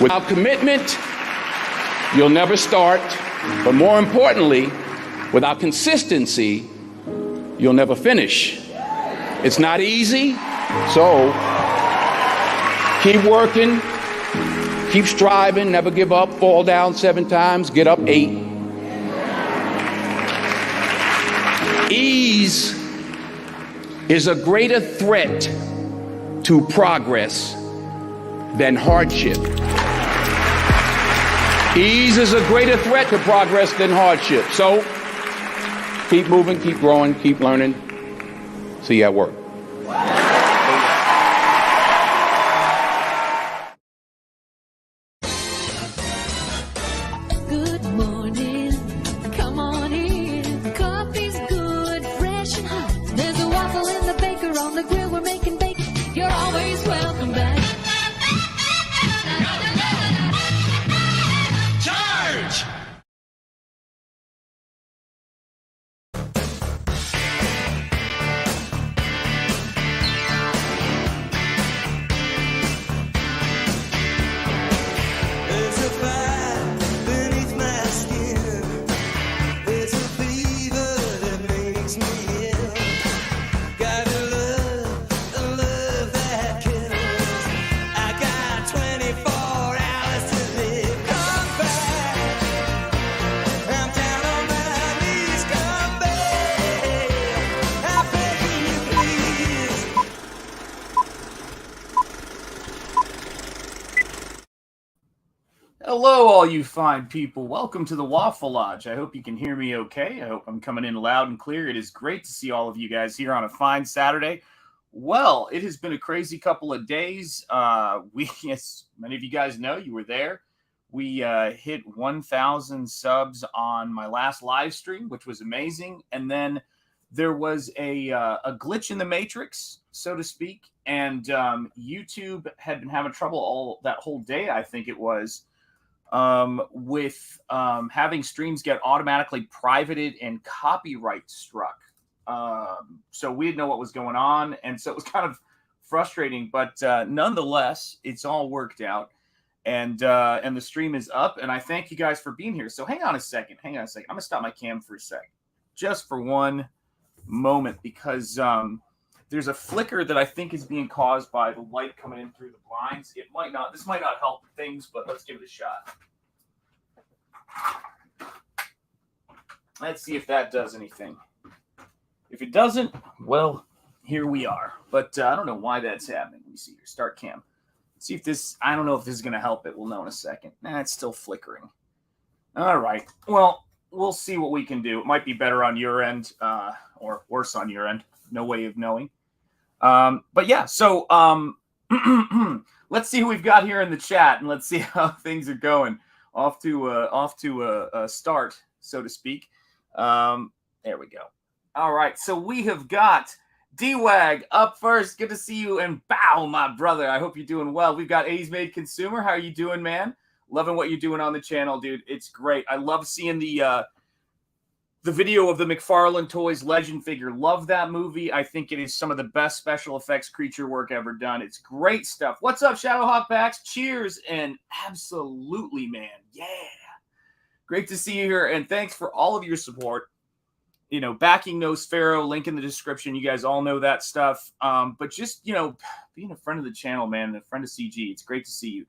Without commitment, you'll never start. But more importantly, without consistency, you'll never finish. It's not easy, so keep working, keep striving, never give up, fall down 7 times, get up 8. Ease is a greater threat to progress than hardship. Ease is a greater threat to progress than hardship. So keep moving, keep growing, keep learning. See you at work. Good morning. Come on in. Coffee's good, fresh and hot. There's a waffle in the baker on the grill. We're making bacon. You're always welcome back. Charge! There's a fire beneath my skin. There's a fever that makes me ill. Gotta love a love that kills. I got 24 hours to live. Come back. I'm down on my knees. Come back. I'm begging you, please. Hello, all you fine people. Welcome to the Waffle Lodge. I hope you can hear me okay. I hope I'm coming in loud and clear. It is great to see all of you guys here on a fine Saturday. Well, it has been a crazy couple of days. As many of you guys know, you were there. We hit 1,000 subs on my last live stream, which was amazing. And then there was a glitch in the matrix, so to speak. And YouTube had been having trouble that whole day, I think it was, with having streams get automatically privated and copyright struck. So we didn't know what was going on, and so it was kind of frustrating. But nonetheless, it's all worked out, and the stream is up. And I thank you guys for being here. So hang on a second. I'm gonna stop my cam for a sec, just for one moment, because there's a flicker that I think is being caused by the light coming in through the blinds. It might not. This might not help things, but let's give it a shot. Let's see if that does anything. If it doesn't, well, here we are. But I don't know why that's happening. Let me see here. Start cam. See if this. I don't know if this is going to help it. We'll know in a second. Nah, it's still flickering. All right. Well, we'll see what we can do. It might be better on your end, or worse on your end. No way of knowing. But yeah, so let's see who we've got here in the chat, and let's see how things are going. Off to a start, so to speak. There we go. All right, so we have got D-Wag up first. Good to see you, and Bow, my brother. I hope you're doing well. We've got A's Made Consumer. How are you doing, man? Loving what you're doing on the channel, dude. It's great. I love seeing the video of the McFarlane Toys Legend figure. Love that movie. I think it is some of the best special effects creature work ever done. It's great stuff. What's up, Shadowhawk Backs? Cheers, and absolutely, man. Yeah. Great to see you here, and thanks for all of your support. You know, backing Nosfero, link in the description. You guys all know that stuff. But just, you know, being a friend of the channel, man, a friend of CG. It's great to see you.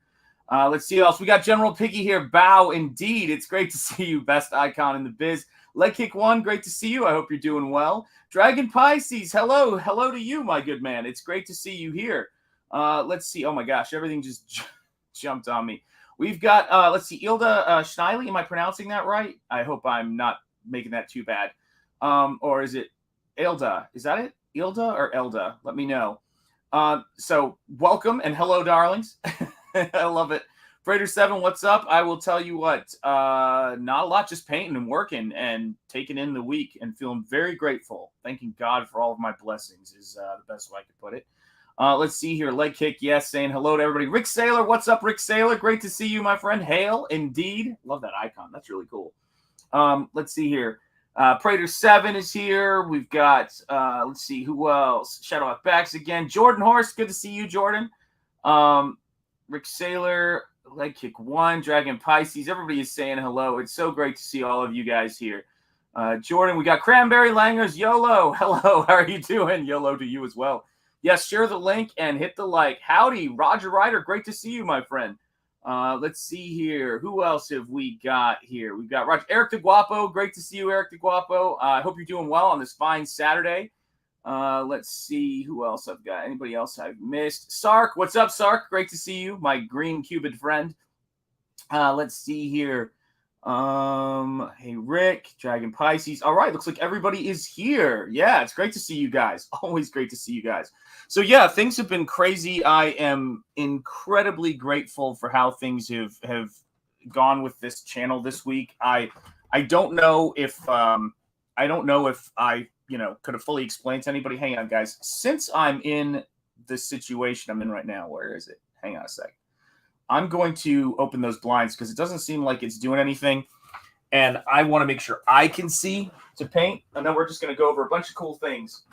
Let's see what else. We got General Piggy here. Bow, indeed. It's great to see you. Best icon in the biz. Leg Kick One, great to see you. I hope you're doing well. Dragon Pisces, hello. Hello to you, my good man. It's great to see you here. Let's see. Oh, my gosh. Everything just jumped on me. We've got, let's see, Ilda Schneily. Am I pronouncing that right? I hope I'm not making that too bad. Or is it Ilda? Is that it? Ilda or Elda? Let me know. So welcome and hello, darlings. I love it. Freighter 7, what's up? I will tell you what, not a lot, just painting and working and taking in the week and feeling very grateful. Thanking God for all of my blessings is the best way I could put it. Let's see here. Leg Kick, yes, saying hello to everybody. Rick Sailor, what's up, Rick Sailor? Great to see you, my friend. Hail, indeed. Love that icon. That's really cool. Let's see here. Prater 7 is here. We've got, let's see, who else? Shadowhawk Backs again. Jordan Horse, good to see you, Jordan. Rick Sailor, Leg Kick 1, Dragon Pisces. Everybody is saying hello. It's so great to see all of you guys here. Jordan, we got Cranberry Langers. YOLO. Hello. How are you doing? YOLO to you as well. Yes, share the link and hit the like. Howdy, Roger Ryder. Great to see you, my friend. Let's see here. Who else have we got here? We've got Roger. Eric the Guapo. Great to see you, Eric the Guapo. I hope you're doing well on this fine Saturday. Let's see who else I've got. Anybody else I've missed? Sark. What's up, Sark? Great to see you, my green Cupid friend. Let's see here. Hey, Rick, Dragon Pisces. All right, looks like everybody is here. Yeah, it's great to see you guys. Always great to see you guys. So yeah, things have been crazy. I am incredibly grateful for how things have gone with this channel this week. I don't know if I could have fully explained to anybody. Hang on, guys. Since I'm in the situation I'm in right now, where is it? Hang on a sec. I'm going to open those blinds because it doesn't seem like it's doing anything. And I want to make sure I can see to paint. And then we're just going to go over a bunch of cool things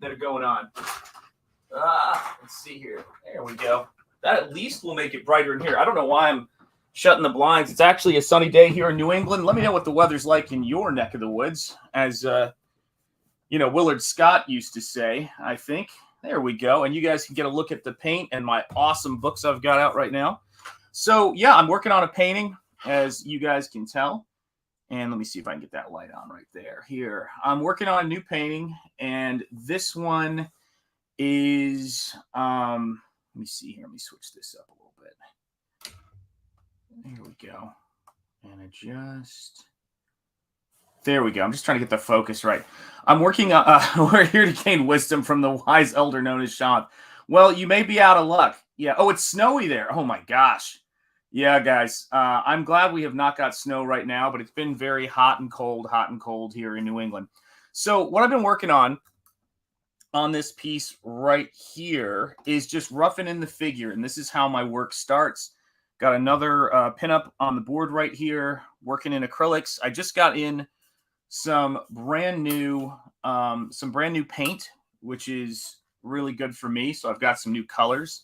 that are going on. Let's see here. There we go. That at least will make it brighter in here. I don't know why I'm shutting the blinds. It's actually a sunny day here in New England. Let me know what the weather's like in your neck of the woods. As, Willard Scott used to say, I think. There we go. And you guys can get a look at the paint and my awesome books I've got out right now. So, yeah, I'm working on a painting, as you guys can tell. And let me see if I can get that light on right there. Here. I'm working on a new painting, and this one is, let me see here. Let me switch this up a little bit. There we go. And adjust. There we go. I'm just trying to get the focus right. I'm working on, we're here to gain wisdom from the wise elder known as Sean. Well, you may be out of luck. Yeah. Oh, it's snowy there. Oh my gosh. Yeah, guys. I'm glad we have not got snow right now, but it's been very hot and cold here in New England. So what I've been working on this piece right here is just roughing in the figure. And this is how my work starts. Got another pinup on the board right here, working in acrylics. I just got in some brand new paint, which is really good for me. So I've got some new colors.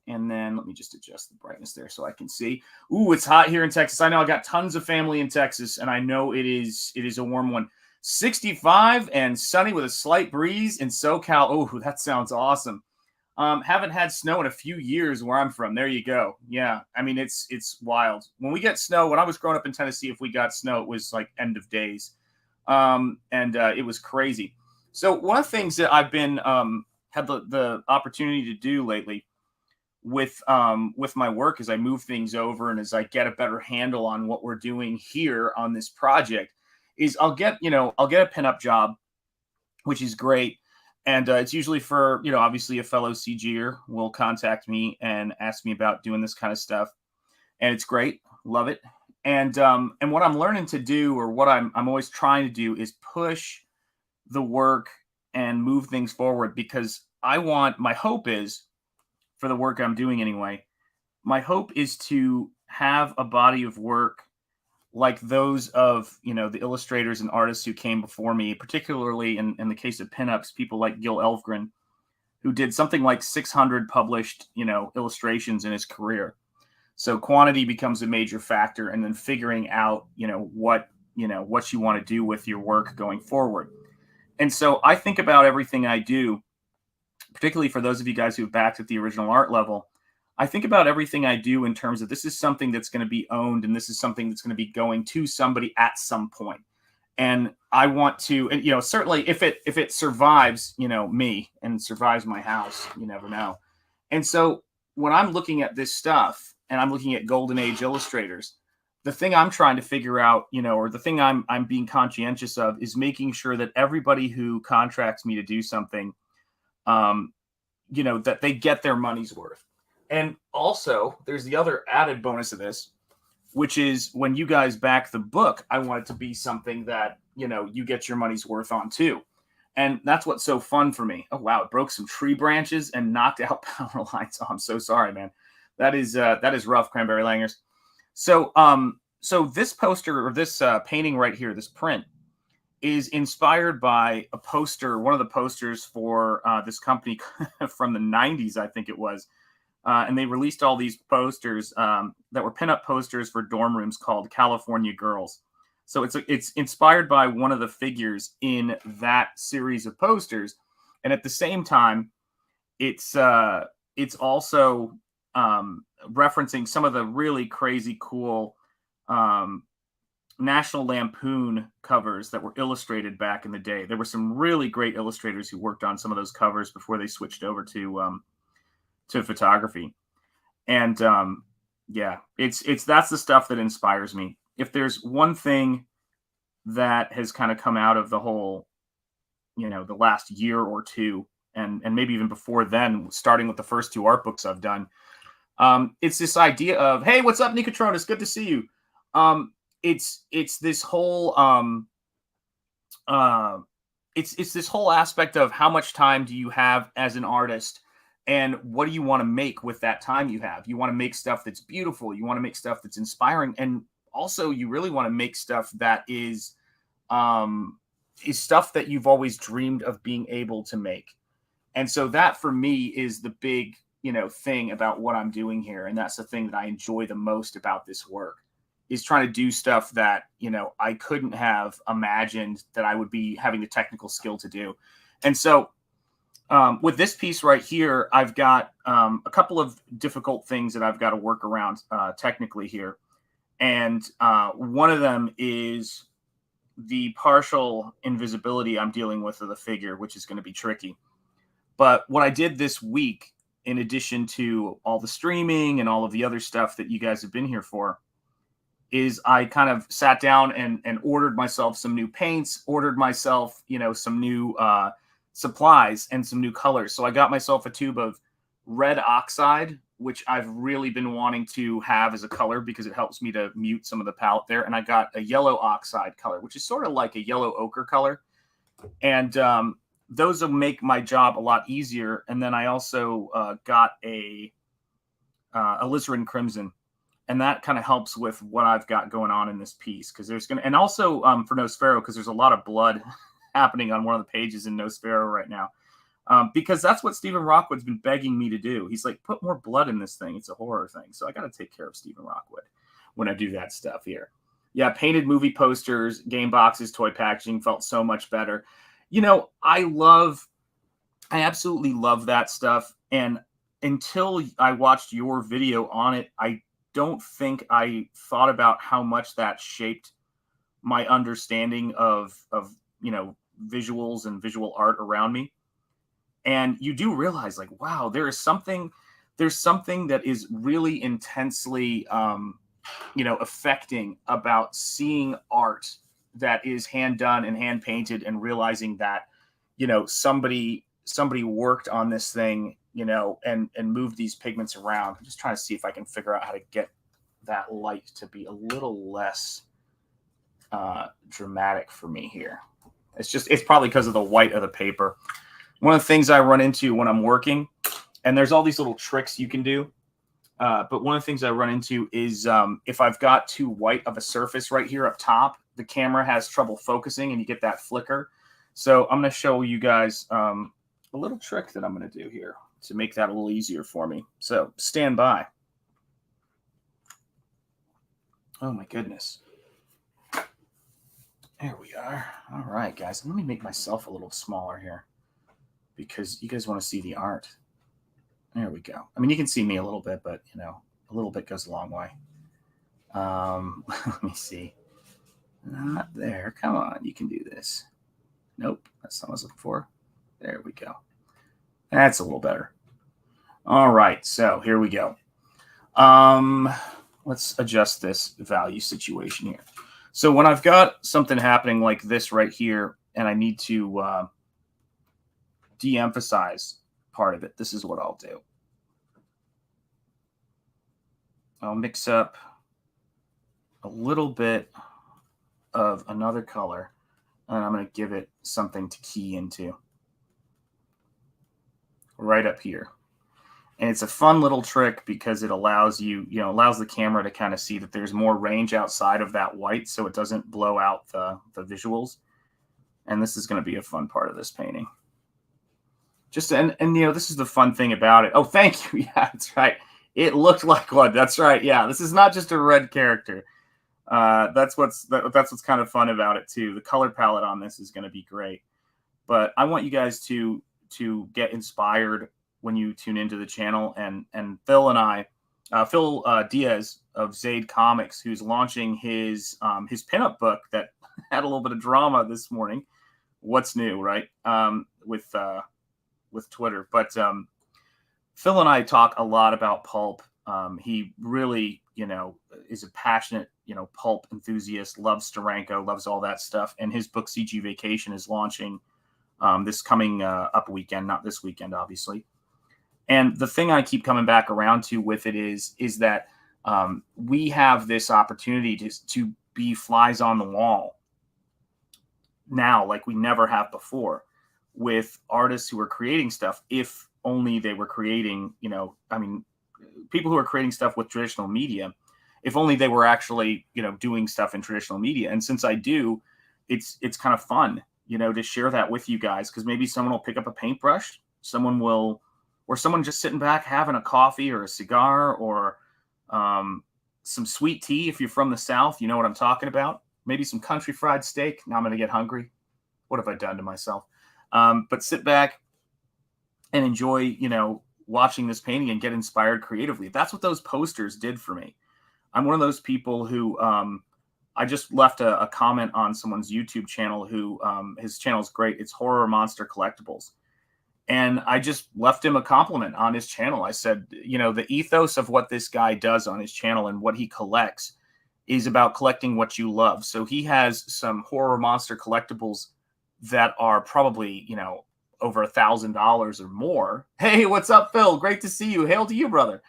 And then let me just adjust the brightness there so I can see. Ooh, it's hot here in Texas. I know I got tons of family in Texas, and I know it is a warm one. 65 and sunny with a slight breeze in SoCal. Oh, that sounds awesome. Haven't had snow in a few years where I'm from. There you go. Yeah, I mean, it's wild. When we get snow, when I was growing up in Tennessee, if we got snow, it was like end of days. It was crazy. So one of the things that I've been had the opportunity to do lately with my work as I move things over and as I get a better handle on what we're doing here on this project is I'll get a pinup job, which is great. And it's usually for, obviously a fellow CGer will contact me and ask me about doing this kind of stuff. And it's great. Love it. And what I'm learning to do, or what I'm always trying to do, is push the work and move things forward, because my hope is, for the work I'm doing anyway, my hope is to have a body of work like those of, the illustrators and artists who came before me, particularly in the case of pinups, people like Gil Elfgren, who did something like 600 published, illustrations in his career. So quantity becomes a major factor, and then figuring out, what you want to do with your work going forward. And so I think about everything I do, particularly for those of you guys who've backed at the original art level. I think about everything I do in terms of, this is something that's going to be owned, and this is something that's going to be going to somebody at some point. And I want to, certainly if it survives, me, and survives my house, you never know. And so when I'm looking at this stuff and I'm looking at Golden Age illustrators, the thing I'm trying to figure out, or the thing I'm being conscientious of, is making sure that everybody who contracts me to do something, that they get their money's worth. And also, there's the other added bonus of this, which is when you guys back the book, I want it to be something that, you get your money's worth on too. And that's what's so fun for me. Oh, wow. It broke some tree branches and knocked out power lines. Oh, I'm so sorry, man. That is rough, Cranberry Langers. So this poster, or this painting right here, this print, is inspired by a poster, one of the posters for this company from the 90s, I think it was. And they released all these posters that were pinup posters for dorm rooms called California Girls. So it's inspired by one of the figures in that series of posters, and at the same time, it's also referencing some of the really crazy cool National Lampoon covers that were illustrated back in the day. There were some really great illustrators who worked on some of those covers before they switched over to photography. And yeah, it's that's the stuff that inspires me. If there's one thing that has kind of come out of the whole, the last year or two, and maybe even before then, starting with the first 2 art books I've done, it's this idea of, hey, what's up, Nicotronus? Good to see you. It's this whole it's this whole aspect of how much time do you have as an artist, and what do you want to make with that time you have? You want to make stuff that's beautiful. You want to make stuff that's inspiring, and also you really want to make stuff that is stuff that you've always dreamed of being able to make. And so that for me is the big thing about what I'm doing here, and that's the thing that I enjoy the most about this work, is trying to do stuff that, I couldn't have imagined that I would be having the technical skill to do. And so with this piece right here, I've got a couple of difficult things that I've got to work around technically here. And one of them is the partial invisibility I'm dealing with of the figure, which is going to be tricky. But what I did this week, in addition to all the streaming and all of the other stuff that you guys have been here for, is I kind of sat down and ordered myself some new paints, ordered myself, some new supplies and some new colors. So I got myself a tube of red oxide, which I've really been wanting to have as a color because it helps me to mute some of the palette there. And I got a yellow oxide color, which is sort of like a yellow ochre color. And those will make my job a lot easier. And then I also got a alizarin crimson. And that kind of helps with what I've got going on in this piece, because there's going to, and also for Nosfero, because there's a lot of blood happening on one of the pages in Nosfero right now, because that's what Stephen Rockwood's been begging me to do. He's like, put more blood in this thing. It's a horror thing. So I got to take care of Stephen Rockwood when I do that stuff here. Yeah, painted movie posters, game boxes, toy packaging felt so much better. I absolutely love that stuff. And until I watched your video on it, I don't think I thought about how much that shaped my understanding of visuals and visual art around me. And you do realize, like, wow, there's something that is really intensely affecting about seeing art that is hand done and hand painted, and realizing that somebody worked on this thing, and moved these pigments around. I'm just trying to see if I can figure out how to get that light to be a little less dramatic for me here. It's probably because of the white of the paper. One of the things I run into when I'm working, and there's all these little tricks you can do, but one of the things I run into is if I've got too white of a surface right here up top, the camera has trouble focusing and you get that flicker. So I'm going to show you guys a little trick that I'm going to do here to make that a little easier for me. So stand by. Oh my goodness. There we are. All right, guys. Let me make myself a little smaller here, because you guys want to see the art. There we go. I mean, you can see me a little bit, but a little bit goes a long way. Let me see. Not there. Come on, you can do this. Nope, that's not what I was looking for. There we go. That's a little better. All right, so here we go. Let's adjust this value situation here. So when I've got something happening like this right here, and I need to de-emphasize part of it, this is what I'll do. I'll mix up a little bit of another color, and I'm going to give it something to key into right up here. And it's a fun little trick because it allows allows the camera to kind of see that there's more range outside of that white, so it doesn't blow out the visuals. And this is going to be a fun part of this painting. And this is the fun thing about it. Oh, thank you. Yeah, that's right. It looked like one. That's right. Yeah, this is not just a red character. That's what's kind of fun about it too. The color palette on this is going to be great. But I want you guys to get inspired when you tune into the channel. And Phil and I, Phil Diaz of Zaid Comics, who's launching his pinup book that had a little bit of drama this morning. What's new, right? With Twitter, but Phil and I talk a lot about pulp. He really, is a passionate, pulp enthusiast, loves Steranko, loves all that stuff. And his book, CG Vacation, is launching this coming up weekend, not this weekend, obviously. And the thing I keep coming back around to with it is that we have this opportunity to be flies on the wall now, like we never have before, with artists who are creating stuff. If only they were creating, people who are creating stuff with traditional media, if only they were actually, doing stuff in traditional media. And since I do, it's kind of fun, to share that with you guys, because maybe someone will pick up a paintbrush, or someone just sitting back having a coffee or a cigar or some sweet tea. If you're from the South, you know what I'm talking about. Maybe some country fried steak. Now I'm going to get hungry. What have I done to myself? But sit back and enjoy, watching this painting and get inspired creatively. That's what those posters did for me. I'm one of those people who I just left a comment on someone's YouTube channel who his channel is great. It's Horror Monster Collectibles. And I just left him a compliment on his channel. I said, the ethos of what this guy does on his channel and what he collects is about collecting what you love. So he has some Horror Monster Collectibles that are probably, over $1,000 or more. Hey, what's up, Phil? Great to see you. Hail to you, brother.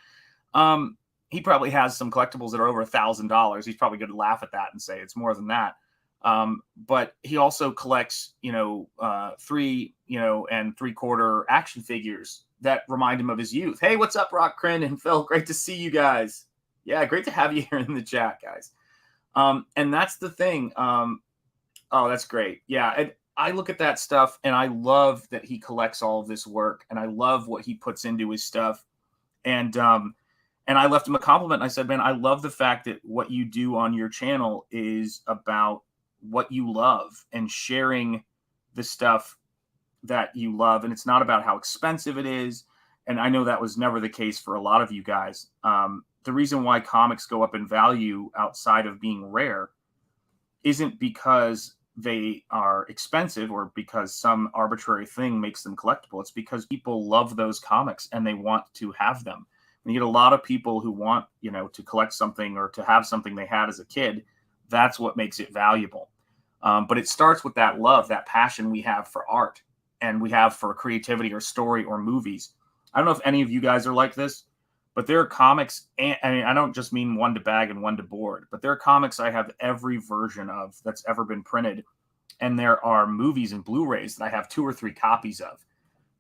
He probably has some collectibles that are over $1,000. He's probably going to laugh at that and say it's more than that. But he also collects, 3, and 3/4 action figures that remind him of his youth. Hey, what's up, Rock Crin and Phil? Great to see you guys. Yeah, great to have you here in the chat, guys. And that's the thing. Oh, that's great. Yeah, I look at that stuff and I love that he collects all of this work, and I love what he puts into his stuff. And I left him a compliment. And I said, man, I love the fact that what you do on your channel is about what you love and sharing the stuff that you love. And it's not about how expensive it is. And I know that was never the case for a lot of you guys. The reason why comics go up in value outside of being rare isn't because they are expensive or because some arbitrary thing makes them collectible. It's because people love those comics and they want to have them. And you get a lot of people who want, to collect something or to have something they had as a kid. That's what makes it valuable. But it starts with that love, that passion we have for art and we have for creativity or story or movies. I don't know if any of you guys are like this, but there are comics. And I don't just mean one to bag and one to board, but there are comics I have every version of that's ever been printed. And there are movies and Blu-rays that I have 2 or 3 copies of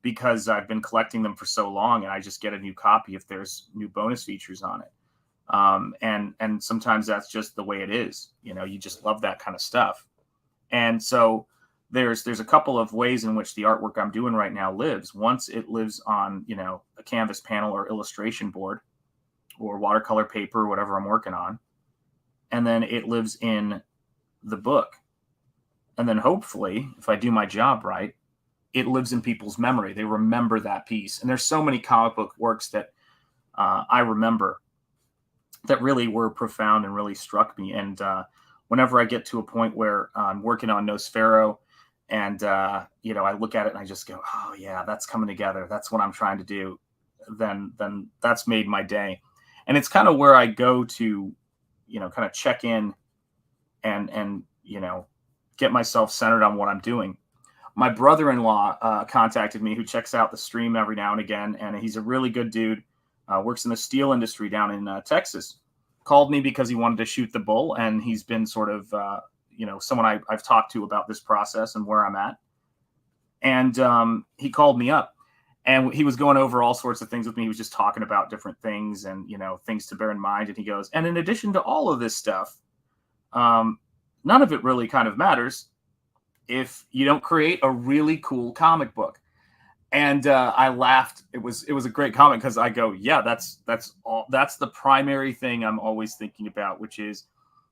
because I've been collecting them for so long, and I just get a new copy if there's new bonus features on it. And sometimes that's just the way it is. You just love that kind of stuff. And so there's a couple of ways in which the artwork I'm doing right now lives. Once it lives on, a canvas panel or illustration board or watercolor paper, whatever I'm working on. And then it lives in the book. And then hopefully, if I do my job right, it lives in people's memory. They remember that piece. And there's so many comic book works that I remember that really were profound and really struck me. And whenever I get to a point where I'm working on Nosfero and, I look at it and I just go, oh, yeah, that's coming together. That's what I'm trying to do. Then that's made my day. And it's kind of where I go to, kind of check in and get myself centered on what I'm doing. My brother-in-law contacted me, who checks out the stream every now and again, and he's a really good dude, works in the steel industry down in Texas. Called me because he wanted to shoot the bull, and he's been sort of, someone I've talked to about this process and where I'm at. And he called me up, and he was going over all sorts of things with me. He was just talking about different things and, things to bear in mind. And he goes, and in addition to all of this stuff, none of it really kind of matters if you don't create a really cool comic book. And I laughed. It was a great comment because I go, yeah, that's the primary thing I'm always thinking about, which is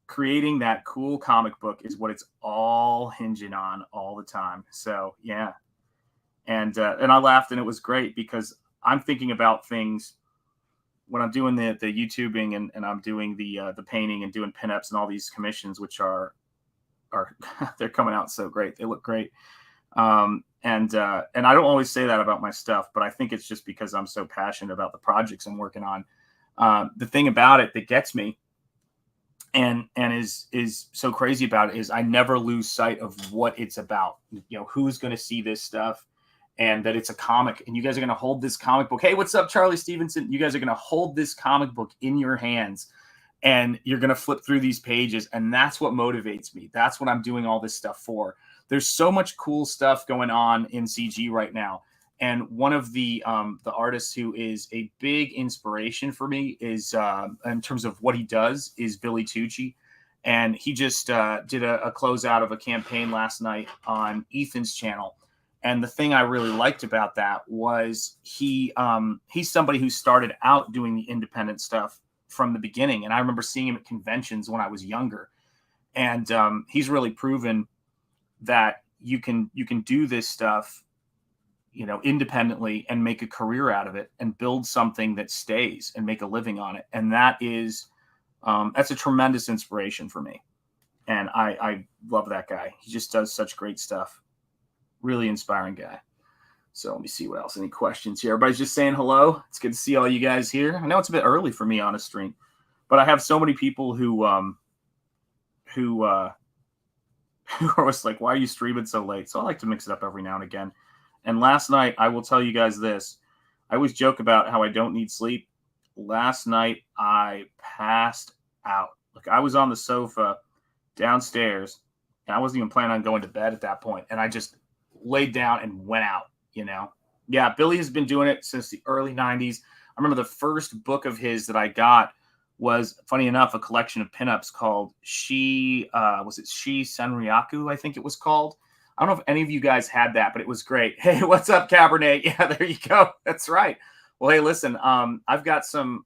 creating that cool comic book is what it's all hinging on all the time. So yeah, and I laughed, and it was great because I'm thinking about things when I'm doing the YouTubing and I'm doing the painting and doing pinups and all these commissions, which are they're coming out so great. They look great. And I don't always say that about my stuff, but I think it's just because I'm so passionate about the projects I'm working on. The thing about it that gets me and is so crazy about it is I never lose sight of what it's about. You know, who's going to see this stuff, and that it's a comic, and you guys are going to hold this comic book. Hey, what's up, Charlie Stevenson? You guys are going to hold this comic book in your hands, and you're going to flip through these pages, and that's what motivates me. That's what I'm doing all this stuff for. There's so much cool stuff going on in CG right now. And one of the artists who is a big inspiration for me is, in terms of what he does, is Billy Tucci. And he just did a closeout of a campaign last night on Ethan's channel. And the thing I really liked about that was he's somebody who started out doing the independent stuff from the beginning. And I remember seeing him at conventions when I was younger. And he's really proven that you can do this stuff, you know, independently and make a career out of it and build something that stays and make a living on it. And that is, that's a tremendous inspiration for me. And I love that guy. He just does such great stuff. Really inspiring guy. So let me see what else. Any questions here? Everybody's just saying hello. It's good to see all you guys here. I know it's a bit early for me on a stream, but I have so many people who are always like, why are you streaming so late? So I like to mix it up every now and again. And last night, I will tell you guys this. I always joke about how I don't need sleep. Last night, I passed out. Like, I was on the sofa downstairs, and I wasn't even planning on going to bed at that point. And I just laid down and went out, you know? Yeah, Billy has been doing it since the early 90s. I remember the first book of his that I got was, funny enough, a collection of pinups called Shi Senryaku, I think it was called. I don't know if any of you guys had that, but it was great. Hey, what's up, Cabernet? Yeah, there you go. That's right. Well, hey, listen, I've got some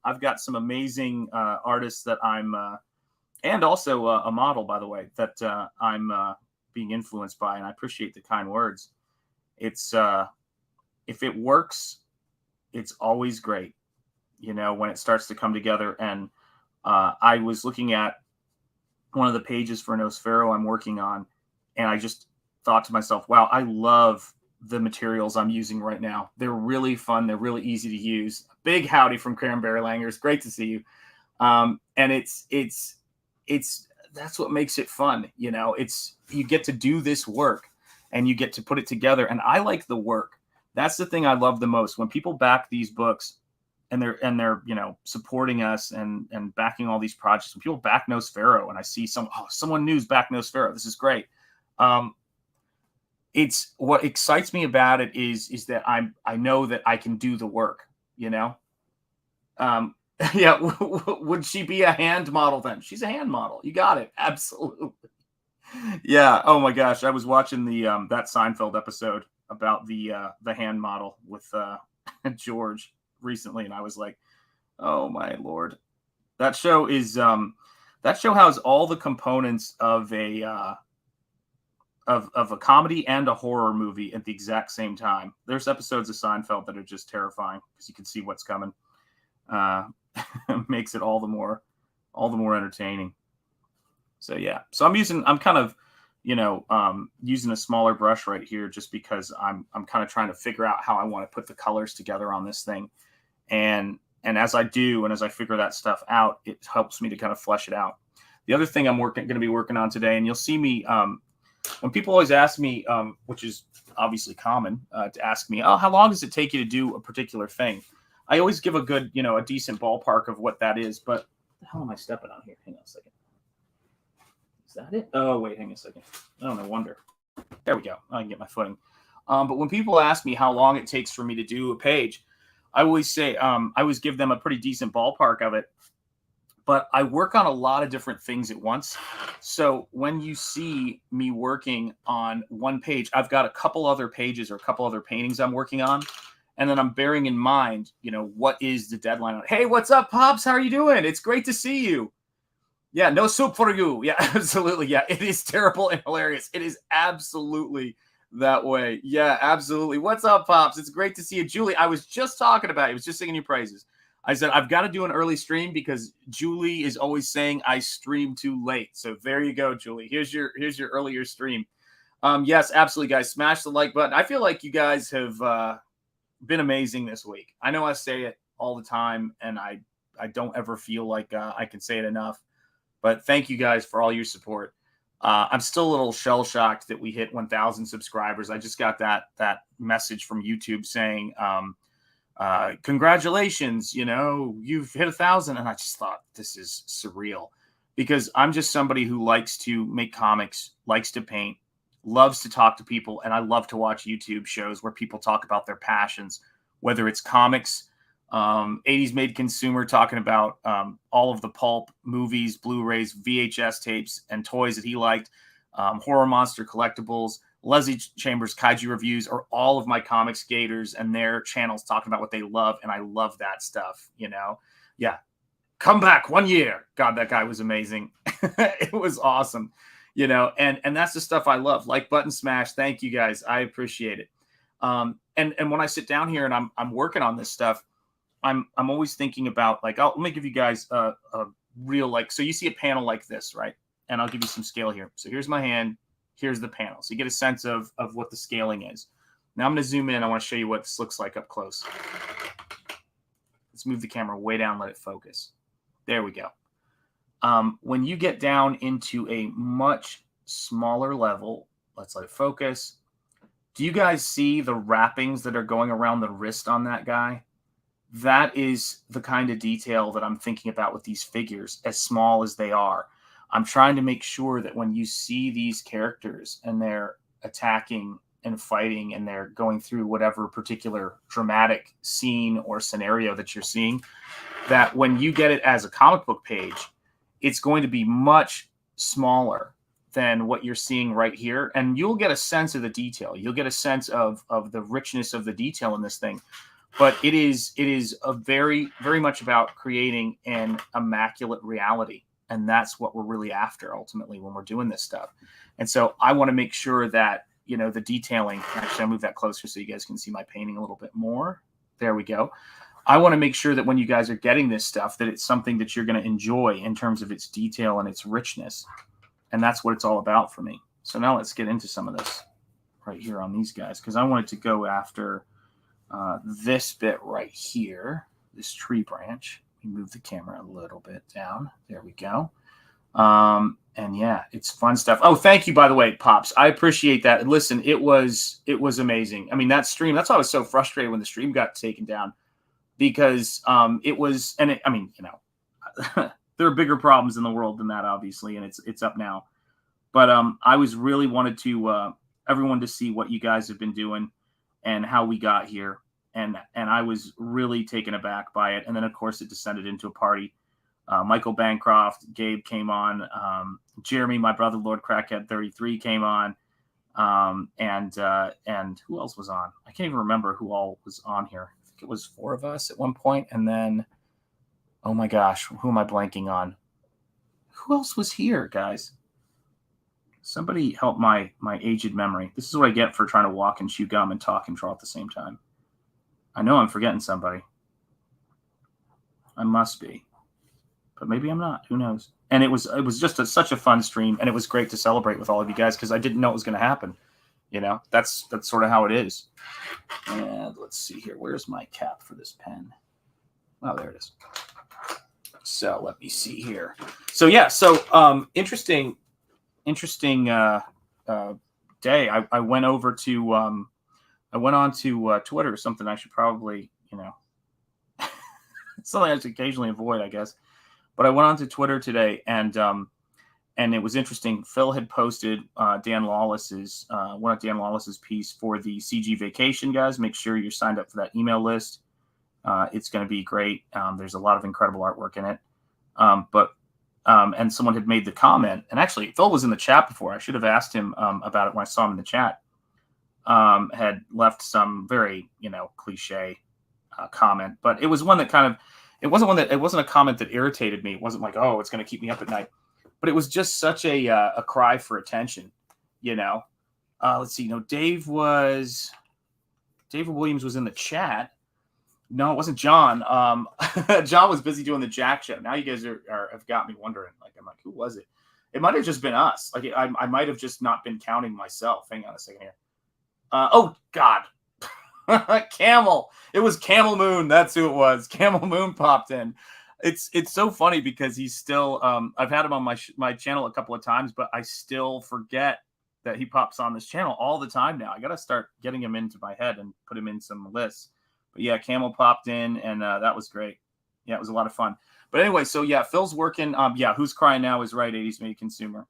amazing artists that I'm, and also a model, by the way, that I'm being influenced by, and I appreciate the kind words. It's if it works, it's always great, you know, when it starts to come together. And I was looking at one of the pages for Nosfero I'm working on, and I just thought to myself, wow, I love the materials I'm using right now. They're really fun. They're really easy to use. Big howdy from Cranberry Langers. Great to see you. And it's that's what makes it fun. You know, you get to do this work and you get to put it together. And I like the work. That's the thing I love the most. When people back these books and they're, you know, supporting us and backing all these projects, when people back Nosfero and I see someone new's back Nosfero, this is great. It's what excites me about it is that I know that I can do the work, you know? Yeah. Would she be a hand model then? She's a hand model. You got it. Absolutely. Yeah. Oh my gosh. I was watching that Seinfeld episode about the hand model with George recently. And I was like, oh my Lord, that show has all the components of a comedy and a horror movie at the exact same time. There's episodes of Seinfeld that are just terrifying because you can see what's coming. Makes it all the more entertaining. So yeah, so I'm kind of, you know, using a smaller brush right here just because I'm kind of trying to figure out how I want to put the colors together on this thing, and as I do and as I figure that stuff out, it helps me to kind of flesh it out. The other thing I'm going to be working on today, and you'll see me when people always ask me, which is obviously common to ask me, oh, how long does it take you to do a particular thing? I always give a good, you know, a decent ballpark of what that is, but what the hell am I stepping on here? Hang on a second. Is that it? Oh, wait, hang on a second. Oh, no wonder. There we go. I can get my footing. But when people ask me how long it takes for me to do a page, I always say, I always give them a pretty decent ballpark of it but I work on a lot of different things at once. So when you see me working on one page, I've got a couple other pages or a couple other paintings I'm working on. And then I'm bearing in mind, what is the deadline? Hey, what's up, Pops? How are you doing? It's great to see you. Yeah, no soup for you. Yeah, absolutely. Yeah, it is terrible and hilarious. It is absolutely that way. Yeah, absolutely. What's up, Pops? It's great to see you. Julie, I was just talking about you. I was just singing your praises. I said, I've got to do an early stream because Julie is always saying I stream too late. So there you go, Julie. Here's your earlier stream. Yes, absolutely, guys. Smash the like button. I feel like you guys have been amazing this week. I know I say it all the time, and I don't ever feel like I can say it enough. But thank you guys for all your support. I'm still a little shell-shocked that we hit 1,000 subscribers. I just got that message from YouTube saying, congratulations, you've hit 1,000. And I just thought, this is surreal. Because I'm just somebody who likes to make comics, likes to paint, loves to talk to people, and I love to watch YouTube shows where people talk about their passions, whether it's comics, 80s made consumer talking about all of the pulp movies, Blu-rays, VHS tapes, and toys that he liked, horror monster collectibles, Leslie Chambers kaiju reviews, or all of my comics gators and their channels talking about what they love, and I love that stuff, Yeah, come back 1 year. God, that guy was amazing. It was awesome, and that's the stuff I love. Like button smash. Thank you guys. I appreciate it. And when I sit down here and I'm working on this stuff, I'm always thinking about, like, let me give you guys a real, so you see a panel like this, right? And I'll give you some scale here. So here's my hand, here's the panel. So you get a sense of what the scaling is. Now I'm going to zoom in. I want to show you what this looks like up close. Let's move the camera way down, let it focus. There we go. When you get down into a much smaller level, let's let it focus. Do you guys see the wrappings that are going around the wrist on that guy? That is the kind of detail that I'm thinking about with these figures, as small as they are. I'm trying to make sure that when you see these characters and they're attacking and fighting and they're going through whatever particular dramatic scene or scenario that you're seeing, that when you get it as a comic book page, it's going to be much smaller than what you're seeing right here. And you'll get a sense of the detail. You'll get a sense of the richness of the detail in this thing. But it is a very, very much about creating an immaculate reality. And that's what we're really after ultimately when we're doing this stuff. And so I want to make sure that, the detailing, actually I'll move that closer so you guys can see my painting a little bit more. There we go. I want to make sure that when you guys are getting this stuff, that it's something that you're going to enjoy in terms of its detail and its richness. And that's what it's all about for me. So now let's get into some of this right here on these guys, because I wanted to go after this bit right here, this tree branch. We move the camera a little bit down. There we go. And yeah, it's fun stuff. Oh, thank you, by the way, Pops. I appreciate that. Listen, it was amazing. I mean, that stream, that's why I was so frustrated when the stream got taken down, because it was, and there are bigger problems in the world than that, obviously, and it's up now. But I was really wanted to everyone to see what you guys have been doing and how we got here. And I was really taken aback by it. And then, of course, it descended into a party. Michael Bancroft, Gabe came on. Jeremy, my brother, Lord Crackhead 33 came on. And who else was on? I can't even remember who all was on here. I think it was 4 of us at one point. And then, oh my gosh, who am I blanking on? Who else was here, guys? Somebody help my aged memory. This is what I get for trying to walk and chew gum and talk and draw at the same time. I know I'm forgetting somebody. I must be. But maybe I'm not. Who knows? And it was just such a fun stream, and it was great to celebrate with all of you guys because I didn't know it was going to happen. That's sort of how it is. And let's see here. Where's my cap for this pen? Oh, there it is. So let me see here. So yeah, interesting day. I went over to I went on to Twitter, something I should probably, something I should occasionally avoid, I guess. But I went on to Twitter today, and it was interesting. Phil had posted Dan Lawless's one of Dan Lawless's piece for the CG Vacation, guys. Make sure you're signed up for that email list. It's going to be great. There's a lot of incredible artwork in it. And someone had made the comment, and actually Phil was in the chat before. I should have asked him about it when I saw him in the chat. Had left some very, cliche comment, but it was one that it wasn't a comment that irritated me. It wasn't like, oh, it's going to keep me up at night, but it was just such a cry for attention, Let's see, David Williams was in the chat. No, it wasn't John. John was busy doing the Jack show. Now you guys have got me wondering. I'm like, who was it? It might have just been us. I might have just not been counting myself. Hang on a second here. Oh God, Camel. It was Camel Moon. That's who it was. Camel Moon popped in. It's so funny because he's still. I've had him on my channel a couple of times, but I still forget that he pops on this channel all the time now. I got to start getting him into my head and put him in some lists. But yeah, Camel popped in, and that was great. Yeah, it was a lot of fun. But anyway, so yeah, Phil's working. Who's crying now is right. 80s made consumer.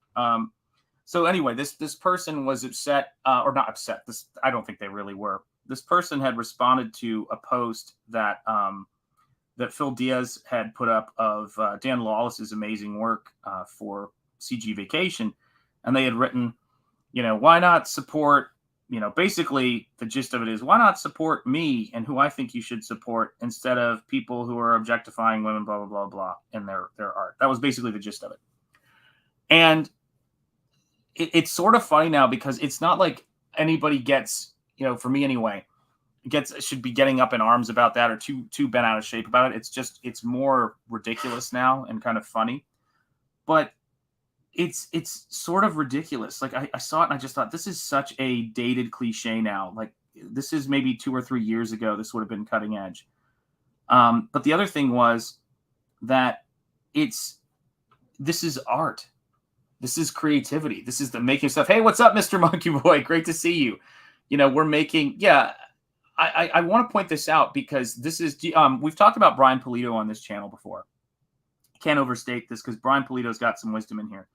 So anyway, this person was upset, or not upset. I don't think they really were. This person had responded to a post that that Phil Diaz had put up of Dan Lawless's amazing work for CG Vacation, and they had written, why not support. Basically the gist of it is, why not support me and who I think you should support instead of people who are objectifying women, blah, blah, blah, blah, in their art. That was basically the gist of it. And it's sort of funny now because it's not like anybody gets, for me anyway, should be getting up in arms about that or too bent out of shape about it. It's more ridiculous now and kind of funny. But it's sort of ridiculous. I saw it and I just thought, this is such a dated cliche now. This is maybe 2 or 3 years ago. This would have been cutting edge. But the other thing was that this is art. This is creativity. This is the making stuff. Hey, what's up, Mr. Monkey Boy? Great to see you. We're making, I want to point this out because this is, we've talked about Brian Pulido on this channel before. Can't overstate this because Brian Pulido's got some wisdom in here.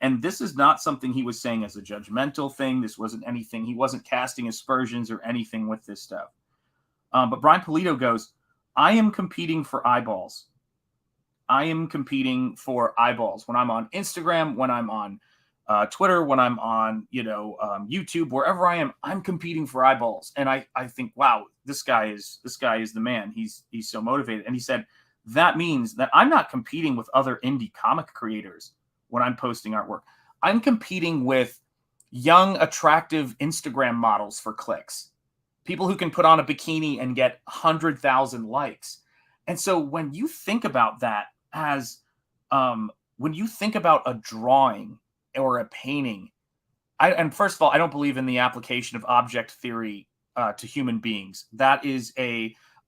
And this is not something he was saying as a judgmental thing. This wasn't anything. He wasn't casting aspersions or anything with this stuff. But Brian Pulido goes, I am competing for eyeballs. I am competing for eyeballs. When I'm on Instagram, when I'm on Twitter, when I'm on, YouTube, wherever I am, I'm competing for eyeballs. And I think, wow, this guy is the man. He's so motivated. And he said, that means that I'm not competing with other indie comic creators when I'm posting artwork. I'm competing with young, attractive Instagram models for clicks. People who can put on a bikini and get 100,000 likes. And so when you think about that as, when you think about a drawing or a painting, and first of all, I don't believe in the application of object theory to human beings. That is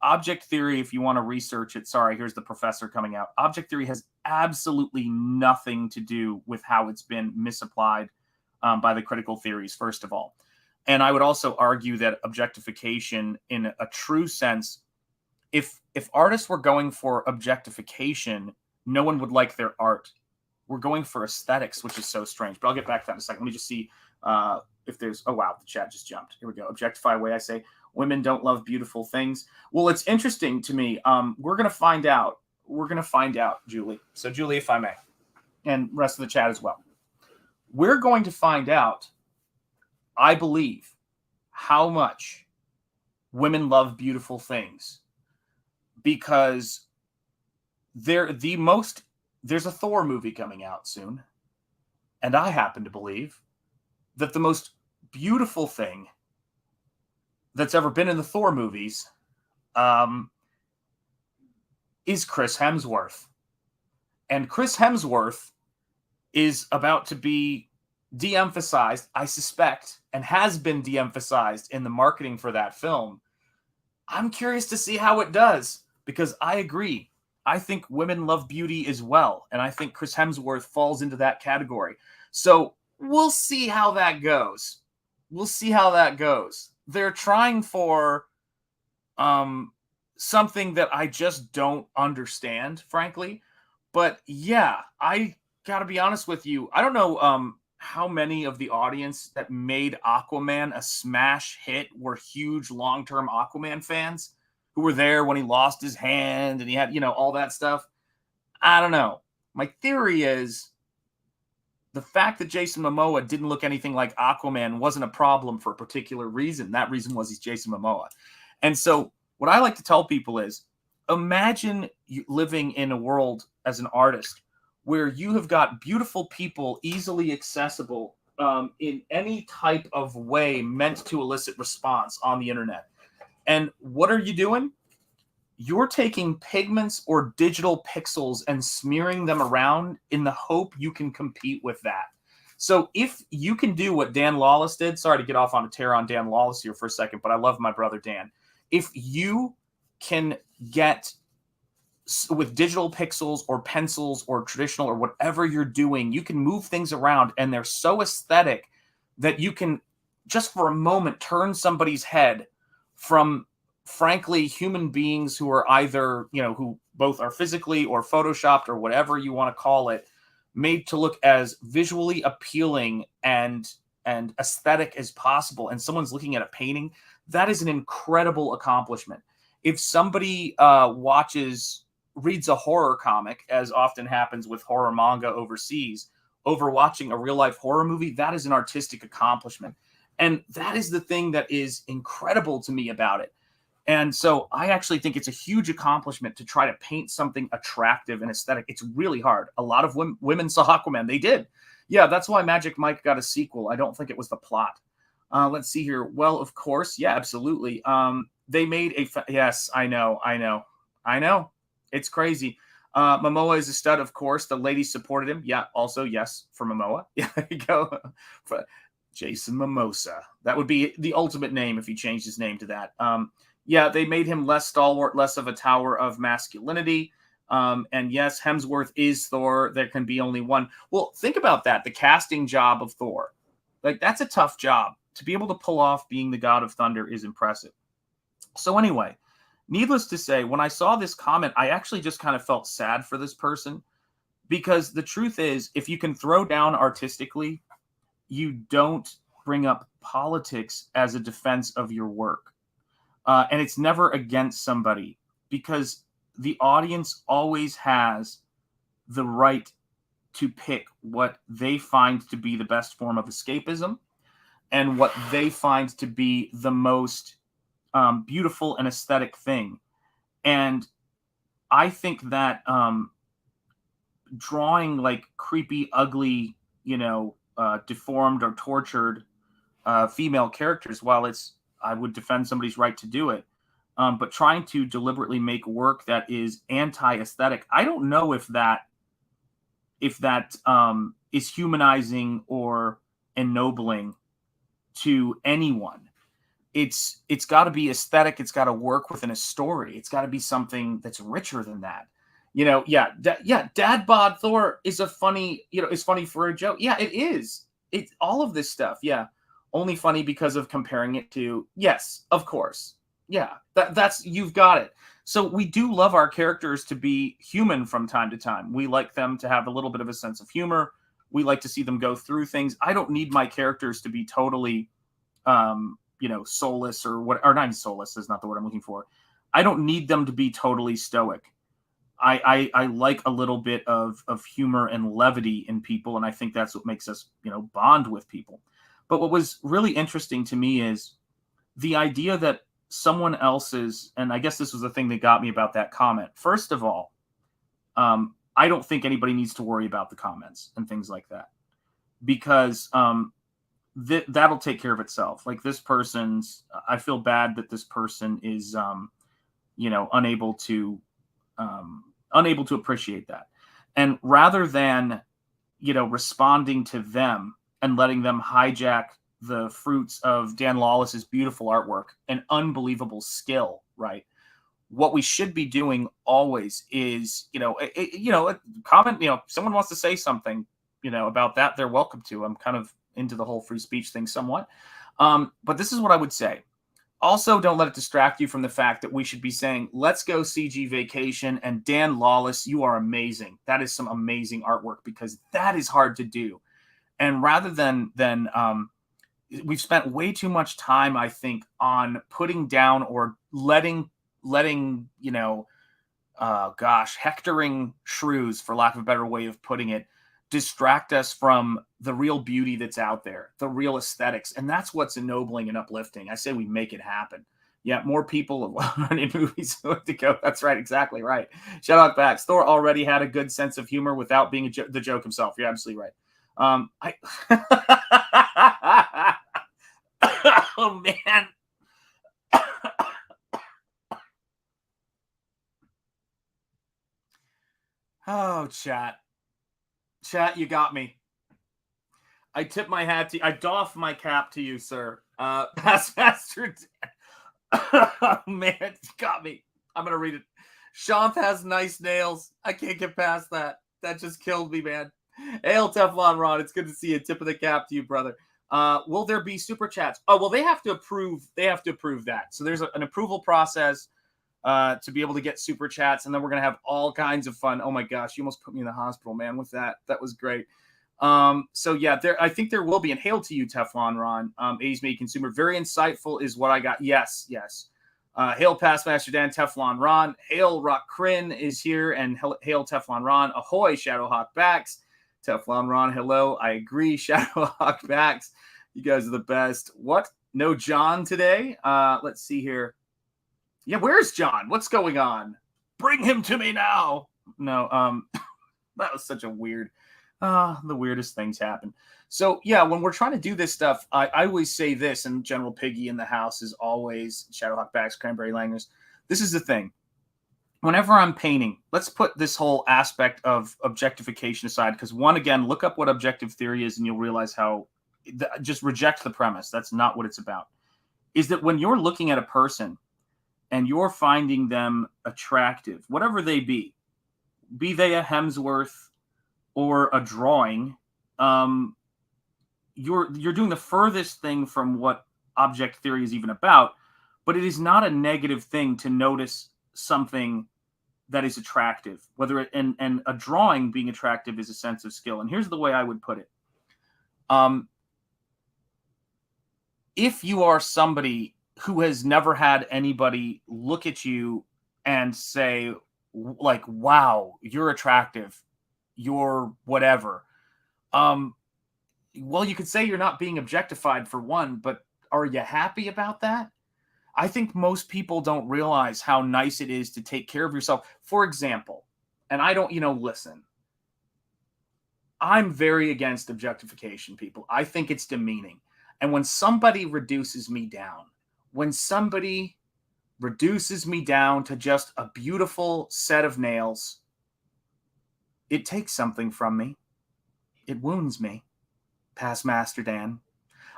object theory, if you want to research it, sorry, here's the professor coming out. Object theory has absolutely nothing to do with how it's been misapplied by the critical theories, first of all. And I would also argue that objectification in a true sense, if artists were going for objectification, no one would like their art. We're going for aesthetics, which is so strange. But I'll get back to that in a second. Let me just see if there's, oh wow, the chat just jumped. Here we go. Objectify way I say. Women don't love beautiful things. Well, it's interesting to me. We're going to find out. We're going to find out, Julie. So, Julie, if I may, and rest of the chat as well. We're going to find out, I believe, how much women love beautiful things. Because there's a Thor movie coming out soon. And I happen to believe that the most beautiful thing that's ever been in the Thor movies is Chris Hemsworth. And Chris Hemsworth is about to be de-emphasized, I suspect, and has been de-emphasized in the marketing for that film. I'm curious to see how it does, because I agree. I think women love beauty as well, and I think Chris Hemsworth falls into that category. So we'll see how that goes. We'll see how that goes. They're trying for something that I just don't understand, frankly. But yeah, I gotta be honest with you. I don't know how many of the audience that made Aquaman a smash hit were huge long-term Aquaman fans who were there when he lost his hand and he had, all that stuff. I don't know. My theory is the fact that Jason Momoa didn't look anything like Aquaman wasn't a problem for a particular reason. That reason was he's Jason Momoa. And so what I like to tell people is, imagine you living in a world as an artist where you have got beautiful people easily accessible in any type of way meant to elicit response on the internet. And what are you doing? You're taking pigments or digital pixels and smearing them around in the hope you can compete with that. So if you can do what Dan Lawless did, sorry to get off on a tear on Dan Lawless here for a second, but I love my brother Dan. If you can get with digital pixels or pencils or traditional or whatever you're doing, you can move things around and they're so aesthetic that you can just for a moment turn somebody's head from frankly human beings who are either, who both are physically or photoshopped or whatever you want to call it, made to look as visually appealing and aesthetic as possible. And someone's looking at a painting. That is an incredible accomplishment. If somebody reads a horror comic, as often happens with horror manga overseas, over watching a real life horror movie, that is an artistic accomplishment. And that is the thing that is incredible to me about it. And so I actually think it's a huge accomplishment to try to paint something attractive and aesthetic. It's really hard. A lot of women saw Aquaman. They did. Yeah, that's why Magic Mike got a sequel. I don't think it was the plot. Let's see here. Well, of course. Yeah, absolutely. They made yes, I know. It's crazy. Momoa is a stud, of course. The ladies supported him. Yeah, also, yes, for Momoa. Yeah, there you go. For Jason Momoa. That would be the ultimate name if he changed his name to that. Yeah, they made him less stalwart, less of a tower of masculinity. And yes, Hemsworth is Thor. There can be only one. Well, think about that. The casting job of Thor. Like, that's a tough job. To be able to pull off being the God of Thunder is impressive. So anyway, needless to say, when I saw this comment, I actually just kind of felt sad for this person, because the truth is, if you can throw down artistically, you don't bring up politics as a defense of your work. And it's never against somebody, because the audience always has the right to pick what they find to be the best form of escapism and what they find to be the most beautiful and aesthetic thing. And I think that drawing like creepy, ugly, deformed or tortured female characters, while I would defend somebody's right to do it, but trying to deliberately make work that is anti-aesthetic, I don't know if that is humanizing or ennobling to anyone. It's got to be aesthetic. It's got to work within a story. It's got to be something that's richer than that. Dad bod Thor is a funny, is funny for a joke. Yeah, it is. It's all of this stuff. Yeah. Only funny because of comparing it to, yes, of course. Yeah, that's, you've got it. So we do love our characters to be human from time to time. We like them to have a little bit of a sense of humor. We like to see them go through things. I don't need my characters to be totally, soulless or not soulless is not the word I'm looking for. I don't need them to be totally stoic. I like a little bit of humor and levity in people, and I think that's what makes us, bond with people. But what was really interesting to me is the idea that someone else's, and I guess this was the thing that got me about that comment. First of all, I don't think anybody needs to worry about the comments and things like that, because that'll take care of itself. Like, this person's, I feel bad that this person is, unable to appreciate that. And rather than, responding to them and letting them hijack the fruits of Dan Lawless's beautiful artwork and unbelievable skill, right? What we should be doing always is, a comment, someone wants to say something, about that, they're welcome to. I'm kind of into the whole free speech thing somewhat. But this is what I would say. Also, don't let it distract you from the fact that we should be saying, let's go CG Vacation, and Dan Lawless, you are amazing. That is some amazing artwork, because that is hard to do. And rather than we've spent way too much time, I think, on putting down or letting hectoring shrews, for lack of a better way of putting it, distract us from the real beauty that's out there, the real aesthetics. And that's what's ennobling and uplifting. I say we make it happen. Yeah, more people in movies to go. That's right, exactly right. Shout out backs. Thor already had a good sense of humor without being the joke himself. You're absolutely right. Oh man. Oh, chat, you got me. I tip my hat to you. I doff my cap to you, sir. Past Master. Oh, man, you got me. I'm going to read it. Shanth has nice nails. I can't get past that. That just killed me, man. Hail Teflon Ron. It's good to see you. Tip of the cap to you, brother. Will there be super chats? Oh, well, they have to approve. They have to approve that. So there's an approval process to be able to get super chats. And then we're going to have all kinds of fun. Oh, my gosh. You almost put me in the hospital, man, with that. That was great. So yeah, I think there will be, and hail to you, Teflon Ron, 80s Made Consumer. Very insightful is what I got. Yes. Hail Past Master Dan, Teflon Ron. Hail Rock Crin is here, and hail Teflon Ron. Ahoy, Shadowhawk Backs. Teflon Ron, hello. I agree, Shadowhawk Backs. You guys are the best. What? No John today? Let's see here. Yeah, where's John? What's going on? Bring him to me now. No, that was such a weird... the weirdest things happen. So yeah, when we're trying to do this stuff, I always say this, and General Piggy in the house is always Shadowhawk Backs, Cranberry Langers. This is the thing. Whenever I'm painting, let's put this whole aspect of objectification aside, because again, look up what objective theory is and you'll realize how, just reject the premise. That's not what it's about. Is that when you're looking at a person and you're finding them attractive, whatever they be they a Hemsworth or a drawing, you're doing the furthest thing from what object theory is even about, but it is not a negative thing to notice something that is attractive, and a drawing being attractive is a sense of skill. And here's the way I would put it. If you are somebody who has never had anybody look at you and say, like, wow, you're attractive, you're whatever. Well, you could say you're not being objectified for one, but are you happy about that? I think most people don't realize how nice it is to take care of yourself. For example, and I don't, listen, I'm very against objectification, people. I think it's demeaning. And when somebody reduces me down, to just a beautiful set of nails, it takes something from me. It wounds me. Past Master Dan.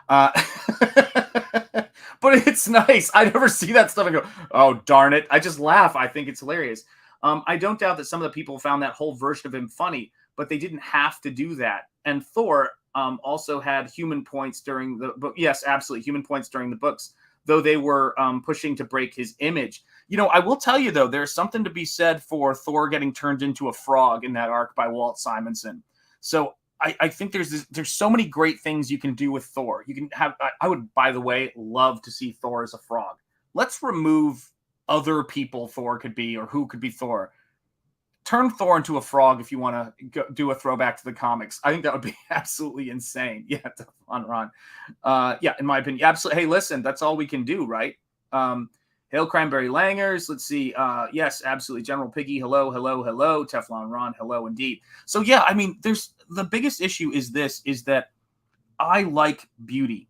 But it's nice. I never see that stuff and go, oh, darn it. I just laugh. I think it's hilarious. I don't doubt that some of the people found that whole version of him funny, but they didn't have to do that. And Thor also had human points during the book. Yes, absolutely. Human points during the books, though they were pushing to break his image. I will tell you, though, there's something to be said for Thor getting turned into a frog in that arc by Walt Simonson. So I think there's so many great things you can do with Thor. You can have, I would, by the way, love to see Thor as a frog. Let's remove other people Thor could be or who could be Thor. Turn Thor into a frog if you want to do a throwback to the comics. I think that would be absolutely insane. Yeah, on Ron. Yeah, in my opinion, absolutely. Hey, listen, that's all we can do, right? Hail Cranberry Langers. Let's see. Yes, absolutely. General Piggy. Hello. Teflon Ron. Hello, indeed. So yeah, I mean, the biggest issue is that I like beauty.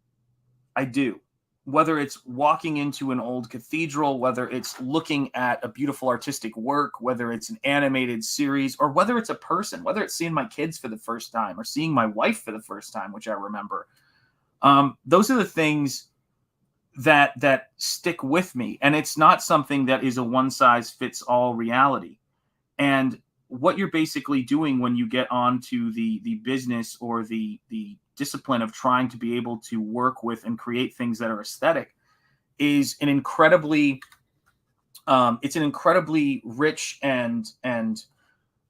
I do. Whether it's walking into an old cathedral, whether it's looking at a beautiful artistic work, whether it's an animated series, or whether it's a person, whether it's seeing my kids for the first time or seeing my wife for the first time, which I remember. Those are the things that stick with me. And it's not something that is a one-size-fits-all reality. And what you're basically doing when you get onto the business or the discipline of trying to be able to work with and create things that are aesthetic is an incredibly rich and it's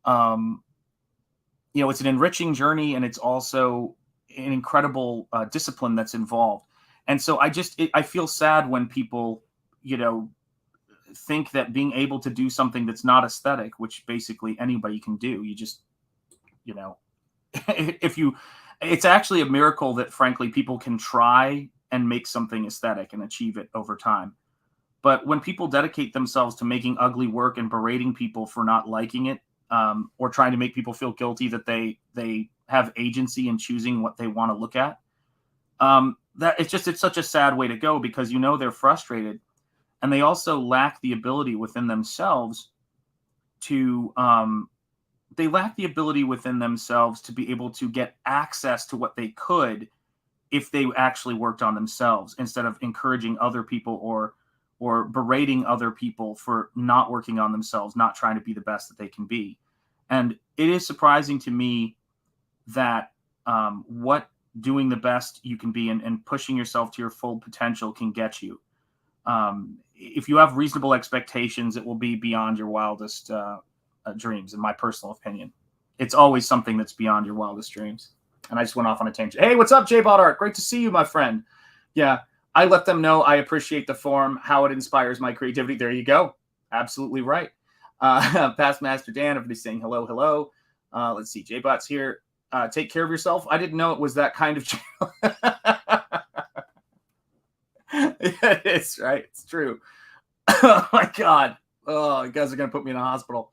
an enriching journey, and it's also an incredible discipline that's involved. And so I feel sad when people, think that being able to do something that's not aesthetic, which basically anybody can do, you just, you know, it's actually a miracle that frankly people can try and make something aesthetic and achieve it over time. But when people dedicate themselves to making ugly work and berating people for not liking it, or trying to make people feel guilty that they have agency in choosing what they want to look at, that it's such a sad way to go, because they're frustrated, and they also lack the ability within themselves to be able to get access to what they could if they actually worked on themselves, instead of encouraging other people or berating other people for not working on themselves, not trying to be the best that they can be. And it is surprising to me that what doing the best you can be and pushing yourself to your full potential can get you. If you have reasonable expectations, it will be beyond your wildest dreams, in my personal opinion. It's always something that's beyond your wildest dreams. And I just went off on a tangent. Hey, what's up, J-Bot Art? Great to see you, my friend. Yeah, I let them know I appreciate the form, how it inspires my creativity. There you go. Absolutely right. Past Master Dan, everybody's saying hello, hello. Let's see, J-Bot's here. Take care of yourself. I didn't know it was that kind of channel. It is, right? It's true. Oh, my God. Oh, you guys are going to put me in a hospital.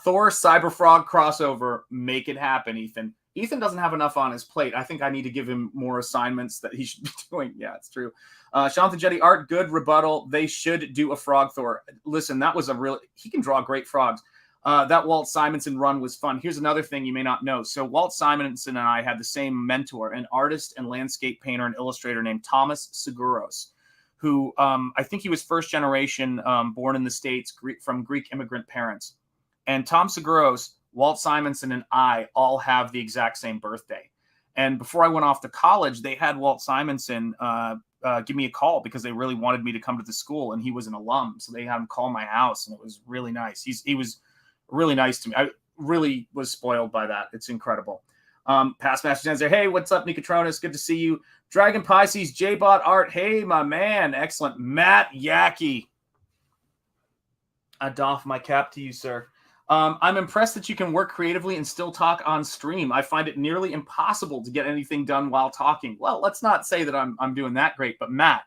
Thor Cyberfrog crossover. Make it happen, Ethan. Ethan doesn't have enough on his plate. I think I need to give him more assignments that he should be doing. Yeah, it's true. Shantha Jetty Art, good rebuttal. They should do a frog Thor. Listen, that was he can draw great frogs. That Walt Simonson run was fun. Here's another thing you may not know. So Walt Simonson and I had the same mentor, an artist and landscape painter and illustrator named Thomas Seguros, who I think he was first generation, born in the States from Greek immigrant parents. And Tom Seguros, Walt Simonson, and I all have the exact same birthday. And before I went off to college, they had Walt Simonson give me a call because they really wanted me to come to the school, and he was an alum. So they had him call my house, and it was really nice. He was really nice to me. I really was spoiled by that. It's incredible. Past Master Dan's there. Hey, what's up, Nicotronis? Good to see you. Dragon Pisces, J-Bot Art. Hey, my man. Excellent. Matt Yackey. I doff my cap to you, sir. I'm impressed that you can work creatively and still talk on stream. I find it nearly impossible to get anything done while talking. Well, let's not say that I'm doing that great, but Matt,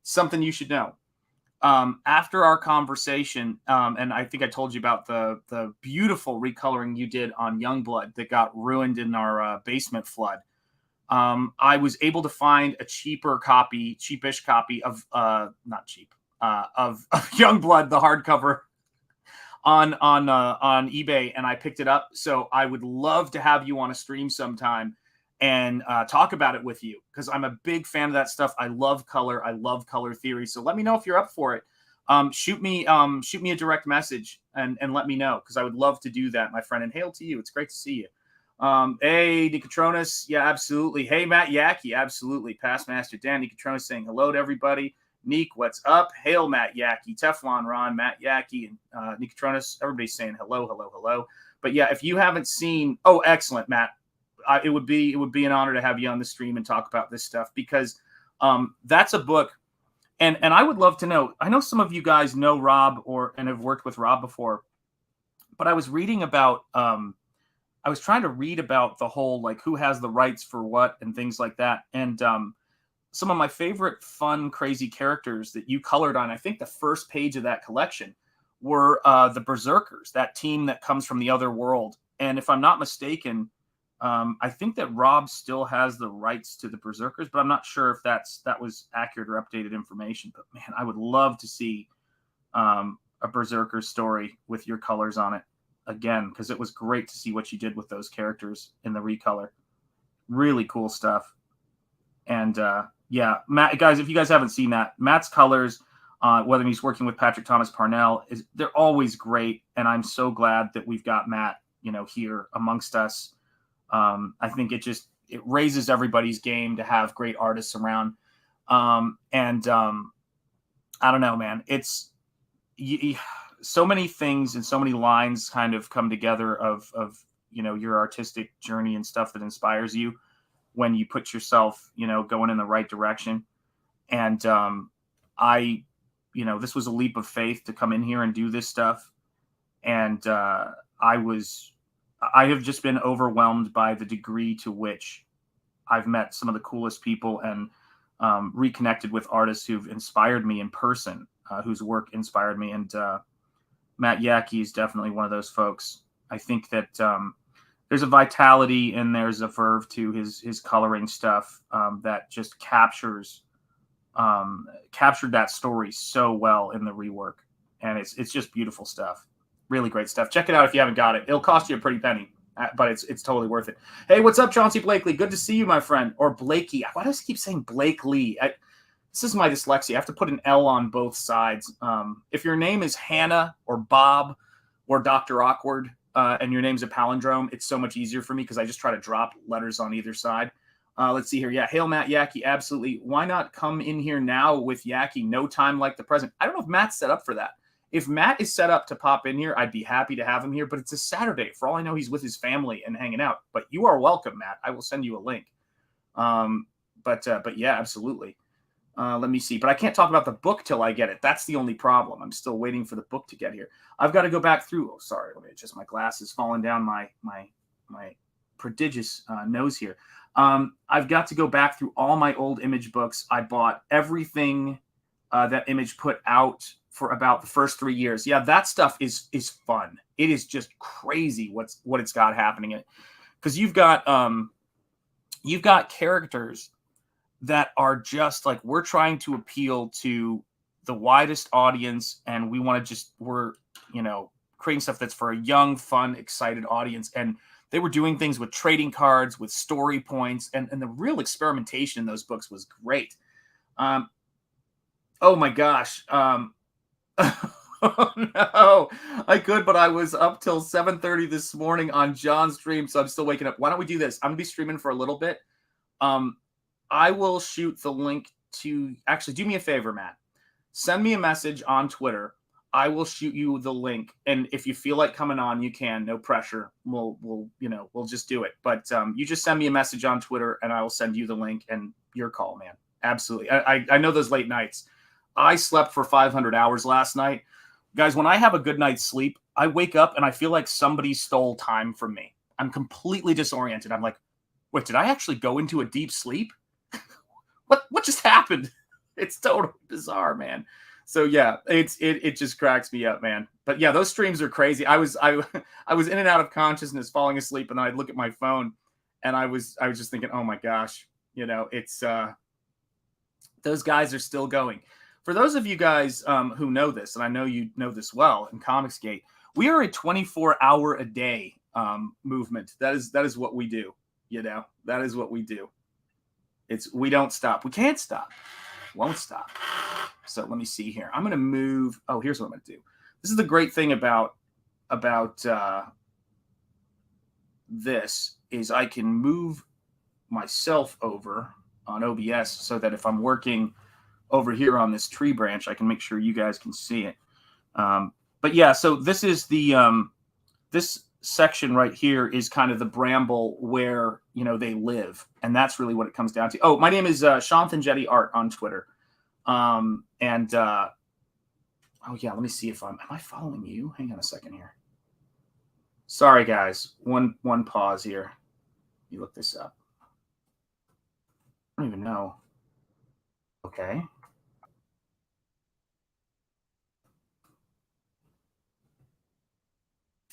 something you should know. After our conversation, and I think I told you about the beautiful recoloring you did on Youngblood that got ruined in our basement flood. I was able to find a cheapish copy of not cheap of Youngblood, the hardcover, on eBay, and I picked it up. So I would love to have you on a stream sometime and talk about it with you, because I'm a big fan of that stuff. I love color. I love color theory. So let me know if you're up for it. Shoot me a direct message and let me know, because I would love to do that, my friend. And hail to you. It's great to see you. Hey, Nicotronis. Yeah, absolutely. Hey, Matt Yackey. Absolutely. Past Master Dan. Nicotronis saying hello to everybody. Neek, what's up? Hail, Matt Yackey. Teflon Ron, Matt Yackey, and Nicotronis. Everybody's saying hello, hello, hello. But yeah, if you haven't seen, excellent, Matt. It would be an honor to have you on the stream and talk about this stuff, because that's a book. And I would love to know. I know some of you guys know Rob and have worked with Rob before, but I was reading about. I was trying to read about the whole, like, who has the rights for what and things like that. And some of my favorite fun, crazy characters that you colored on, I think the first page of that collection, were the Berserkers, that team that comes from the other world. And if I'm not mistaken, I think that Rob still has the rights to the Berserkers, but I'm not sure if that was accurate or updated information. But man, I would love to see a Berserker story with your colors on it again, because it was great to see what you did with those characters in the recolor. Really cool stuff. And yeah, Matt, guys, if you guys haven't seen that, Matt's colors, whether he's working with Patrick Thomas Parnell, they're always great. And I'm so glad that we've got Matt, here amongst us. I think it raises everybody's game to have great artists around. I don't know, man. It's so many things and so many lines kind of come together of your artistic journey and stuff that inspires you when you put yourself, going in the right direction. And I this was a leap of faith to come in here and do this stuff. And I have just been overwhelmed by the degree to which I've met some of the coolest people and reconnected with artists who've inspired me in person, whose work inspired me. And Matt YACKEY is definitely one of those folks. I think that there's a vitality and there's a verve to his coloring stuff that just captured that story so well in the rework. And it's just beautiful stuff. Really great stuff. Check it out if you haven't got it. It'll cost you a pretty penny, but it's totally worth it. Hey, what's up, Chauncey Blakely? Good to see you, my friend. Or Blakey. Why does I keep saying Blakely? This is my dyslexia. I have to put an L on both sides. If your name is Hannah or Bob or Dr. Awkward and your name's a palindrome, it's so much easier for me because I just try to drop letters on either side. Let's see here. Yeah, hail Matt YACKEY. Absolutely. Why not come in here now with YACKEY? No time like the present. I don't know if Matt's set up for that. If Matt is set up to pop in here, I'd be happy to have him here, but it's a Saturday. For all I know, he's with his family and hanging out. But you are welcome, Matt. I will send you a link. But yeah, absolutely. Let me see. But I can't talk about the book till I get it. That's the only problem. I'm still waiting for the book to get here. I've got to go back through. Oh, sorry. Let me adjust my glasses falling down my prodigious nose here. I've got to go back through all my old Image books. I bought everything that Image put out for about the first 3 years. Yeah, that stuff is fun. It is just crazy what it's got happening in it. Because you've got characters that are just like, we're trying to appeal to the widest audience, and we're creating stuff that's for a young, fun, excited audience. And they were doing things with trading cards, with story points, and the real experimentation in those books was great. Oh my gosh. Oh no, I could, but I was up till 7:30 this morning on John's stream, so I'm still waking up. Why don't we do this? I'm gonna be streaming for a little bit. I will shoot the link to, actually, do me a favor, Matt. Send me a message on Twitter. I will shoot you the link, and if you feel like coming on, you can. No pressure. We'll just do it. But you just send me a message on Twitter, and I will send you the link. And your call, man. Absolutely. I know those late nights. I slept for 500 hours last night. Guys, when I have a good night's sleep, I wake up and I feel like somebody stole time from me. I'm completely disoriented. I'm like, wait, did I actually go into a deep sleep? What just happened? It's totally bizarre, man. So yeah, it just cracks me up, man. But yeah, those streams are crazy. I was in and out of consciousness, falling asleep, and then I'd look at my phone, and I was just thinking, oh my gosh, it's those guys are still going. For those of you guys who know this, and I know you know this well in Comicsgate, we are a 24-hour-a-day movement. That is what we do. That is what we do. We don't stop. We can't stop. Won't stop. So let me see here. I'm going to move. Oh, here's what I'm going to do. This is the great thing about this is I can move myself over on OBS so that if I'm working over here on this tree branch, I can make sure you guys can see it. But yeah, so this is the this section right here is kind of the bramble where they live, and that's really what it comes down to. Oh, my name is Shanthan Jetty Art on Twitter, oh yeah, let me see if am I following you? Hang on a second here. Sorry guys, one pause here. You look this up. I don't even know. Okay.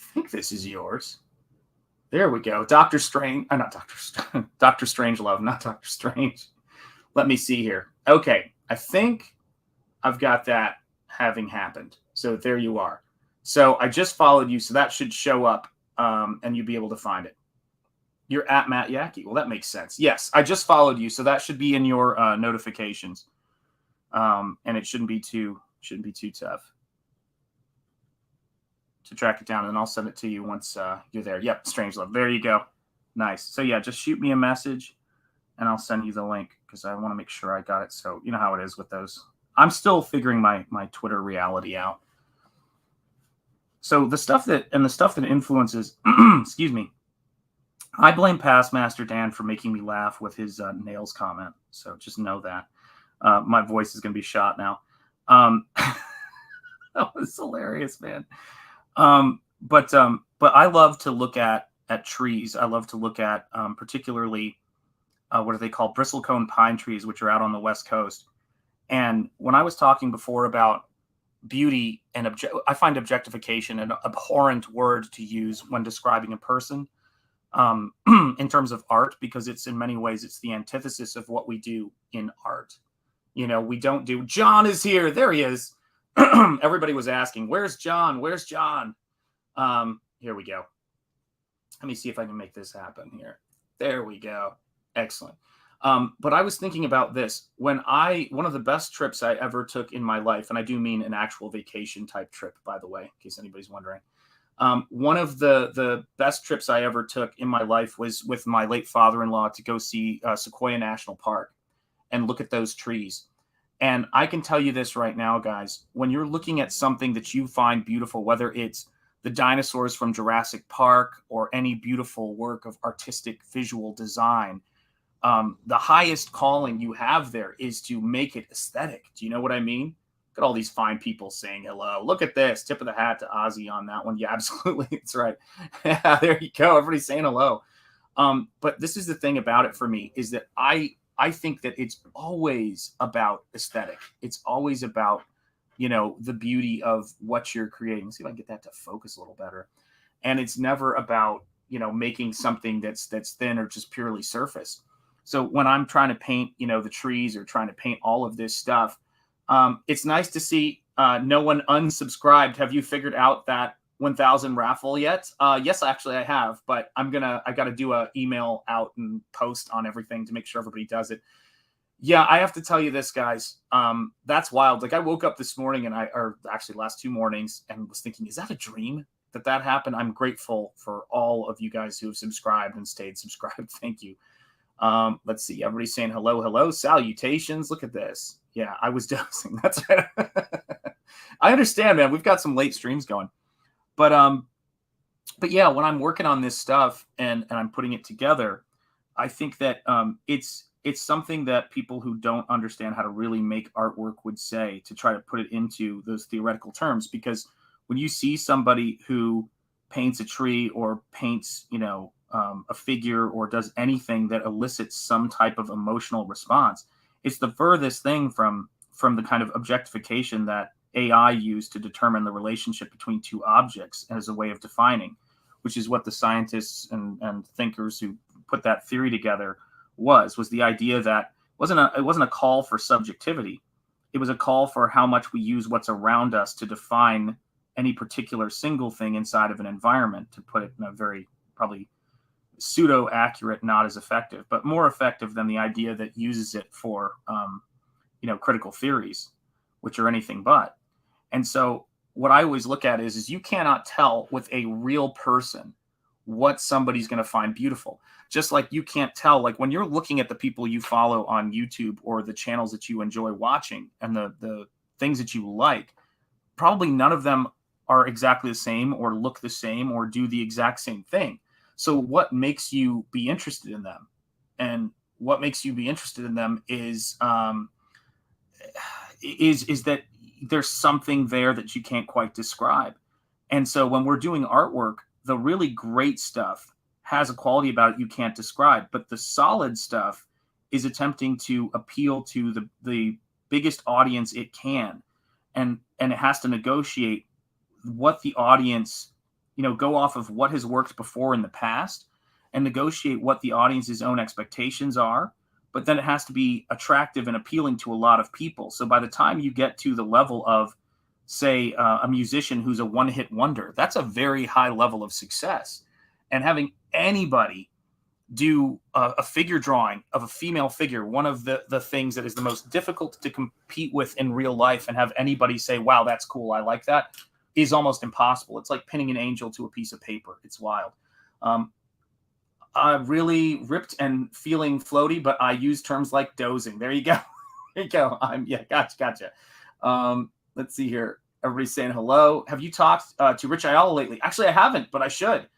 I think this is yours. There we go. Dr. Strange. Not Dr. Strangelove, not Dr. Strange. Let me see here. Okay. I think I've got that having happened. So there you are. So I just followed you. So that should show up and you'll be able to find it. You're at Matt YACKEY. Well, that makes sense. Yes, I just followed you. So that should be in your notifications. And it shouldn't be too tough to track it down, and I'll send it to you once you're there. Yep, Strangelove. There you go. Nice. So yeah, just shoot me a message, and I'll send you the link because I want to make sure I got it. So you know how it is with those. I'm still figuring my Twitter reality out. So the stuff that influences, excuse me, I blame Past Master Dan for making me laugh with his nails comment. So just know that my voice is going to be shot now. That was hilarious, man. But I love to look at trees. I love to look at particularly what are they called? Bristlecone pine trees, which are out on the West Coast. And when I was talking before about beauty and I find objectification an abhorrent word to use when describing a person in terms of art, because it's in many ways it's the antithesis of what we do in art. You know, we don't do. John is here. There he is. Everybody was asking, "Where's John? Where's John?" Here we go. Let me see if I can make this happen here. There we go. Excellent. But I was thinking about this one of the best trips I ever took in my life, and I do mean an actual vacation type trip, by the way, in case anybody's wondering. One of the best trips I ever took in my life was with my late father-in-law to go see Sequoia National Park and look at those trees. And I can tell you this right now, guys, when you're looking at something that you find beautiful, whether it's the dinosaurs from Jurassic Park or any beautiful work of artistic visual design, the highest calling you have there is to make it aesthetic. Do you know what I mean? Look at all these fine people saying hello. Look at this. Tip of the hat to Ozzy on that one. Yeah, absolutely. That's right. Yeah, there you go. Everybody's saying hello. But this is the thing about it for me, is that I think that it's always about aesthetic. It's always about, you know, the beauty of what you're creating. Let's see if I can get that to focus a little better. And it's never about, you know, making something that's thin or just purely surface. So when I'm trying to paint, you know, the trees or trying to paint all of this stuff, it's nice to see no one unsubscribed. Have you figured out that 1,000 raffle yet? Yes, actually I have, but I got to do a email out and post on everything to make sure everybody does it. Yeah, I have to tell you this, guys. That's wild. Like, I woke up this morning or actually last 2 mornings, and was thinking, is that a dream that happened? I'm grateful for all of you guys who have subscribed and stayed subscribed. Thank you. Let's see. Everybody's saying hello, hello, salutations. Look at this. Yeah, I was dozing. That's right. I understand, man. We've got some late streams going. But yeah, when I'm working on this stuff and I'm putting it together, I think that it's something that people who don't understand how to really make artwork would say, to try to put it into those theoretical terms. Because when you see somebody who paints a tree or paints, you know, a figure or does anything that elicits some type of emotional response, it's the furthest thing from the kind of objectification that AI used to determine the relationship between two objects as a way of defining, which is what the scientists and thinkers who put that theory together was the idea that it wasn't a call for subjectivity. It was a call for how much we use what's around us to define any particular single thing inside of an environment, to put it in a very probably pseudo accurate, not as effective, but more effective than the idea that uses it for, critical theories, which are anything but. And so what I always look at is you cannot tell with a real person what somebody's going to find beautiful. Just like you can't tell, like when you're looking at the people you follow on YouTube or the channels that you enjoy watching and the things that you like, probably none of them are exactly the same or look the same or do the exact same thing. So what makes you be interested in them? And what makes you be interested in them is that there's something there that you can't quite describe. And so when we're doing artwork, the really great stuff has a quality about it you can't describe, but the solid stuff is attempting to appeal to the biggest audience it can. And it has to negotiate what the audience, go off of what has worked before in the past and negotiate what the audience's own expectations are. But then it has to be attractive and appealing to a lot of people. So by the time you get to the level of, say, a musician who's a one-hit wonder, that's a very high level of success. And having anybody do a figure drawing of a female figure, one of the things that is the most difficult to compete with in real life, and have anybody say, wow, that's cool, I like that, is almost impossible. It's like pinning an angel to a piece of paper. It's wild. Really ripped and feeling floaty, but I use terms like dozing. There you go. There you go. Gotcha. Let's see here. Everybody's saying hello. Have you talked to Rich Ayala lately? Actually, I haven't, but I should.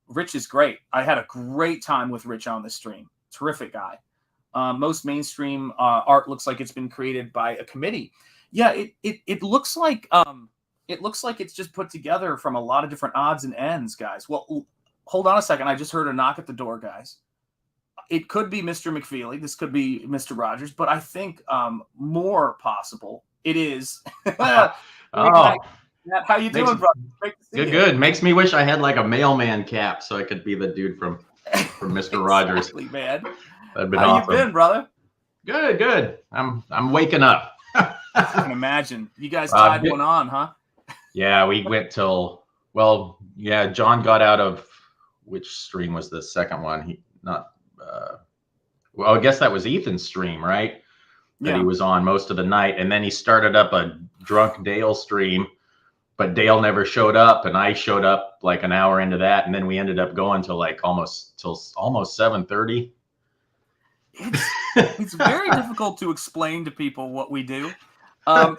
Rich is great. I had a great time with Rich on the stream. Terrific guy. Most mainstream art looks like it's been created by a committee. Yeah, it looks like it's just put together from a lot of different odds and ends, guys. Well, hold on a second. I just heard a knock at the door, guys. It could be Mr. McFeely. This could be Mr. Rogers, but I think more possible it is. Oh, Matt, how you doing, Makes- brother? Great to see good, you. good. Makes me wish I had like a mailman cap so I could be the dude from Mr. Rogers. Exactly, man. That'd been How awesome. you been, brother? Good, good. I'm waking up. I can imagine. You guys Uh, tied bit- one on, huh? Yeah, we went till John got out of which stream was the second one? He not well, I guess that was Ethan's stream, right? That he was on most of the night, and then he started up a drunk Dale stream, but Dale never showed up, and I showed up like an hour into that, and then we ended up going till almost 7:30. It's very difficult to explain to people what we do. Do you know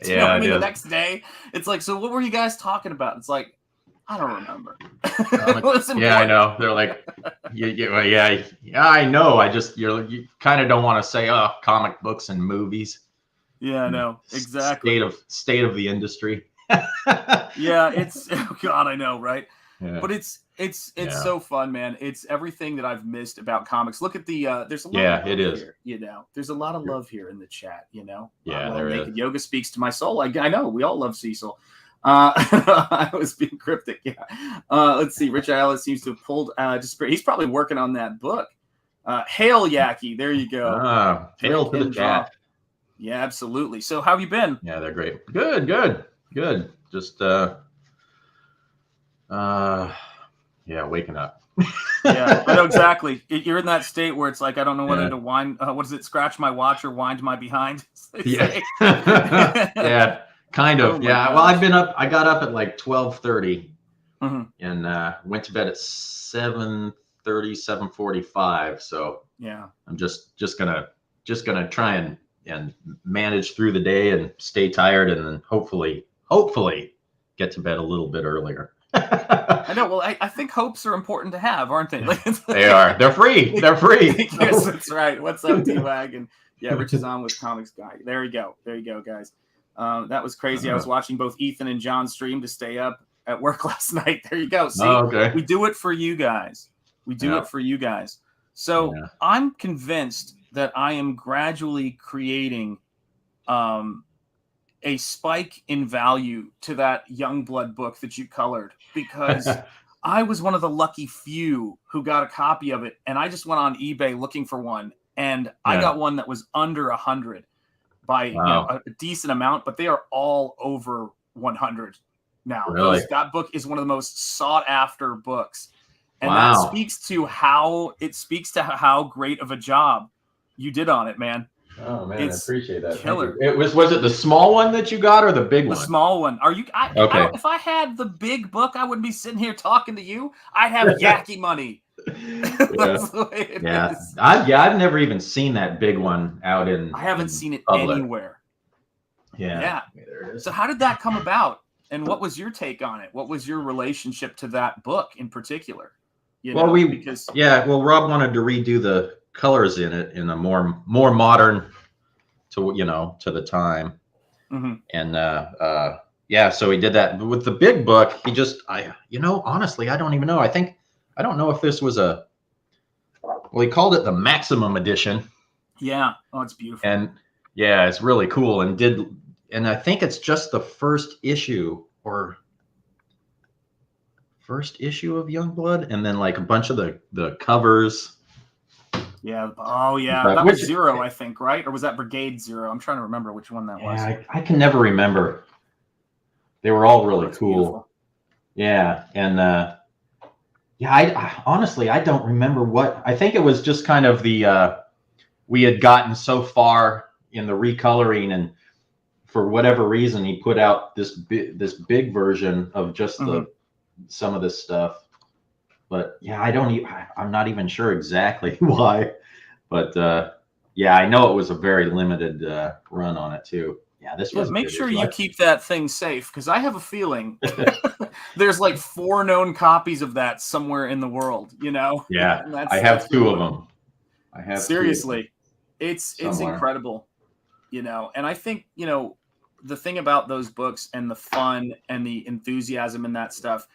Yeah, what I it mean? The is. next day, it's like, so what were you guys talking about? It's like, I don't remember. Yeah, I know. They're like, yeah, I know. You kind of don't want to say, oh, comic books and movies. Yeah, I know. Exactly. State of the industry. Yeah, it's oh God, I know, right? Yeah. But it's Yeah. so fun, man. It's everything that I've missed about comics. Look at the there's a lot Yeah, of love it is. here, you know. There's a lot of love here in the chat, you know. Yeah, there Naked is. Yoga speaks to my soul. I know we all love Cecil. I was being cryptic. Yeah. Let's see. Rich Alice seems to have pulled. He's probably working on that book. Hail Yackee. There you go. Hail to the Drink chat. and drop. Yeah, absolutely. So, how have you been? Yeah, they're great. Good. Just waking up. Yeah, I know exactly. You're in that state where it's like, I don't know whether Yeah. to wind. What is it? Scratch my watch or wind my behind? Yeah. Yeah, kind of. Oh my Yeah. Well, I got up at like 12:30 Mhm. and went to bed at 7:30, 7:45. So Yeah. I'm just gonna try and manage through the day and stay tired, and then hopefully get to bed a little bit earlier. I know. Well, I think hopes are important to have, aren't they? They are. They're free. They're free. Yes, that's right. What's up, D-Wagon? Yeah, Rich is on with Comics Guy. There you go. There you go, guys. That was crazy. I was watching both Ethan and John's stream to stay up at work last night. There you go. See, Okay. we do it for you guys. We do it for you guys. So Yeah. I'm convinced that I am gradually creating a spike in value to that Youngblood book that you colored, because I was one of the lucky few who got a copy of it, and I just went on eBay looking for one, and I got one that was under 100 by a decent amount, but they are all over 100 now. Really? That book is one of the most sought after books, and Wow. that speaks to how great of a job you did on it, man. Oh man, It's I appreciate that. Thank killer. you. Was it the small one that you got or the big The one? small one. Are you? Okay. If I had the big book, I wouldn't be sitting here talking to you. I'd have Yackee money. That's the way it is. I've never even seen that big one out in. I haven't in seen it public. anywhere. Yeah. Yeah. There it is. So how did that come about? And what was your take on it? What was your relationship to that book in particular? Well, Rob wanted to redo the colors in it in a more modern to the time. Mm-hmm. And so he did that. But with the big book, honestly, I don't even know. I don't know if this was he called it the Maximum Edition. Yeah. Oh, it's beautiful. And yeah, it's really cool. And I think it's just the first issue of Youngblood, and then like a bunch of the covers. Yeah. Oh, yeah. But That was Zero, I think, right? Or was that Brigade Zero? I'm trying to remember which one that was. Yeah, I can never remember. They were all really That's cool. beautiful. Yeah, and I honestly I don't remember what. I think it was just kind of we had gotten so far in the recoloring, and for whatever reason he put out this big version of just some of this stuff. But yeah, I'm not even sure exactly why, but I know it was a very limited run on it too. Yeah, this was. Make sure you keep that thing safe, because I have a feeling there's like 4 known copies of that somewhere in the world. Yeah, And I have 2 of them. I have seriously, it's somewhere. incredible. you know. And I think, you know, the thing about those books and the fun and the enthusiasm and that stuff,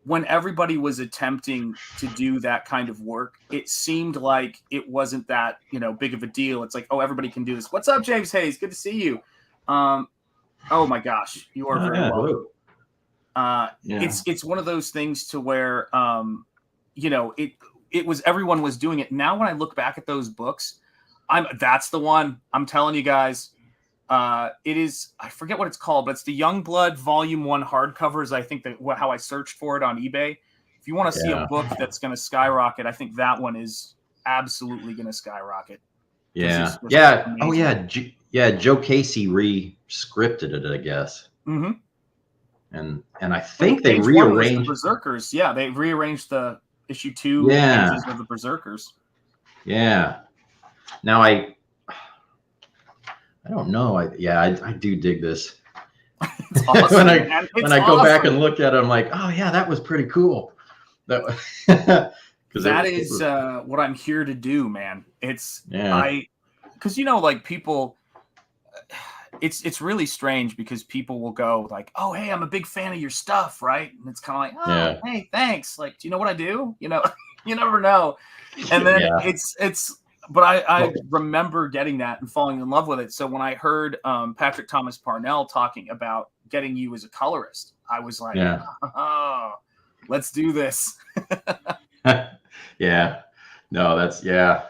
when everybody was attempting to do that kind of work, it seemed like it wasn't that, you know, big of a deal. It's like, oh, everybody can do this. What's up, James Hayes? Good to see you. Oh my gosh, you are very welcome. It's one of those things to where, you know, it was, everyone was doing it. Now, when I look back at those books, that's the one. I'm telling you guys. It is, I forget what it's called, but it's the Youngblood Volume 1 hardcovers. I think that how I searched for it on eBay. If you want to see a book that's going to skyrocket, I think that one is absolutely going to skyrocket. Yeah. Yeah. Oh yeah. Joe Casey re-scripted it, I guess. Mm-hmm. And I think they rearranged the Berserkers. Yeah, they rearranged the issue 2 pages of the Berserkers. Yeah. Now I don't know. I do dig this. It's awesome, when I go back and look at it, I'm like, oh yeah, that was pretty cool. That is what I'm here to do, man. It's because you know, like people, it's really strange because people will go like, oh hey, I'm a big fan of your stuff, right? And it's kind of like, oh hey, thanks. Like, do you know what I do? You know, you never know. And then it's. But I remember getting that and falling in love with it. So when I heard Patrick Thomas Parnell talking about getting you as a colorist, I was like, oh, let's do this. Yeah. No, it's I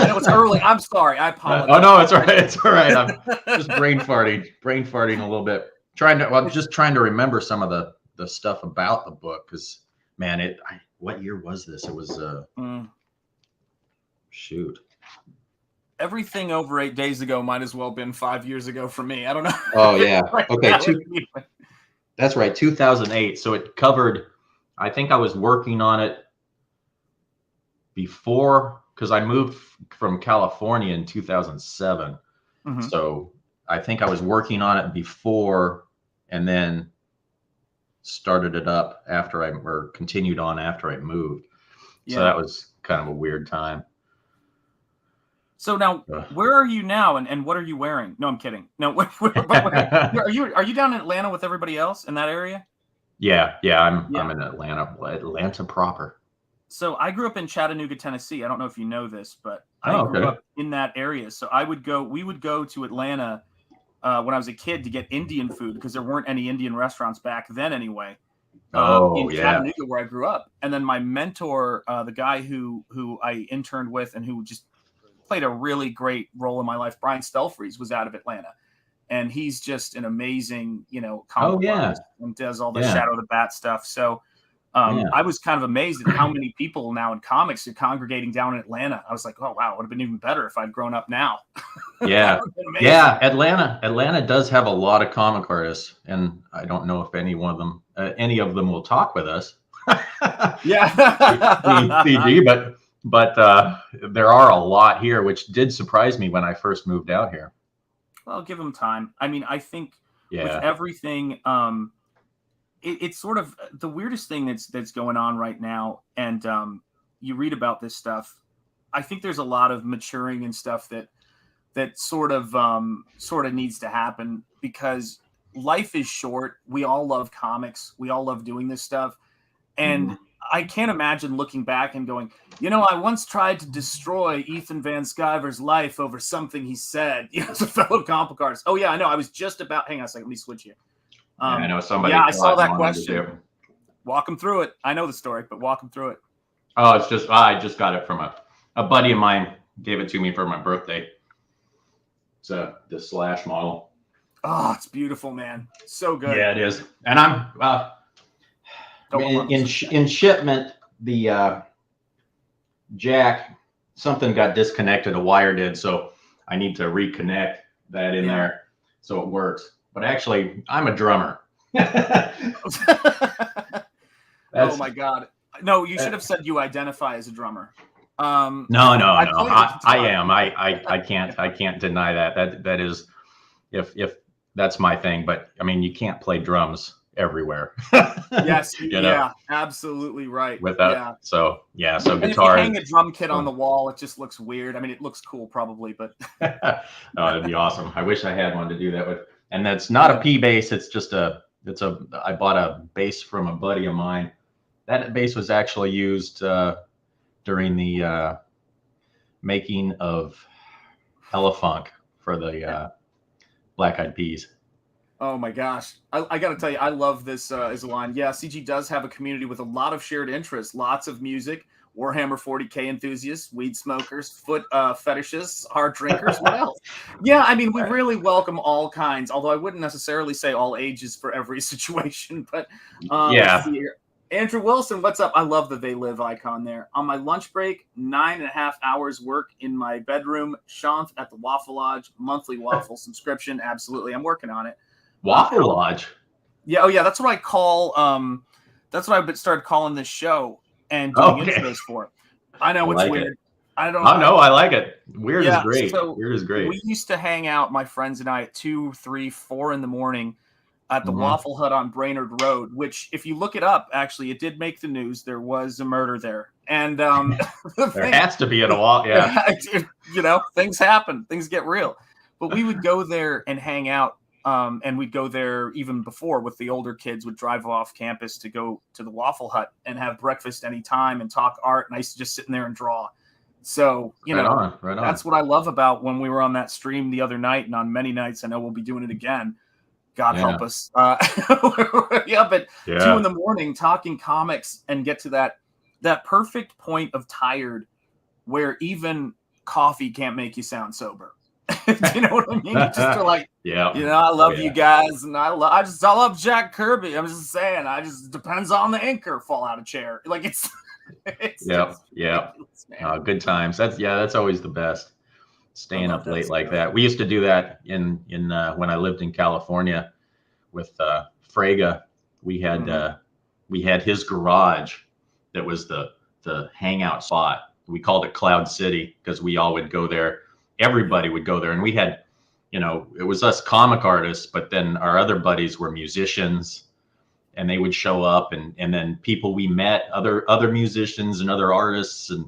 know it's early. I'm sorry. I apologize. Oh no, it's all right. It's all right. I'm just brain farting a little bit. Trying to remember some of the stuff about the book, because man, what year was this? It was shoot. Everything over 8 days ago might as well have been 5 years ago for me. I don't know. Oh yeah. Okay. That's right. 2008. So it covered, I think I was working on it before, because I moved from California in 2007. Mm-hmm. So I think I was working on it before, and then started it up continued on after I moved. So that was kind of a weird time. So now, where are you now, and what are you wearing? No, I'm kidding. No, are you down in Atlanta with everybody else in that area? Yeah, I'm in Atlanta proper. So I grew up in Chattanooga, Tennessee. I don't know if you know this, but I grew up in that area. So we would go to Atlanta when I was a kid to get Indian food, because there weren't any Indian restaurants back then anyway. In Chattanooga, where I grew up. And then my mentor, the guy who I interned with and who just played a really great role in my life, Brian Stelfreeze, was out of Atlanta. And he's just an amazing, comic artist and does all the Shadow the Bat stuff. So I was kind of amazed at how many people now in comics are congregating down in Atlanta. I was like, oh, wow, it would have been even better if I'd grown up now. Yeah. Yeah. Atlanta does have a lot of comic artists. And I don't know if any of them will talk with us. CG, but there are a lot here, which did surprise me when I first moved out here. Well, give them time. I mean, I think with everything, it's sort of the weirdest thing that's going on right now. And you read about this stuff. I think there's a lot of maturing and stuff that sort of needs to happen, because life is short. We all love comics. We all love doing this stuff. And I can't imagine looking back and going, I once tried to destroy Ethan Van Sciver's life over something he said, as a fellow comic artist. Oh yeah, I know. I was just about, hang on a second, let me switch here. I know somebody. Yeah, I saw that question. Walk him through it. I know the story, but walk him through it. Oh, it's just, I just got it from a buddy of mine, gave it to me for my birthday. It's the Slash model. Oh, it's beautiful, man. So good. Yeah, it is. And I'm in shipment, the jack, something got disconnected, a wire did, so I need to reconnect that in there so it works. But actually, I'm a drummer. Oh my God. No, you should have said you identify as a drummer. No. I am. I can't deny that. That is, if that's my thing. But I mean, you can't play drums everywhere. Yes, You know, yeah, absolutely right. with that. Yeah. So yeah, so And if you guitar. hang a drum kit on the wall, it just looks weird. I mean, it looks cool probably, but Oh, that'd be awesome. I wish I had one to do that with. And that's not a P bass. It's just I bought a bass from a buddy of mine. That bass was actually used during the making of Elefunk for the Black Eyed Peas. oh my gosh. I got to tell you, I love this Islan. Yeah, CG does have a community with a lot of shared interests, lots of music, Warhammer 40K enthusiasts, weed smokers, foot fetishists, hard drinkers. What else? Yeah, I mean, we really welcome all kinds, although I wouldn't necessarily say all ages for every situation. But let's see here. Andrew Wilson, what's up? I love the They Live icon there. On my lunch break, 9.5 hours work in my bedroom. Shanth at the Waffle Lodge, monthly Waffle subscription. Absolutely. I'm working on it. Waffle Lodge. Yeah, oh yeah, that's what I call that's what I started calling this show and doing intros for. I know it's weird. I don't know. Oh no, I like it. Weird is great. So Weird is great. We used to hang out, my friends and I, at 2, 3, 4 in the morning at the Waffle Hut on Brainerd Road, which if you look it up, actually it did make the news. There was a murder there. And there has to be at a wall. Yeah. You know, things happen, things get real. But we would go there and hang out. And we'd go there even before with the older kids, would drive off campus to go to the Waffle Hut and have breakfast anytime and talk art. And I used to just sit in there and draw. So, you know, that's what I love about when we were on that stream the other night, and on many nights, I know we'll be doing it again. God help us. But 2 in the morning talking comics and get to that perfect point of tired where even coffee can't make you sound sober. You know what I mean? Just to like, you know, I love you guys, and I love Jack Kirby. I'm just saying, depends on the inker. Fall out of chair, like it's good times. That's always the best. Staying up late like that. We used to do that in when I lived in California with Frega. We had his garage that was the hangout spot. We called it Cloud City because we all would go there. Everybody would go there, and we had, you know, it was us comic artists, but then our other buddies were musicians, and they would show up, and then people we met, other musicians and other artists, and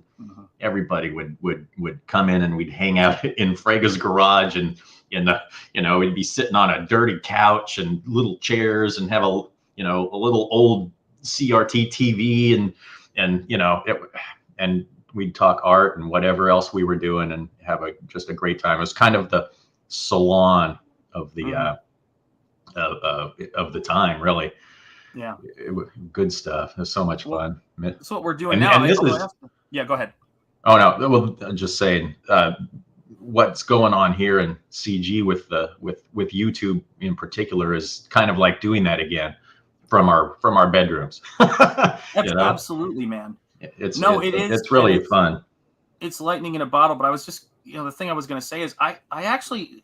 everybody would come in, and we'd hang out in Frega's garage, and we'd be sitting on a dirty couch and little chairs, and have a little old CRT TV, and we'd talk art and whatever else we were doing, and have just a great time. It was kind of the salon of the of the time, really. Yeah, good stuff. It was so much fun. That's what we're doing now. Yeah, go ahead. Oh no, well, I'm just saying what's going on here in CG with YouTube in particular is kind of like doing that again from our bedrooms. That's absolutely, man. It's really fun. It's lightning in a bottle. But I was just, the thing I was going to say is I actually,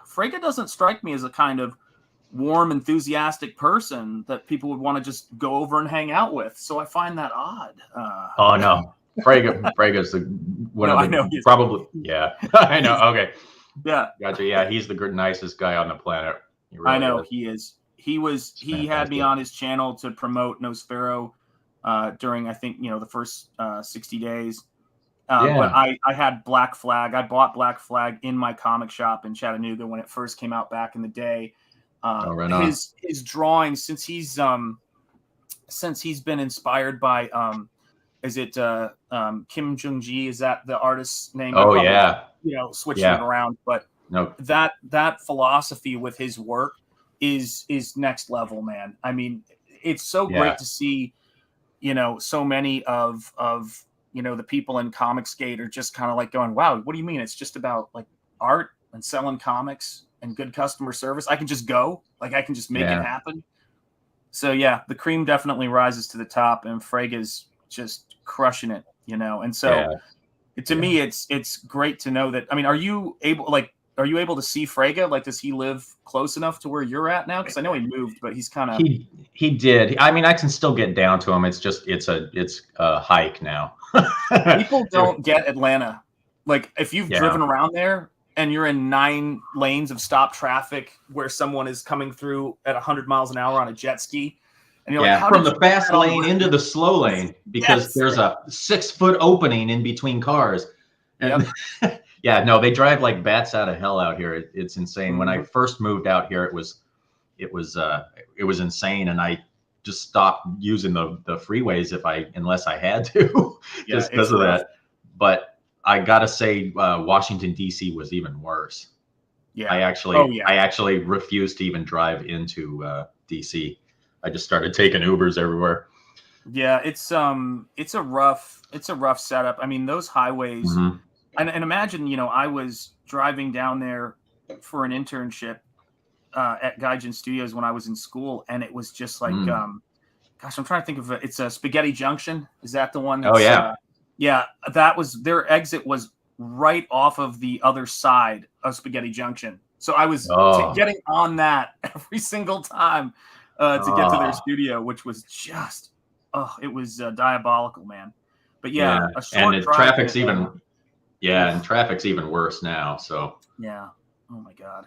Frega doesn't strike me as a kind of warm, enthusiastic person that people would want to just go over and hang out with. So I find that odd. Oh no, Frega's probably. Yeah, I know. Okay. Yeah. Gotcha. Yeah, he's the nicest guy on the planet. Really I know he is. He had me on his channel to promote Nosfero during, I think, the first 60 days. But I had Black Flag. I bought Black Flag in my comic shop in Chattanooga when it first came out back in the day. His drawings, since he's been inspired by is it Kim Jung-ji? Is that the artist's name? Oh yeah. Switching it around, but no, that philosophy with his work is next level, man. I mean, it's so great to see, so many of the people in Comicsgate are just kind of like going, wow, what do you mean? It's just about like art and selling comics and good customer service. I can just go, like I can just make it happen. So yeah, the cream definitely rises to the top, and Frega's just crushing it, And so to me, it's great to know that. I mean, are you able to see Frega? Like, does he live close enough to where you're at now? Because I know he moved, but he's kind of he did. I mean, I can still get down to him. It's just it's a hike now. People don't get Atlanta. Like, if you've driven around there, and you're in 9 lanes of stop traffic where someone is coming through at 100 miles an hour on a jet ski. And you're like, how from did the you get fast that all lane the way? into the slow lane because Yes. there's a 6-foot opening in between cars. And yeah, no, they drive like bats out of hell out here. It's insane. When I first moved out here, it was insane, and I just stopped using the freeways unless I had to, just because of that. But I gotta say, Washington D.C. was even worse. Yeah. I actually refused to even drive into D.C. I just started taking Ubers everywhere. Yeah, it's a rough setup. I mean, those highways, and imagine, I was driving down there for an internship at Gaijin Studios when I was in school, and it was just like, gosh, I'm trying to think of it. It's a Spaghetti Junction. Is that the one? That's, yeah, that was their exit was right off of the other side of Spaghetti Junction. So I was getting on that every single time to get to their studio, which was just, it was diabolical, man. But yeah, a short and drive traffic's and traffic's even worse now. So yeah, oh my God,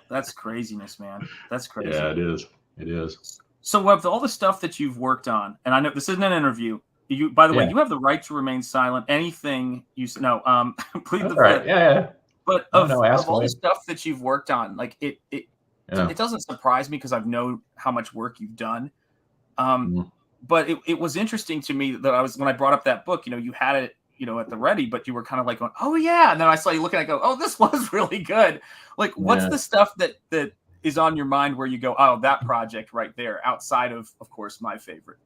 that's craziness, man. That's crazy. Yeah, it is. It is. So with all the stuff that you've worked on, and I know this isn't an interview. You, by the way, you have the right to remain silent. Anything you say, no, plead the right. fifth. Yeah. But of all the stuff that you've worked on, like it doesn't surprise me because I've known how much work you've done. But it was interesting to me that when I brought up that book, you had it, at the ready, but you were kind of like going, oh yeah. And then I saw you looking at it, go, oh, this was really good. Like, what's the stuff that is on your mind where you go, oh, that project right there, outside of course, my favorite?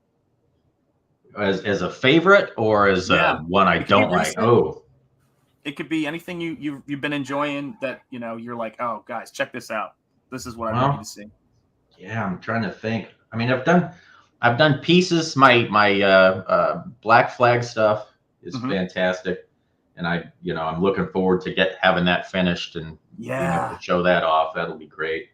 As a favorite or as one I don't like? Oh, it could be anything you've been enjoying that you're like, oh guys, check this out. This is what I'm ready to see. Yeah, I'm trying to think. I mean, I've done pieces. My Black Flag stuff is fantastic, and I'm looking forward to having that finished and being able to show that off. That'll be great.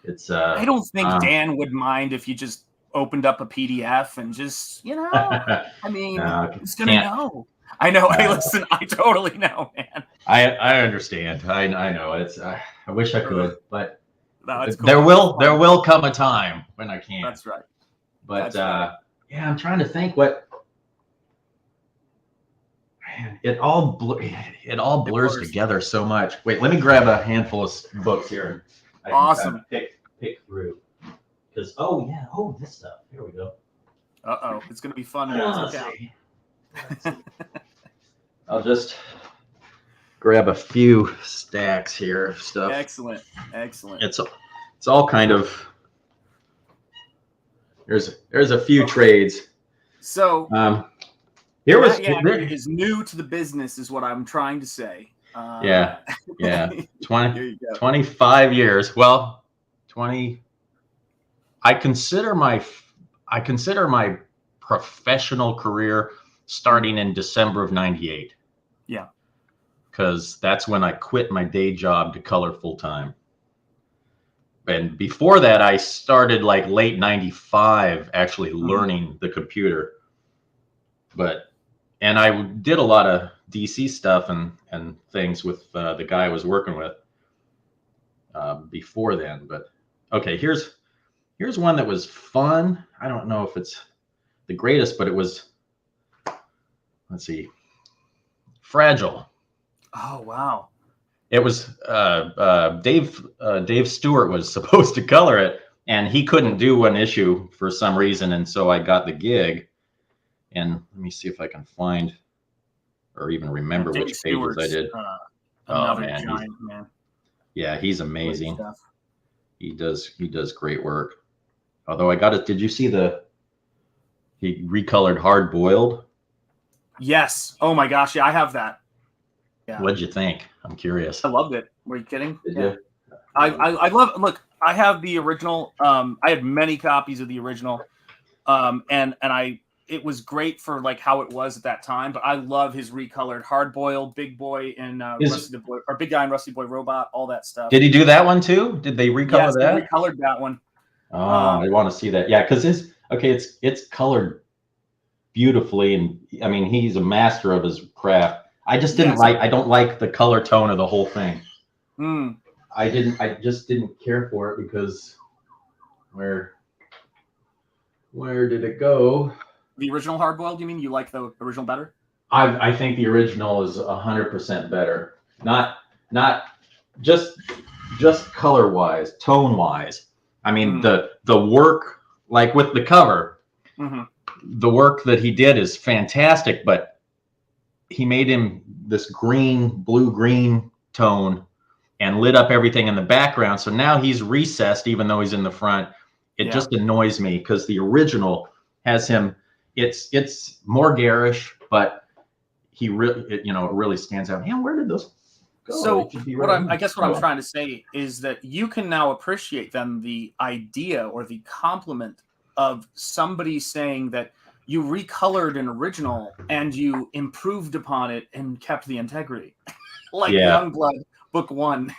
It's I don't think Dan would mind if you just opened up a PDF and just I mean, it's gonna know. I know. Hey, listen, I totally know, man. I understand. I know. It's I wish I could, but cool. there will come a time when I can. That's right. But yeah, I'm trying to think what. Man, it all blurs together so much. Wait, let me grab a handful of books here. Awesome. Pick through. Because this stuff. Here we go. It's gonna be fun. Let's see. I'll just grab a few stacks here of stuff. Excellent. It's all kind of. There's a few trades. So here is new to the business, is what I'm trying to say. 25 years. Well, 20. I consider my professional career starting in December of '98. Yeah. Because that's when I quit my day job to color full time. And before that, I started like late '95 actually learning the computer. And I did a lot of DC stuff and things with the guy I was working with before then. But okay, here's one that was fun. I don't know if it's the greatest, but it was, let's see, Fragile. Oh, wow. It was Dave Stewart was supposed to color it, and he couldn't do an issue for some reason, and so I got the gig. And let me see if I can find or even remember which pages I did. Giant, man. Yeah, he's amazing. He does great work. Although I got it. Did you see he recolored Hard Boiled? Yes. Oh my gosh. Yeah, I have that. Yeah. What'd you think? I'm curious. I loved it. Were you kidding? Did you? I love. Look, I have the original. I had many copies of the original, and it was great for like how it was at that time. But I love his recolored Hard Boiled, Big Boy, and Rusty the Boy, or Big Guy and Rusty Boy Robot, all that stuff. Did he do that one too? Did they recolor that? They recolored that one. Oh, I want to see that. Yeah, because it's colored beautifully, and I mean he's a master of his craft. I just didn't like. I don't like the color tone of the whole thing. Mm. I just didn't care for it because where did it go? The original hard boiled. You mean you like the original better? I think the original is 100% better. Not just color wise, tone wise. I mean the work, like with the cover, the work that he did is fantastic, but he made him this blue green tone and lit up everything in the background. So now he's recessed, even though he's in the front. It just annoys me because the original has him. It's more garish, but he really, it really stands out. Man, where did those go? So I guess what I'm trying to say is that you can now appreciate then the idea or the compliment of somebody saying that you recolored an original and you improved upon it and kept the integrity, like Youngblood Book 1.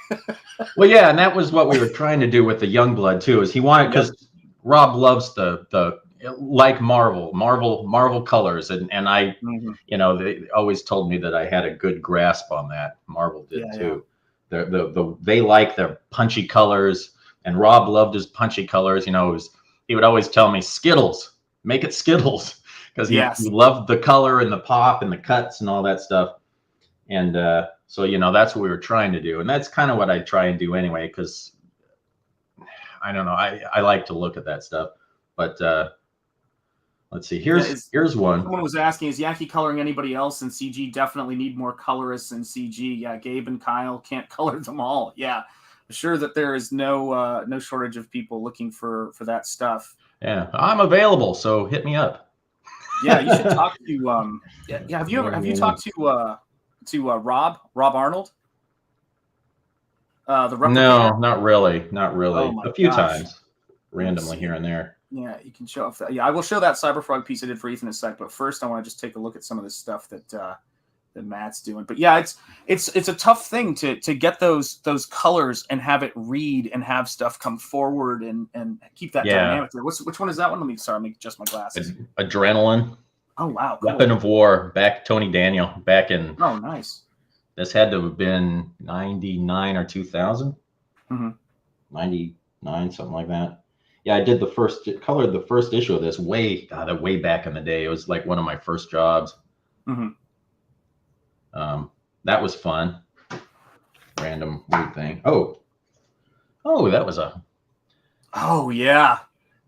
Well, yeah, and that was what we were trying to do with the Youngblood too. Is he wanted, because Rob loves the like Marvel colors, and I, they always told me that I had a good grasp on that. Marvel did too. They like the punchy colors, and Rob loved his punchy colors. He would always tell me Skittles, make it Skittles, because he loved the color and the pop and the cuts and all that stuff. And so that's what we were trying to do, and that's kind of what I try and do anyway, because I don't know, I like to look at that stuff. But let's see. Here's one. Someone was asking, is Yackee coloring anybody else in CG? Definitely need more colorists in CG. Yeah, Gabe and Kyle can't color them all. Yeah, I'm sure that there is no shortage of people looking for that stuff. Yeah, I'm available, so hit me up. Yeah, you should talk to Have you talked to Rob Arnold? The replicator? No, not really. Oh a few times, randomly here and there. Yeah, you can show off that. Yeah, I will show that Cyberfrog piece I did for Ethan in a sec. But first, I want to just take a look at some of the stuff that Matt's doing. But yeah, it's a tough thing to get those colors and have it read and have stuff come forward and keep that dynamic there. Which one is that one? Let me adjust my glasses. Adrenaline. Oh wow! Cool. Weapon of War. Tony Daniel back in. Oh nice. This had to have been 99 or 2000. 99, something like that. Yeah, I did colored the first issue of this way back in the day. It was like one of my first jobs. That was fun. Random weird thing. Oh, that was a. Oh yeah.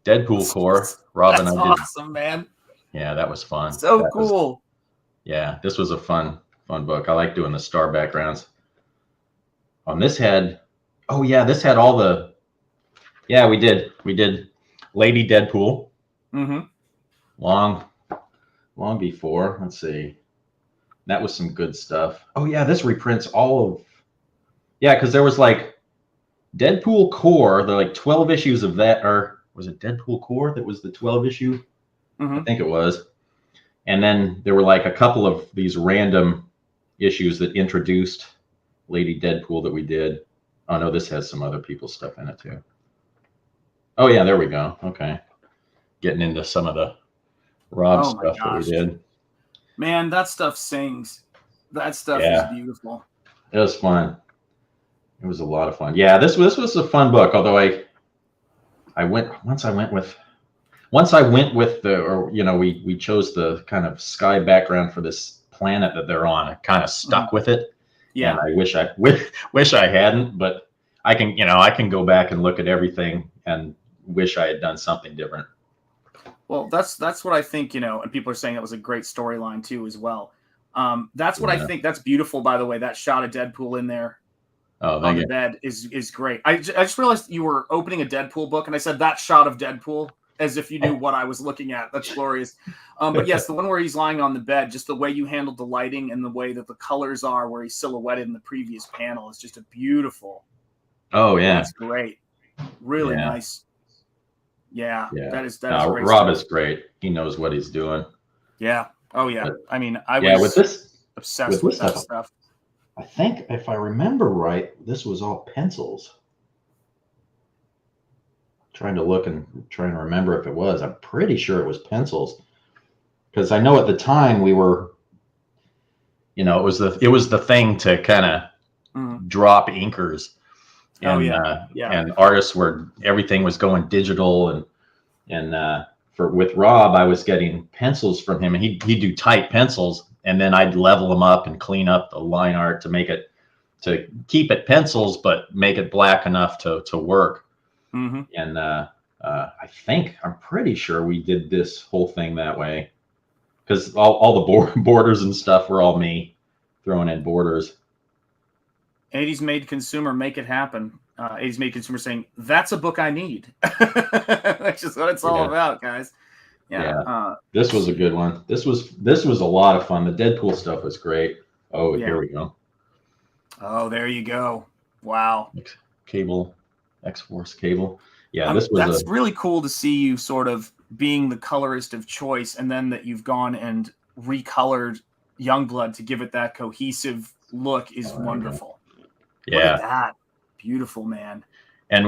Deadpool core. Rob and I did. Awesome, man. Yeah, that was fun. So cool. This was a fun book. I like doing the star backgrounds. On this had. Oh yeah, this had all the. Yeah, we did Lady Deadpool. Long before. Let's see. That was some good stuff. Oh yeah, this reprints all of. Yeah, because there was like Deadpool Core, the like 12 issues of that, or was it Deadpool Core that was the 12 issue? I think it was. And then there were like a couple of these random issues that introduced Lady Deadpool that we did. Oh no, this has some other people's stuff in it too. Oh yeah, there we go. Okay. Getting into some of the Rob stuff that we did. Man, that stuff sings. That stuff is beautiful. It was fun. It was a lot of fun. Yeah, this was a fun book. Although once I went with we chose the kind of sky background for this planet that they're on. I kind of stuck with it. Yeah, and I wish I hadn't, but I can go back and look at everything and wish I had done something different. Well, that's what I think, and people are saying that was a great storyline too as well. That's what I think. That's beautiful, by the way. That shot of Deadpool in there on the bed is great. I just realized you were opening a Deadpool book, and I said that shot of Deadpool as if you knew what I was looking at. That's glorious. But yes, the one where he's lying on the bed, just the way you handled the lighting and the way that the colors are where he's silhouetted in the previous panel is just a beautiful. Oh yeah, that's great. Really nice. Yeah, that is great. Rob is great. He knows what he's doing. Yeah. Oh yeah. But, I mean, I was obsessed with that stuff. I think if I remember right, this was all pencils. Trying to look and trying to remember if it was. I'm pretty sure it was pencils, because I know at the time we were You know, it was the thing to kind of Mhm. drop inkers, Oh, and yeah. Yeah. and artists were everything was going digital, and for with Rob, I was getting pencils from him, and he'd do tight pencils, and then I'd level them up and clean up the line art to keep it pencils, but make it black enough to work. Hmm. And I'm pretty sure we did this whole thing that way, because all the borders and stuff were all me throwing in borders. 80s Made Consumer, make it happen. 80s Made Consumer saying, that's a book I need. That's just what it's all Yeah. about, guys. Yeah. Yeah. This was a good one. This was a lot of fun. The Deadpool stuff was great. Oh, Yeah. here we go. Oh, there you go. Wow. Cable, X-Force cable. Yeah, this was that's really cool to see you sort of being the colorist of choice, and then that you've gone and recolored Youngblood to give it that cohesive look is wonderful. Look yeah. at that. Beautiful, man. And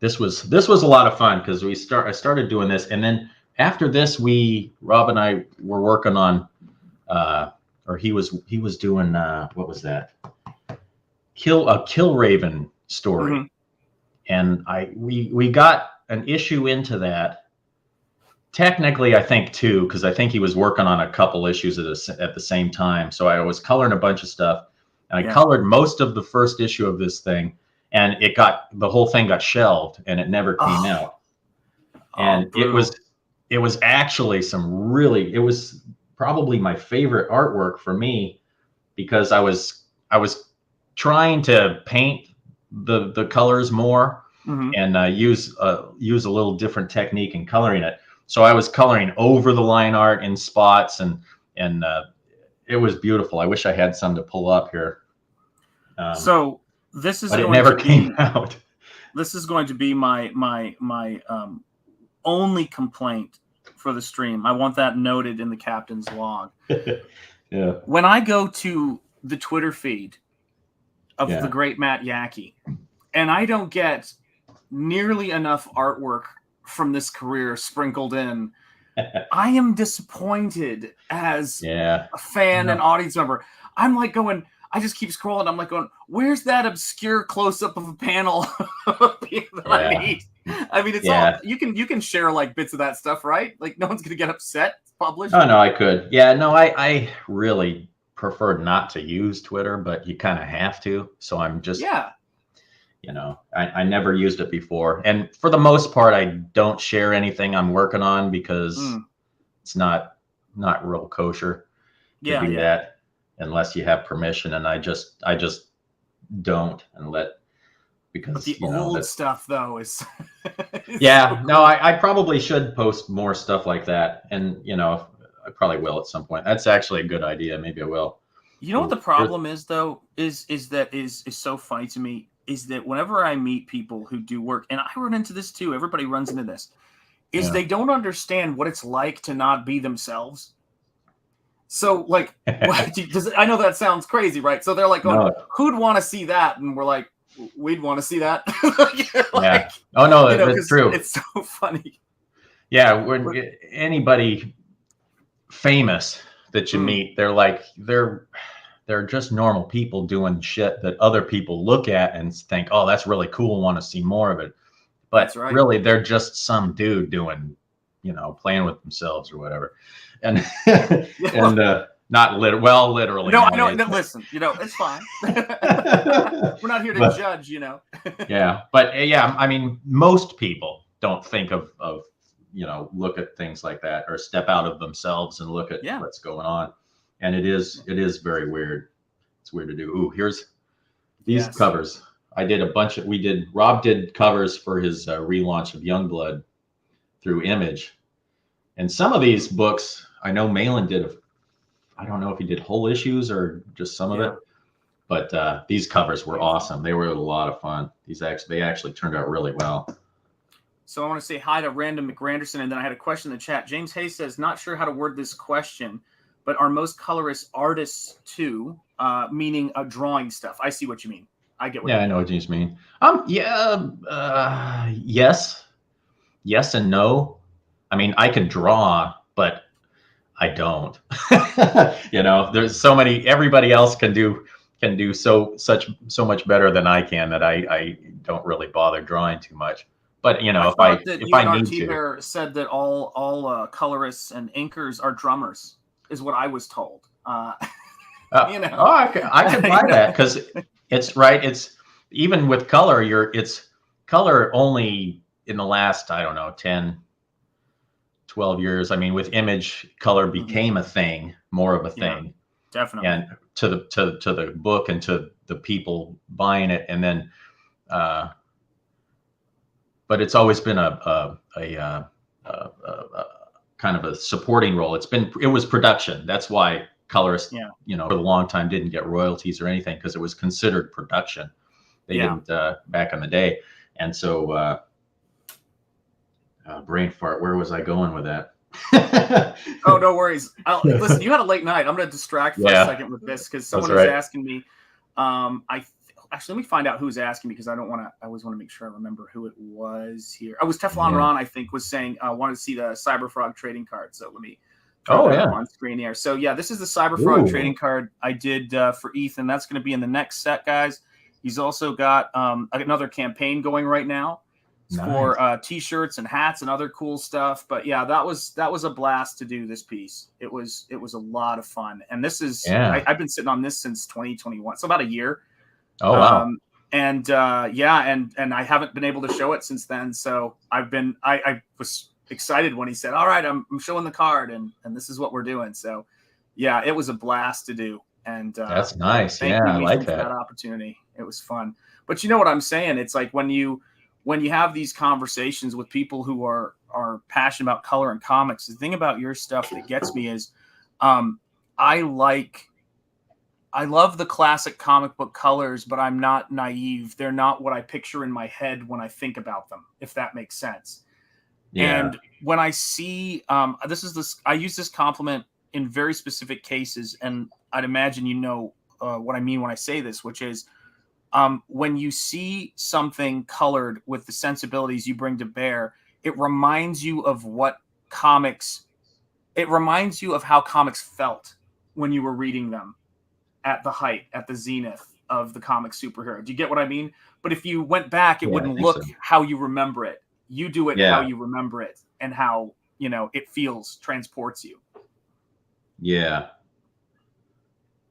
this was a lot of fun, because I started doing this, and then after this, Rob and I were working on or he was doing what was that? Kill Raven story. Mhm. And we got an issue into that. Technically, I think two, because I think he was working on a couple issues at the same time. So I was coloring a bunch of stuff, and I colored most of the first issue of this thing, and the whole thing got shelved, and it never came out. And it was actually it was probably my favorite artwork for me, because I was trying to paint the colors more, and use a little different technique in coloring it. So I was coloring over the line art in spots, and it was beautiful. I wish I had some to pull up here. So this is but it going never to came be, out. This is going to be my only complaint for the stream. I want that noted in the captain's log. Yeah. When I go to the Twitter feed of the great Matt Yackee, and I don't get nearly enough artwork from this career sprinkled in, I am disappointed as a fan and audience member. I'm like going, I just keep scrolling. I'm like going, where's that obscure close up of a panel that I need? I mean, it's all you can share like bits of that stuff, right? Like no one's gonna get upset. It's published. Oh no, I could. Yeah, no, I really prefer not to use Twitter, but you kind of have to. So I'm just you know, I never used it before, and for the most part, I don't share anything I'm working on, because it's not real kosher to do that unless you have permission, and I just don't, and because but the old stuff though is no, I probably should post more stuff like that, and you know, I probably will at some point. That's actually a good idea. Maybe I will. You know what the problem is though, is so funny to me, is that whenever I meet people who do work, and I run into this too, everybody runs into this, is they don't understand what it's like to not be themselves. So like, I know that sounds crazy, right? So they're like, who'd want to see that? And we're like, we'd want to see that. Oh no, that's true. It's so funny. Yeah, when anybody famous that you meet, they're just normal people doing shit that other people look at and think, oh, that's really cool, want to see more of it. But really, they're just some dude doing, you know, playing with themselves or whatever. And not literally. No, I know. No, listen, you know, it's fine. We're not here to judge, you know. But I mean, most people don't think of you know, look at things like that, or step out of themselves and look at what's going on. And it is very weird. It's weird to do. Ooh, here's these covers. I did a bunch of. Rob did covers for his relaunch of Youngblood through Image, and some of these books I know Malin did. I don't know if he did whole issues or just some of it, but these covers were awesome. They were a lot of fun. They actually turned out really well. So I want to say hi to Random McGranderson, and then I had a question in the chat. James Hayes says, not sure how to word this question, but are most colorists artists too, meaning drawing stuff? I see what you mean. I get what you mean. I know what you mean. Yes and no. I mean, I can draw, but I don't. You know, there's so many. Everybody else can do so much better than I can that I don't really bother drawing too much. But you know, I thought that if you I and need RT to, Bear said that all colorists and inkers are drummers, is what I was told. You know, oh, I could buy that because it's right. It's even with color. It's color only in the last, I don't know, 10, 12 years. I mean, with image, color became a thing, more of a thing. Definitely. And to the book and to the people buying it, and then, but it's always been a kind of a supporting role. It was production. That's why colorists, you know, for a long time didn't get royalties or anything because it was considered production. They didn't back in the day, and so brain fart. Where was I going with that? Oh, no worries. Listen, you had a late night. I'm going to distract for a second with this because someone was asking me. Actually, let me find out who's asking me because I always want to make sure I remember who it was here. I was Teflon Ron, I think, was saying wanted to see the Cyberfrog trading card. So let me throw that up on screen here. So yeah, this is the Cyberfrog trading card I did for Ethan. That's going to be in the next set, guys. He's also got another campaign going right now. For t-shirts and hats and other cool stuff. But yeah, that was a blast to do this piece. It was a lot of fun. And this is I've been sitting on this since 2021, so about a year. Oh wow. And I haven't been able to show it since then. So I was excited when he said, all right, I'm showing the card and this is what we're doing. So yeah, it was a blast to do. And that's nice. Thank Yeah, you, I Ethan, like for that opportunity. It was fun. But you know what I'm saying? It's like when you have these conversations with people who are passionate about color and comics, the thing about your stuff that gets me is I love the classic comic book colors, but I'm not naive. They're not what I picture in my head when I think about them, if that makes sense. Yeah. And when I see I use this compliment in very specific cases, and I'd imagine you know what I mean when I say this, which is when you see something colored with the sensibilities you bring to bear, it reminds you of how comics felt when you were reading them at the height, at the zenith of the comic superhero. Do you get what I mean? But if you went back, it wouldn't look how you remember it. You do it how you remember it and how, you know, it feels, transports you. Yeah.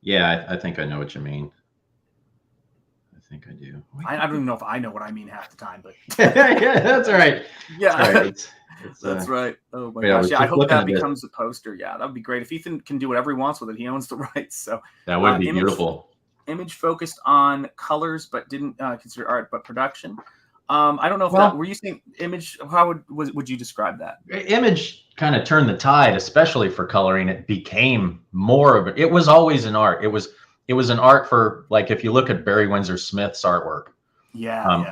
Yeah, I think I know what you mean. I think I do. I don't even know if I know what I mean half the time, but yeah, that's right. Yeah, that's right. That's right. Oh my gosh! Yeah, I hope that becomes a poster. Yeah, that would be great. If Ethan can do whatever he wants with it, he owns the rights. So that would be beautiful. Image focused on colors, but didn't consider art, but production. I don't know if that were you saying Image? How would you describe that? Image kind of turned the tide, especially for coloring. It became more of it. It was always an art. It was an art for, like, if you look at Barry Windsor Smith's artwork,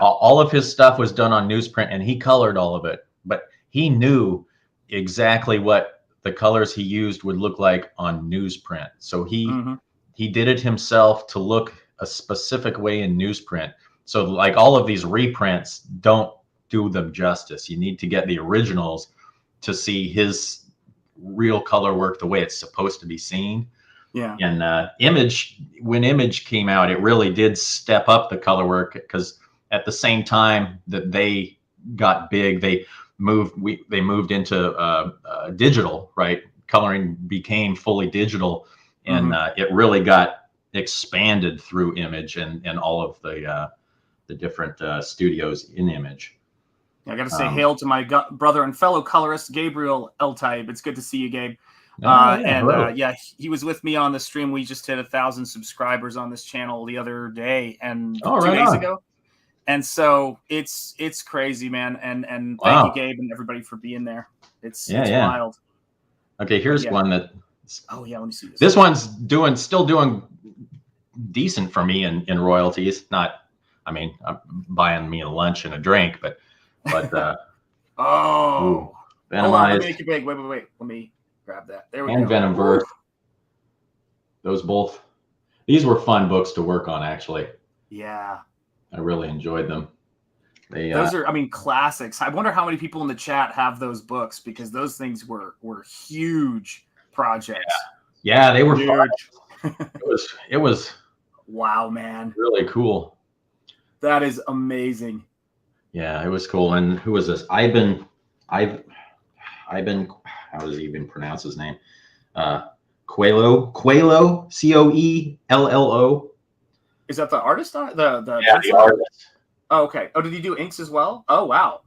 all of his stuff was done on newsprint, and he colored all of it. But he knew exactly what the colors he used would look like on newsprint. So he did it himself to look a specific way in newsprint. So like all of these reprints don't do them justice. You need to get the originals to see his real color work the way it's supposed to be seen. Yeah. And when Image came out, it really did step up the color work, because at the same time that they got big, they moved into digital, right? Coloring became fully digital, and it really got expanded through Image and all of the different studios in Image. I got to say hail to my brother and fellow colorist, Gabriel L-Type. It's good to see you, Gabe. He was with me on the stream. We just hit 1,000 subscribers on this channel the other day and 2 days ago. And so it's crazy, man. And thank you, Gabe, and everybody for being there. It's wild. Okay, here's one that. Oh yeah, let me see this. This one's still doing decent for me in royalties. Not, I mean, I'm buying me a lunch and a drink, but oh, hold on, let me make it big. Wait. Let me grab that. There we go. And Venomverse. These were fun books to work on, actually. Yeah. I really enjoyed them. Those are, I mean, classics. I wonder how many people in the chat have those books, because those things were huge projects. Yeah, they were Dude. fun. It was Wow, man. really cool. That is amazing. Yeah, it was cool. And who was this? Ivan, how does he even pronounce his name? Coelho, Coello. Is that the artist on it? The Yeah, the pencil? artist. Oh, okay. Oh, did he do inks as well? Oh, wow.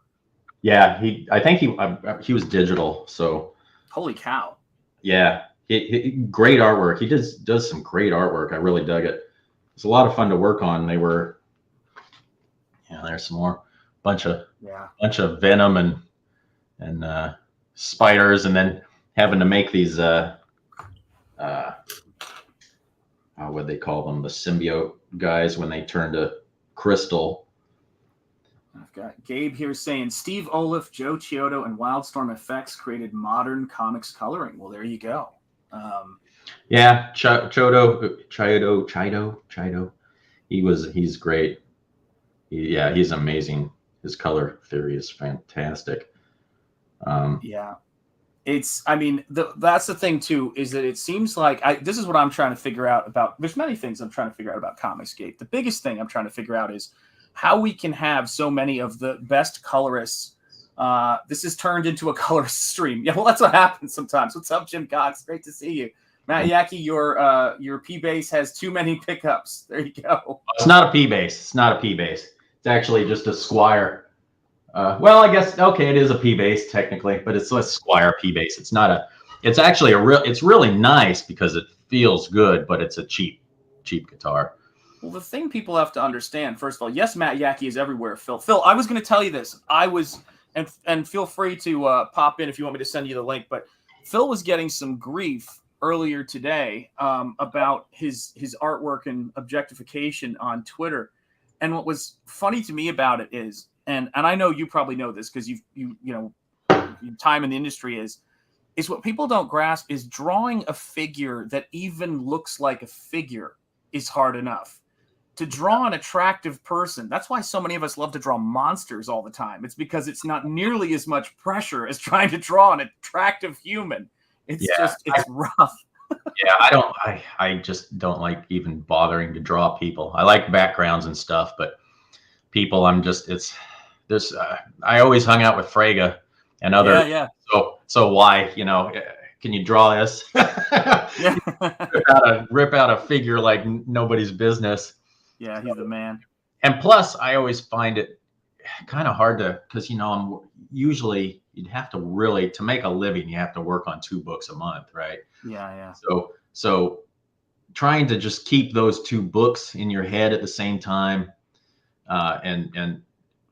Yeah, I think he was digital. So Holy cow. yeah, great artwork. He does some great artwork. I really dug it. It's a lot of fun to work on. They were, there's some more bunch of venom and spiders, and then having to make these what they call them, the symbiote guys when they turn to crystal. I've got Gabe here saying Steve Olaf, Joe Chiodo, and Wildstorm Effects created modern comics coloring. Well, there you go. Yeah, Chiodo. He's great. He's amazing. His color theory is fantastic. Yeah. That's the thing too, is that it seems like this is what I'm trying to figure out about. There's many things I'm trying to figure out about Comicsgate. The biggest thing I'm trying to figure out is how we can have so many of the best colorists. This is turned into a colorist stream. Yeah, well, that's what happens sometimes. What's up, Jim Cox? Great to see you. Matt Yackey, your P base has too many pickups. There you go. It's not a P base. It's not a P base. It's actually just a Squire. Well, I guess, okay, it is a P base technically, but it's a Squire P base. It's not it's actually it's really nice because it feels good, but it's a cheap guitar. Well, the thing people have to understand, first of all, yes, Matt Yackey is everywhere, Phil. Phil, I was going to tell you this. And feel free to pop in if you want me to send you the link, but Phil was getting some grief earlier today about his artwork and objectification on Twitter. And what was funny to me about it is, and I know you probably know this because you know time in the industry is what people don't grasp is drawing a figure that even looks like a figure is hard enough. To draw an attractive person, that's why so many of us love to draw monsters all the time. It's because it's not nearly as much pressure as trying to draw an attractive human. It's rough. Yeah, I just don't like even bothering to draw people. I like backgrounds and stuff, but people, I always hung out with Frege and other. Yeah. So why, can you draw this? Rip out a figure like nobody's business. Yeah, he's the man. And plus, I always find it kind of hard because I'm usually, you'd have to really, to make a living, you have to work on 2 books a month, right? Yeah. So trying to just keep those 2 books in your head at the same time, and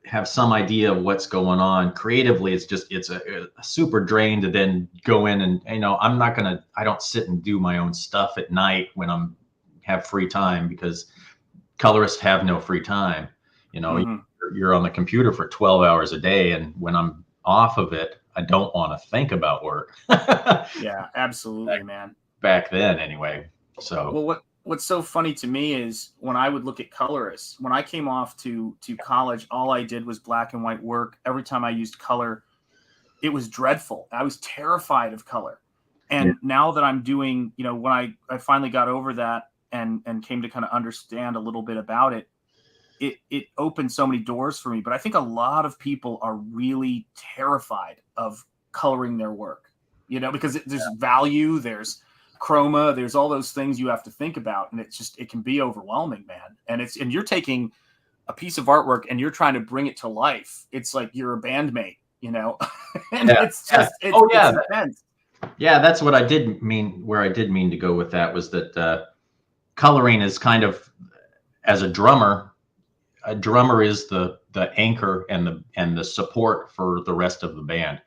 have some idea of what's going on creatively, it's a super drain to then go in and, I don't sit and do my own stuff at night when have free time, because colorists have no free time. You're on the computer for 12 hours a day, and when I'm off of it, I don't want to think about work. Yeah, absolutely, man. Back then, anyway. So well, what's so funny to me is when I would look at colorists, when I came off to college, all I did was black and white work. Every time I used color, it was dreadful. I was terrified of color. And now that I'm doing, when I finally got over that and came to kind of understand a little bit about it, it opened so many doors for me. But I think a lot of people are really terrified of coloring their work, because there's value, there's chroma, there's all those things you have to think about. And it can be overwhelming, man. And you're taking a piece of artwork and you're trying to bring it to life. It's like you're a bandmate, and it's intense. Yeah, that's what I did mean. Where I did mean to go with that was that coloring is kind of, as a drummer is the anchor and the support for the rest of the band.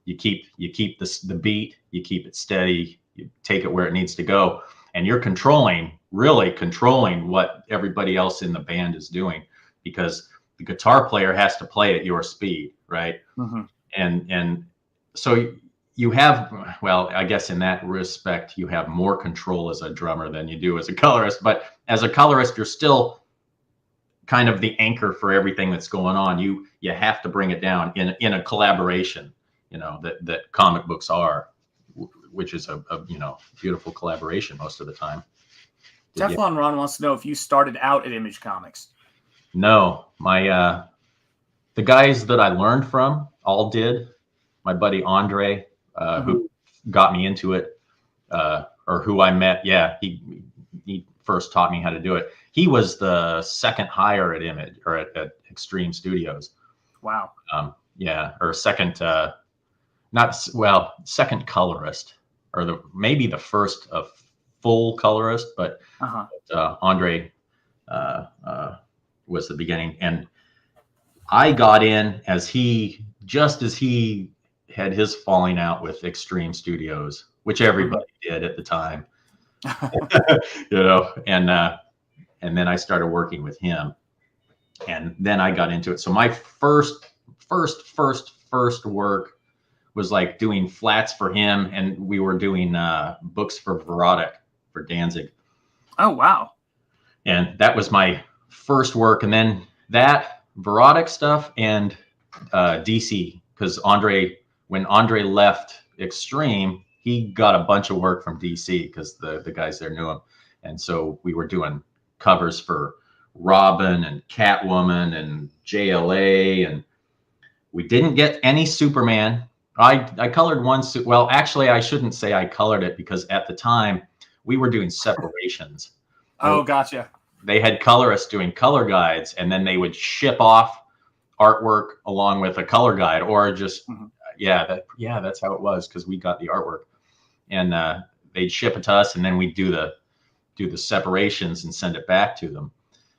You keep the beat, you keep it steady, you take it where it needs to go, and you're really controlling what everybody else in the band is doing, because the guitar player has to play at your speed, right? Mm-hmm. And so you have, well, I guess in that respect, you have more control as a drummer than you do as a colorist. But as a colorist, you're still kind of the anchor for everything that's going on. You have to bring it down in a collaboration, that comic books are which is a beautiful collaboration most of the time. Teflon Ron wants to know if you started out at Image Comics. No, the guys that I learned from all did. My buddy Andre, who got me into it, or who I met. Yeah, he first taught me how to do it. He was the second hire at Image or at Extreme Studios. Wow. Or second, second colorist, or maybe the first full colorist, but Andre was the beginning. And I got in as he had his falling out with Extreme Studios, which everybody did at the time. And then I started working with him, and then I got into it. So my first work was like doing flats for him, and we were doing books for Verotic for Danzig. Oh wow! And that was my first work, and then that Verotic stuff and DC, because when Andre left Extreme, he got a bunch of work from DC because the guys there knew him, and so we were doing covers for Robin and Catwoman and JLA, and we didn't get any Superman. I colored one. Well, actually, I shouldn't say I colored it, because at the time we were doing separations. Oh, gotcha. They had colorists doing color guides, and then they would ship off artwork along with a color guide, or just that's how it was, because we got the artwork, and they'd ship it to us, and then we'd do the separations and send it back to them.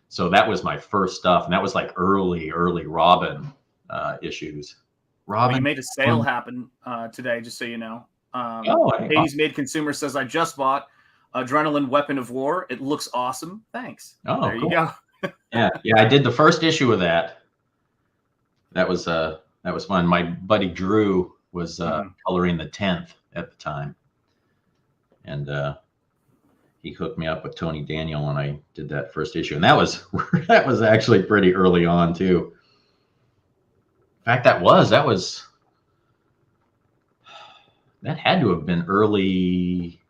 So that was my first stuff, and that was like early Robin issues. Robin, well, you made a sale happen today, just so you know. Hades Made Consumer says, I just bought Adrenaline Weapon of War. It looks awesome. Thanks. Oh, there cool. you go. yeah, I did the first issue of that. That was fun. My buddy Drew was coloring the 10th at the time, and he hooked me up with Tony Daniel, and I did that first issue, and that was actually pretty early on too. In fact, that had to have been early,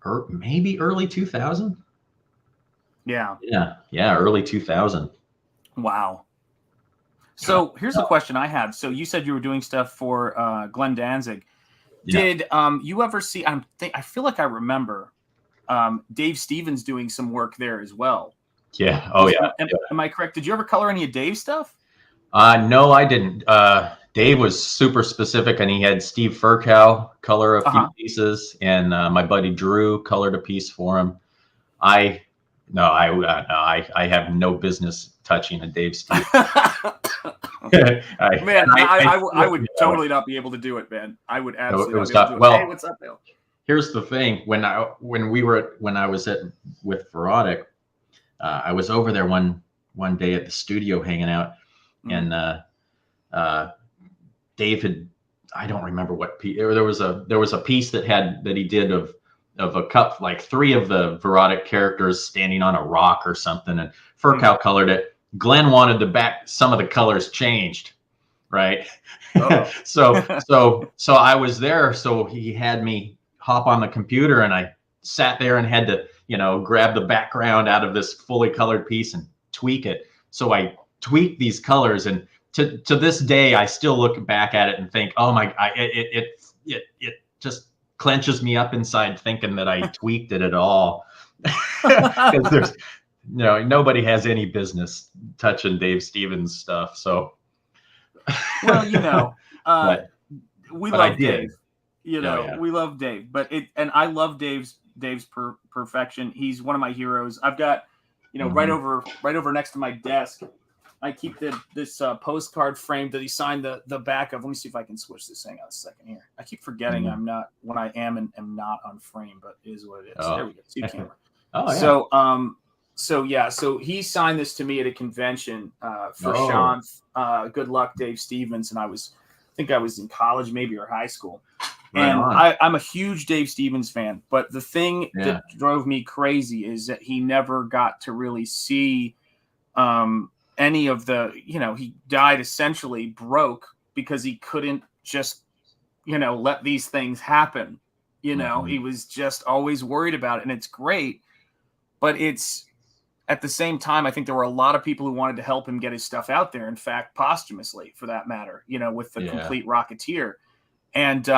or maybe early 2000. Yeah, early 2000. Wow. So here's the question I had. So you said you were doing stuff for Glenn Danzig. Yeah. Did you ever see? I feel like I remember Dave Stevens doing some work there as well. Yeah. Oh yeah. Am I correct? Did you ever color any of Dave's stuff? No, I didn't. Dave was super specific, and he had Steve Furkow color a few pieces, and my buddy Drew colored a piece for him. I have no business touching a Dave Stevens. I would totally not be able to do it, man. I would absolutely not be able to do it. Well, hey, what's up, Bill? Here's the thing: when I was with Verotic, I was over there one day at the studio hanging out, and Dave I don't remember what piece. There was a piece that he did of a cup, like 3 of the Verotic characters standing on a rock or something, and Furkow colored it. Glenn wanted some of the colors changed, right? So I was there, so he had me hop on the computer, and I sat there and had to, grab the background out of this fully colored piece and tweak it. So I tweaked these colors, and to this day, I still look back at it and think, oh my, it just clenches me up inside thinking that I tweaked it at all. Because there's, nobody has any business touching Dave Stevens stuff. So, well, we love Dave. We love Dave, and I love Dave's perfection. He's one of my heroes. I've got, right over next to my desk, I keep this postcard frame that he signed the back of. Let me see if I can switch this thing out a second here. I keep forgetting I'm not when I am and am not on frame, but it is what it is. Oh. There we go. See camera. Oh yeah. So he signed this to me at a convention for Sean. Good luck, Dave Stevens, and I think I was in college, maybe, or high school. Right and on. I'm a huge Dave Stevens fan, but the thing that drove me crazy is that he never got to really see any of the, he died essentially broke because he couldn't just let these things happen. Mhm. He was just always worried about it, and it's great. But it's at the same time, I think there were a lot of people who wanted to help him get his stuff out there. In fact, posthumously, for that matter, with the Yeah. complete Rocketeer, and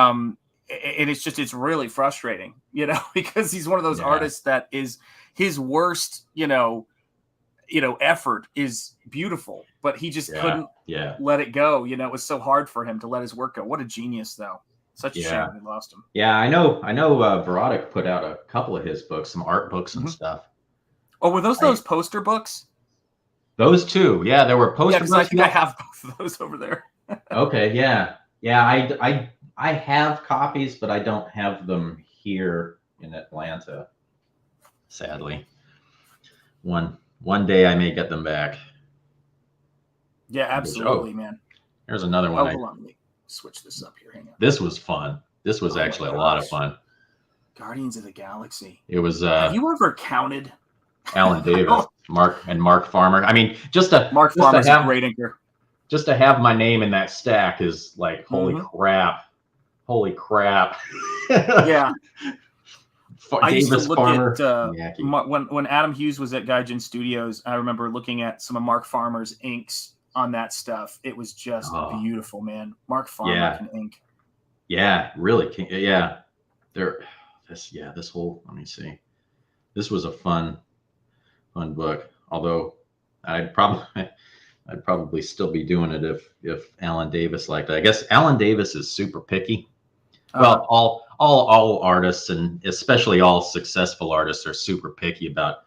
it's really frustrating, because he's one of those Yeah. artists that is his worst, effort is beautiful, but he just couldn't let it go. It was so hard for him to let his work go. What a genius, though. Such a shame we lost him. Yeah, I know. Verotic put out a couple of his books, some art books and stuff. Oh, were those poster books? Those two, yeah, there were poster Yeah, books. I think I have both of those over there. Okay, yeah. I have copies, but I don't have them here in Atlanta. Sadly, one day I may get them back. Yeah, absolutely, man. There's another one. Hold on, let me switch this up here. Hang on. This was fun. This was actually a lot of fun. Guardians of the Galaxy. It was. Have you ever counted Alan Davis, Mark Farmer? I mean, Mark Farmer's a great inker. Just to have my name in that stack is like, holy crap. Yeah. I used to Davis, look Farmer, at when Adam Hughes was at Gaijin Studios. I remember looking at some of Mark Farmer's inks on that stuff. It was just beautiful, man. Mark Farmer can ink. Yeah, really. Yeah, this whole. Let me see. This was a fun book. Although I'd probably still be doing it if Alan Davis liked it. I guess Alan Davis is super picky. Well, all artists, and especially all successful artists, are super picky about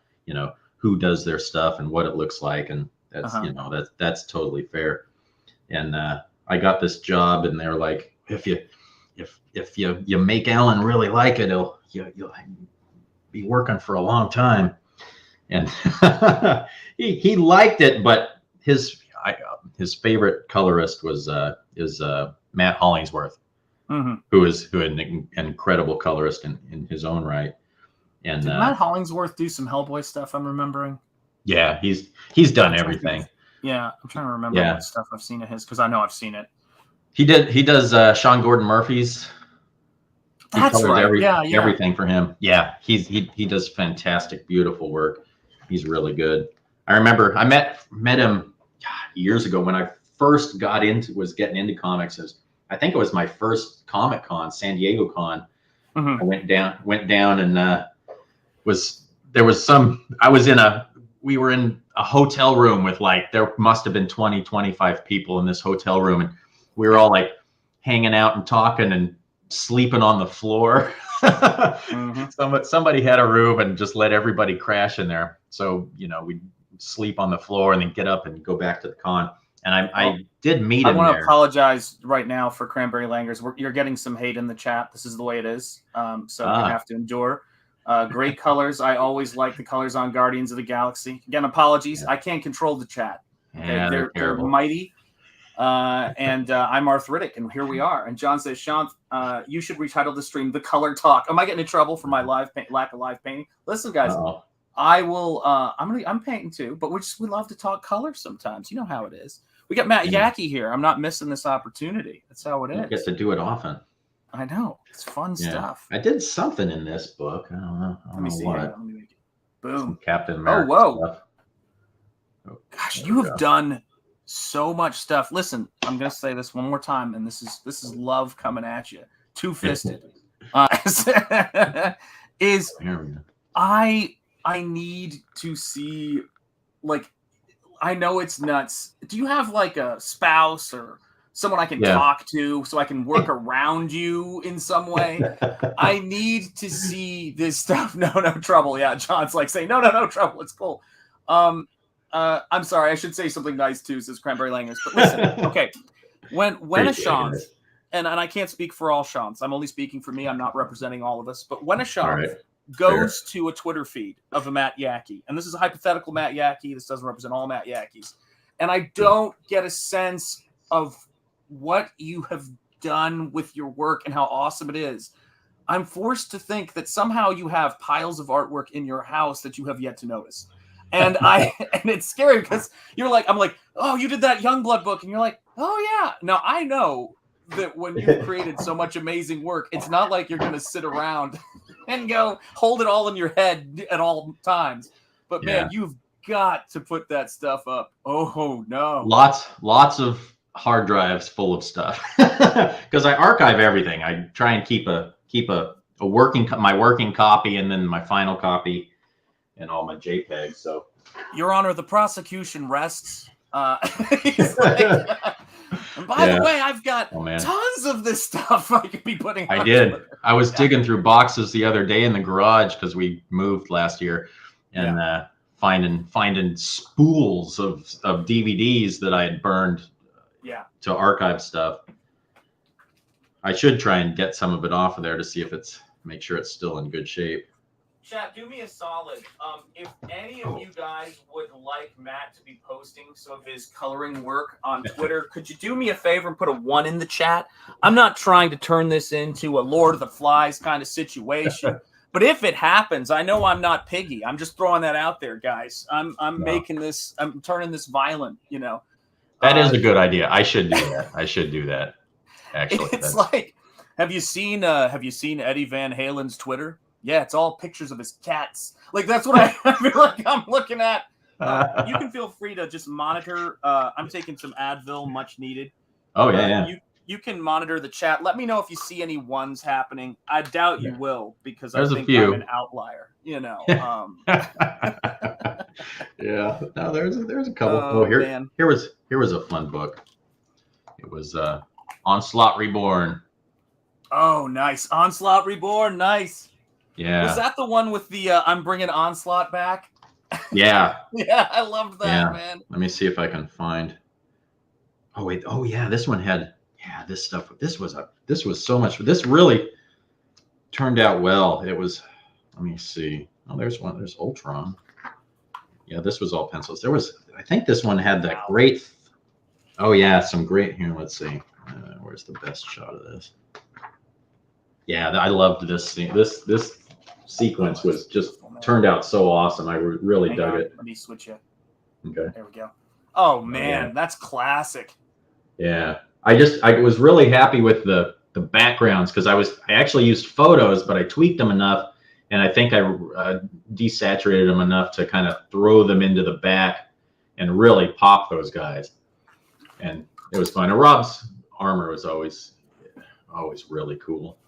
who does their stuff and what it looks like, and that's that's totally fair. And I got this job, and they're like, if you make Alan really like it, you'll be working for a long time. And he liked it, but his favorite colorist was Matt Hollingsworth. Who is an incredible colorist in his own right. And did Matt Hollingsworth do some Hellboy stuff? I'm remembering. Yeah, he's done everything. Yeah, I'm trying to remember what stuff I've seen of his, because I know I've seen it. He does Sean Gordon Murphy's. That's right. Everything for him. Yeah, he does fantastic, beautiful work. He's really good. I remember I met him years ago when I first was getting into comics. I think it was my first Comic Con, San Diego Con. I went down and we were in a hotel room with there must have been 20, 25 people in this hotel room. And we were all hanging out and talking and sleeping on the floor. Somebody had a room and just let everybody crash in there. So, we'd sleep on the floor and then get up and go back to the con. And I did meet him. I want to apologize right now for Cranberry Langers. You're getting some hate in the chat. This is the way it is. So you have to endure. Great colors. I always like the colors on Guardians of the Galaxy. Again, apologies. I can't control the chat. Okay? Yeah, they're mighty. And I'm arthritic, and here we are. And John says, Sean, you should retitle the stream "The Color Talk." Am I getting in trouble for my lack of live painting? Listen, guys. I will. I'm painting too, but we love to talk colors sometimes. You know how it is. We got Matt Yackee here. I'm not missing this opportunity. That's how it is. You get to do it often. I know. It's fun stuff. I did something in this book. I don't know. Let me see. Let me make it. Boom. Some Captain America stuff. Gosh, you have done so much stuff. Listen, I'm gonna say this one more time, and this is love coming at you. Two-fisted. I need to see, I know it's nuts. Do you have a spouse or someone I can talk to so I can work around you in some way? I need to see this stuff. No trouble. Yeah, John's saying no trouble. It's cool. I'm sorry. I should say something nice too, says Cranberry Langers. But listen, okay. When a Sean, and I can't speak for all Seans. I'm only speaking for me. I'm not representing all of us. But when a Sean goes to a Twitter feed of a Matt Yackee, and this is a hypothetical Matt Yackee. This doesn't represent all Matt Yackees. And I don't get a sense of what you have done with your work and how awesome it is. I'm forced to think that somehow you have piles of artwork in your house that you have yet to notice. And and it's scary because I'm like, oh, you did that Youngblood book. And you're like, oh yeah. Now I know that when you've created so much amazing work, it's not like you're going to sit around and go hold it all in your head at all times. But man, you've got to put that stuff up. Oh no. Lots of hard drives full of stuff because I archive everything. I try and keep a my working copy and then my final copy and all my JPEGs. So, Your Honor, the prosecution rests. He's like, and by the way, I've got tons of this stuff I could be putting. I did. Twitter. I was digging through boxes the other day in the garage because we moved last year, and finding spools of DVDs that I had burned. To archive stuff. I should try and get some of it off of there to see if make sure it's still in good shape. Chat, do me a solid. If any of you guys would like Matt to be posting some of his coloring work on Twitter, could you do me a favor and put a 1 in the chat? I'm not trying to turn this into a Lord of the Flies kind of situation. But if it happens, I know I'm not Piggy. I'm just throwing that out there, guys. I'm turning this violent, you know. That is a good idea. I should do that. Actually, it's like, have you seen Eddie Van Halen's Twitter? Yeah, it's all pictures of his cats. Like that's what I feel like I'm looking at. You can feel free to just monitor. I'm taking some Advil, much needed. Oh yeah. You can monitor the chat. Let me know if you see any ones happening. I doubt you will because There's I think I'm an outlier. You know. Yeah. No, there's a couple. Here was a fun book. It was Onslaught Reborn. Oh, nice. Onslaught Reborn. Nice. Yeah. Was that the one with the I'm bringing Onslaught back? Yeah. Yeah, I loved that, man. Let me see if I can find. Oh wait. Oh yeah, this one had this stuff. This was so much. This really turned out well. It was. Let me see. Oh, there's one. There's Ultron. Yeah, this was all pencils. I think this one had that great. Oh yeah, some great. Here, let's see. Where's the best shot of this? Yeah, I loved this scene. This sequence was just turned out so awesome. I really dug it. Let me switch it. Okay. There we go. Oh man, that's classic. Yeah, I was really happy with the backgrounds because I actually used photos, but I tweaked them enough, and I think I desaturated them enough to kind of throw them into the back and really pop those guys. And it was fun. And Rob's armor was always really cool.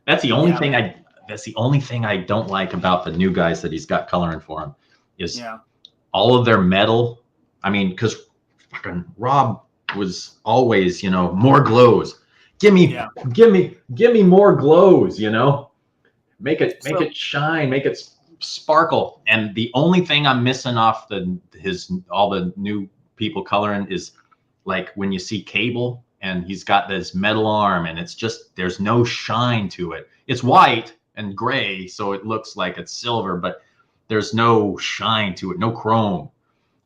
That's the only thing I don't like about the new guys that he's got coloring for him is all of their metal. I mean, because fucking Rob was always, more glows. Give me more glows, Make it shine, make it sparkle. And the only thing I'm missing off all the new people coloring is like when you see Cable and he's got this metal arm and it's just there's no shine to it. It's white and gray, so it looks like it's silver, but there's no shine to it, no chrome.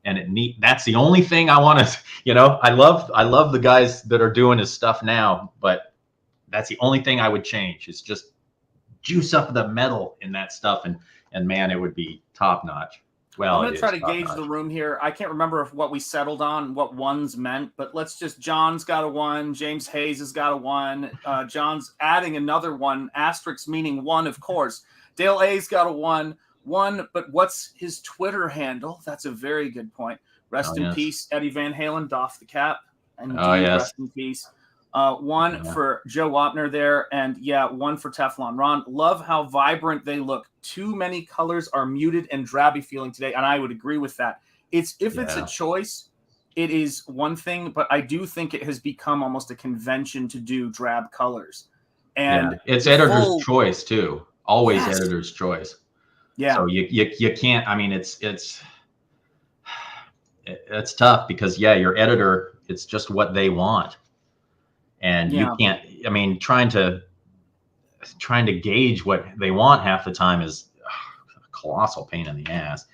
And that's the only thing I want to, I love the guys that are doing his stuff now, but that's the only thing I would change. It's just juice up the metal in that stuff, and man, it would be top notch. Well, I'm gonna try to gauge the room here. I can't remember what we settled on, what ones meant, but John's got a 1, James Hayes has got a 1, John's adding another 1, asterisk meaning 1, of course. Dale A's got a 1, but what's his Twitter handle? That's a very good point. Rest in peace, Eddie Van Halen, doff the cap. And rest in peace. 1 for Joe Wapner there, and 1 for Teflon Ron. Love how vibrant they look. Too many colors are muted and drabby feeling today, and I would agree with that. It's a choice, it is one thing, but I do think it has become almost a convention to do drab colors. And it's editor's choice too. Always editor's choice. Yeah. So you can't. I mean, it's tough because your editor. It's just what they want. And you can't, I mean, trying to gauge what they want half the time is a colossal pain in the ass.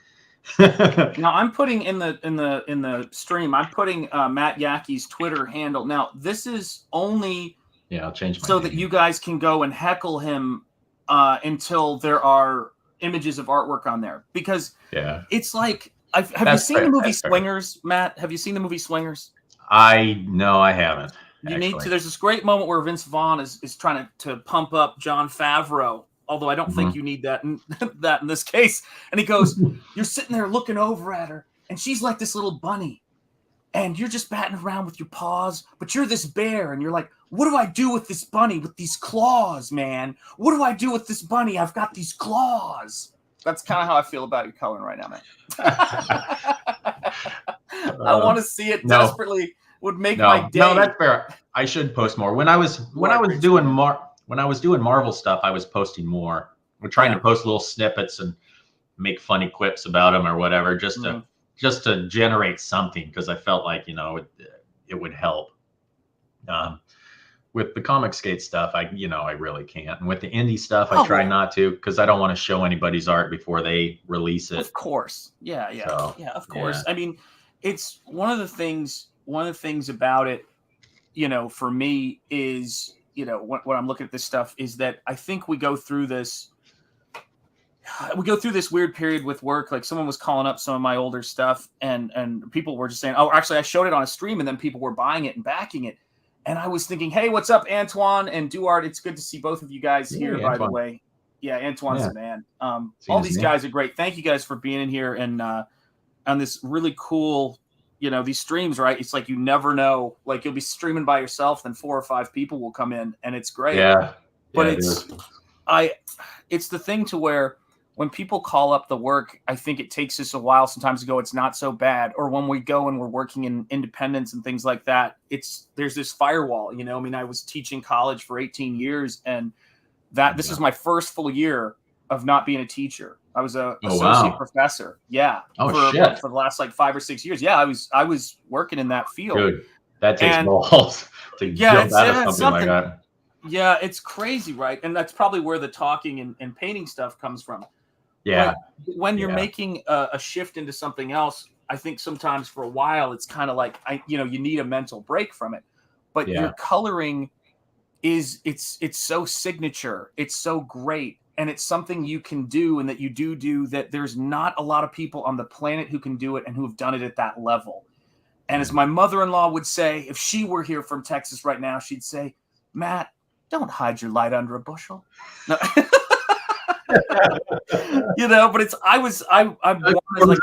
Now I'm putting in the stream, I'm putting Matt Yackey's Twitter handle. Now this is only I'll change my so name. that you guys can go and heckle him until there are images of artwork on there, because it's like, have you seen the movie Swingers, Matt? Have you seen the movie Swingers? No, I haven't. You need actually. to. There's this great moment where Vince Vaughn is trying to pump up Jon Favreau, although I don't think you need that in, that in this case. And he goes, "You're sitting there looking over at her, and she's like this little bunny, and you're just batting around with your paws, but you're this bear, and you're like, what do I do with this bunny with these claws, man? What do I do with this bunny? I've got these claws." That's kind of how I feel about your coloring right now, man. I want to see it desperately. Would make my day. No, that's fair. I should post more. When I was doing Marvel stuff, I was posting more. We're trying to post little snippets and make funny quips about them or whatever, just to generate something, because I felt like, you know, it would help. With the comic skate stuff, I really can't. And with the indie stuff, I try not to, because I don't want to show anybody's art before they release it. Of course. Yeah. So, Of course. Yeah. I mean, it's one of the things about it, you know, for me is, you know, when I'm looking at this stuff is that I think we go through this weird period with work. Like someone was calling up some of my older stuff and people were just saying, oh, actually I showed it on a stream, and then people were buying it and backing it. And I was thinking, hey, what's up, Antoine and Duart? It's good to see both of you guys here, by the way. Yeah, Antoine's the man. All these guys are great. Thank you guys for being in here and on this really cool, you know, these streams, right? It's like you never know. Like you'll be streaming by yourself, then 4 or 5 people will come in, and it's great. Yeah. But it's the thing to where when people call up the work, I think it takes us a while sometimes to go, it's not so bad. Or when we go and we're working in independence and things like that, there's this firewall, you know. I mean, I was teaching college for 18 years, and this is my first full year of not being a teacher. I was a associate professor. Yeah. For the last like 5 or 6 years. Yeah, I was working in that field. Dude, that takes balls to jump out of something like that. Yeah, it's crazy, right? And that's probably where the talking and painting stuff comes from. Yeah. But when you're making a shift into something else, I think sometimes for a while it's kind of like you need a mental break from it. But your coloring it's so signature, it's so great, and it's something you can do and that you do that there's not a lot of people on the planet who can do it and who have done it at that level. And as my mother-in-law would say, if she were here from Texas right now, she'd say, Matt, don't hide your light under a bushel. No. You know, but I'm like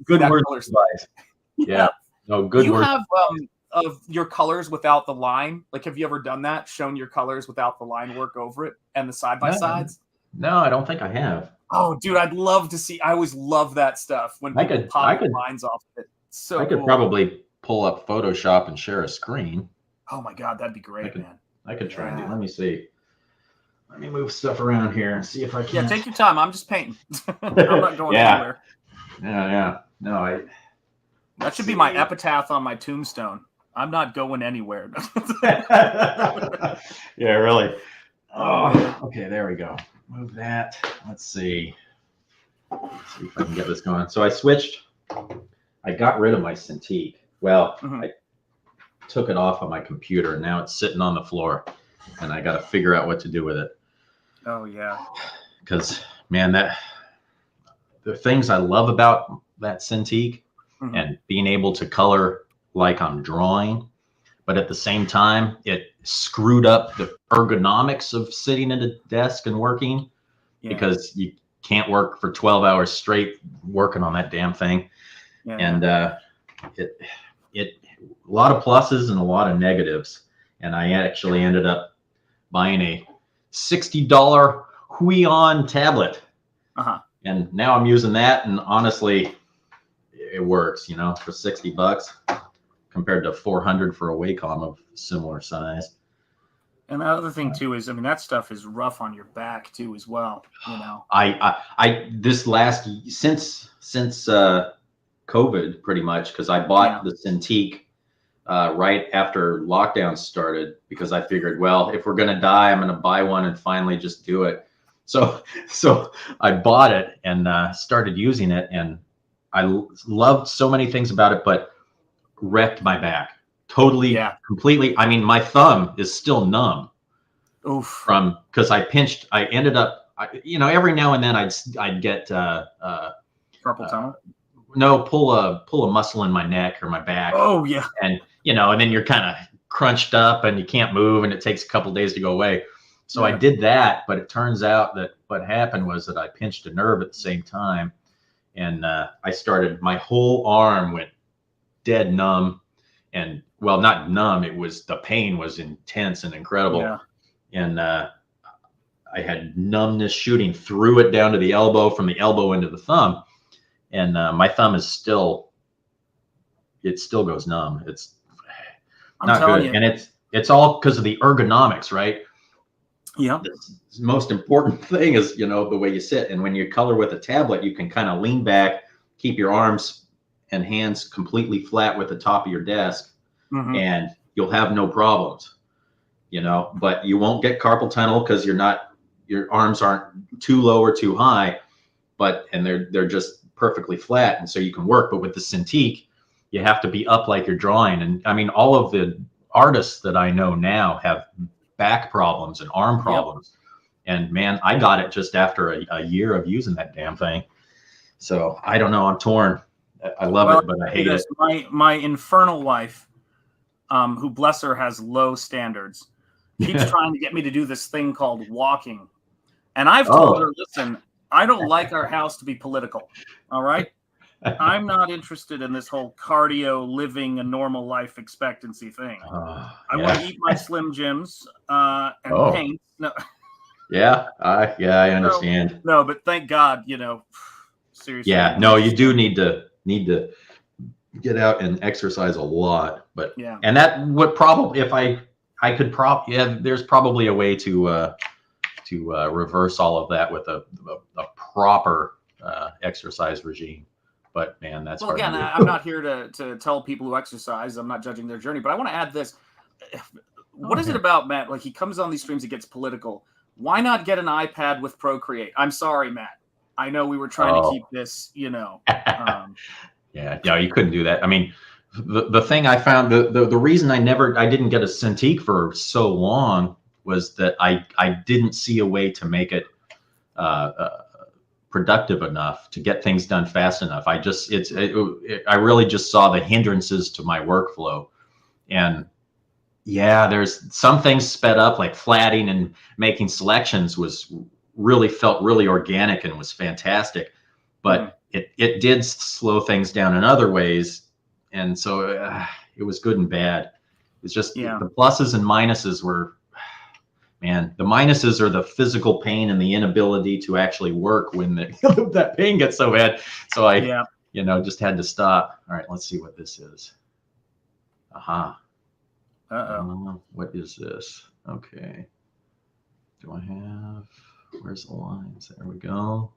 good word advice. Yeah. No, good you word. Have of your colors without the line. Like, have you ever done that? Shown your colors without the line work over it and the side by sides? No, I don't think I have. Oh, dude, I'd love to see. I always love that stuff when people pop the lines off of it. So I could probably pull up Photoshop and share a screen. Oh my God, that'd be great, man. I could try and do. Let me see. Let me move stuff around here and see if I can. Yeah, take your time. I'm just painting. I'm not going anywhere. Yeah. No, that should be my epitaph on my tombstone. I'm not going anywhere. Yeah, really. Oh, okay. There we go. Move that. Let's see. Let's see if I can get this going. So I switched. I got rid of my Cintiq. Well, I took it off of my computer, and now it's sitting on the floor, and I got to figure out what to do with it. Oh yeah. Because man, the things I love about that Cintiq and being able to color like I'm drawing, but at the same time, it screwed up the ergonomics of sitting at a desk and working because you can't work for 12 hours straight working on that damn thing. Yeah. And it a lot of pluses and a lot of negatives. And I actually ended up buying a $60 Huion tablet. And now I'm using that, and honestly, it works, you know, for $60 compared to $400 for a Wacom of similar size. And the other thing too is, I mean, that stuff is rough on your back too, as well. You know, since COVID, pretty much, because I bought the Cintiq right after lockdown started, because I figured, well, if we're gonna die, I'm gonna buy one and finally just do it. So I bought it and started using it, and I loved so many things about it, but wrecked my back totally, completely. I mean, my thumb is still numb. Oof. Because I ended up, every now and then I'd get carpal tunnel. No, pull a muscle in my neck or my back. Oh yeah. And and then you're kind of crunched up and you can't move and it takes a couple days to go away. So I Yeah. did that, but it turns out that what happened was that I pinched a nerve at the same time, and my whole arm went dead numb, and well, not numb. The pain was intense and incredible, Yeah. and I had numbness shooting through it down to the elbow, from the elbow into the thumb, and my thumb is still goes numb. It's I'm not telling good, you. and it's all because of the ergonomics, right? Yeah. The most important thing is, the way you sit. And when you color with a tablet, you can kind of lean back, keep your arms and hands completely flat with the top of your desk, Mhm. and you'll have no problems, but you won't get carpal tunnel because your arms aren't too low or too high, and they're just perfectly flat. And so you can work. But with the Cintiq, you have to be up like you're drawing. And I mean, all of the artists that I know now have back problems and arm problems. Yep. And man, I got it just after a year of using that damn thing. So I don't know. I'm torn. I love it, but I hate it. My infernal wife, who bless her has low standards, keeps trying to get me to do this thing called walking. And I've told her, listen, I don't like our house to be political. All right. I'm not interested in this whole cardio, living a normal life expectancy thing. I want to eat my Slim Jims and paint. No. Yeah, I understand. No, but thank God, seriously. Yeah, no, you do need to get out and exercise a lot. But yeah, and that would probably, if I could there's probably a way to reverse all of that with a proper exercise regime. But man, that's hard again, to do. I'm not here to tell people who exercise. I'm not judging their journey, but I want to add this. What is it about Matt? Like, he comes on these streams, it gets political. Why not get an iPad with Procreate? I'm sorry, Matt. I know we were trying to keep this, Yeah, no, you couldn't do that. I mean, the thing I found, the reason I didn't get a Cintiq for so long was that I didn't see a way to make it productive enough to get things done fast enough. I really just saw the hindrances to my workflow. And yeah, there's some things sped up, like flatting and making selections felt really organic and was fantastic, but it did slow things down in other ways. And so it was good and bad. It's just the pluses and minuses were, man, the minuses are the physical pain and the inability to actually work when that pain gets so bad. So I, just had to stop. All right, let's see what this is. Aha. What is this? Okay. Do I have, where's the lines? There we go.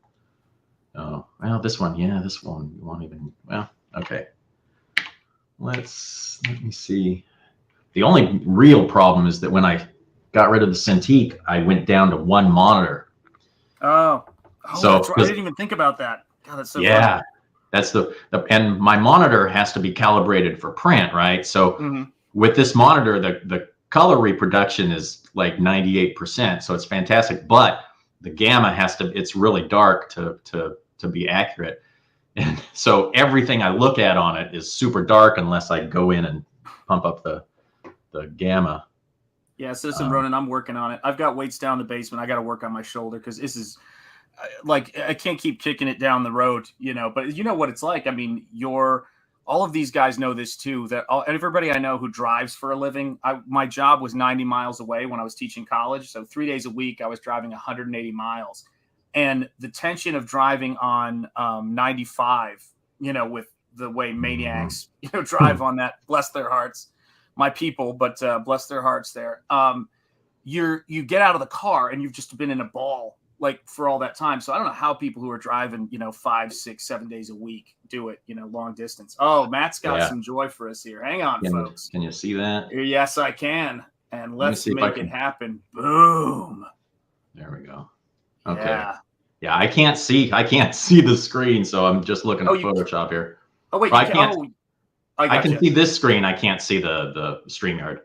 Oh, well, this one, this one, you won't even, well, okay. Let me see. The only real problem is that when I got rid of the Cintiq, I went down to one monitor. So that's right. I didn't even think about that. God, that's so funny. That's and my monitor has to be calibrated for print, right? So with this monitor, the color reproduction is like 98%, so it's fantastic. But the gamma it's really dark to be accurate, and so everything I look at on it is super dark unless I go in and pump up the gamma. Yeah, Citizen Ronan, I'm working on it. I've got weights down in the basement. I got to work on my shoulder because this is like, I can't keep kicking it down the road, But you know what it's like. I mean, all of these guys know this too. That everybody I know who drives for a living. My job was 90 miles away when I was teaching college, so 3 days a week I was driving 180 miles, and the tension of driving on 95, with the way maniacs drive on that. Bless their hearts. My people, but bless their hearts there. You get out of the car and you've just been in a ball like for all that time. So I don't know how people who are driving, 5, 6, 7 days a week do it, long distance. Oh, Matt's got some joy for us here. Hang on, folks. Can you see that? Yes, I can. And let's make it happen. Boom. There we go. Okay. Yeah, I can't see the screen, so I'm just looking at Photoshop here. Oh wait, I can see this screen. I can't see the StreamYard.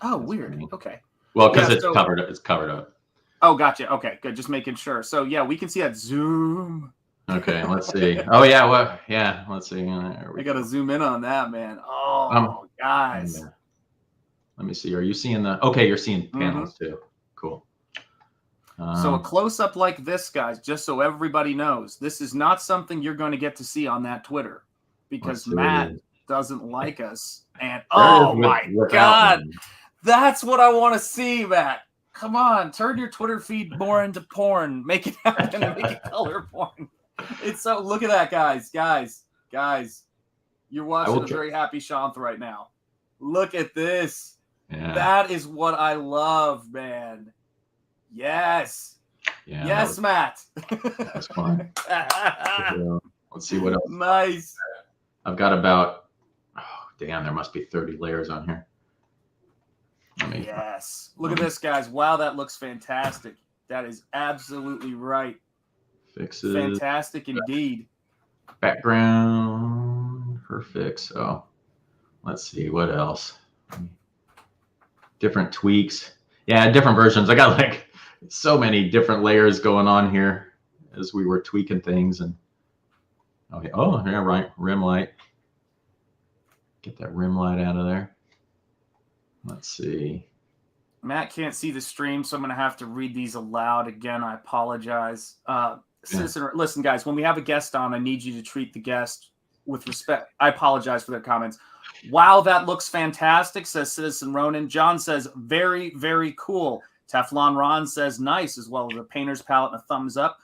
Oh, weird. Okay. Well, because it's covered. It's covered up. Oh, gotcha. Okay, good. Just making sure. So yeah, we can see that zoom. Okay, let's see. Oh yeah, let's see. We got to zoom in on that, man. Oh, guys. Let me see. Are you seeing the? Okay, you're seeing panels too. Cool. So a close-up like this, guys, just so everybody knows, this is not something you're going to get to see on that Twitter because Matt doesn't like us. And oh my God, that's what I want to see, Matt. Come on, turn your Twitter feed more into porn. Make it happen. Make it color porn. It's so. Look at that, guys. You're watching a very happy Shanth right now. Look at this. Yeah. That is what I love, man. Yes. Yeah, yes, Matt. That's fun. Let's see what else. Nice. I've got about, damn, there must be 30 layers on here. Yes. Look at this, guys. Wow, that looks fantastic. That is absolutely right. Fixes. Fantastic indeed. Background. Perfect. So let's see what else. Different tweaks. Yeah, different versions. I got like so many different layers going on here as we were tweaking things. And okay. Oh, yeah, right. Rim light. Get that rim light out of there. Let's see. Matt can't see the stream, so I'm going to have to read these aloud again. I apologize. Citizen, listen, guys, when we have a guest on, I need you to treat the guest with respect. I apologize for their comments. Wow, that looks fantastic, says Citizen Ronan. John says, very, very cool. Teflon Ron says, nice, as well as a painter's palette and a thumbs up.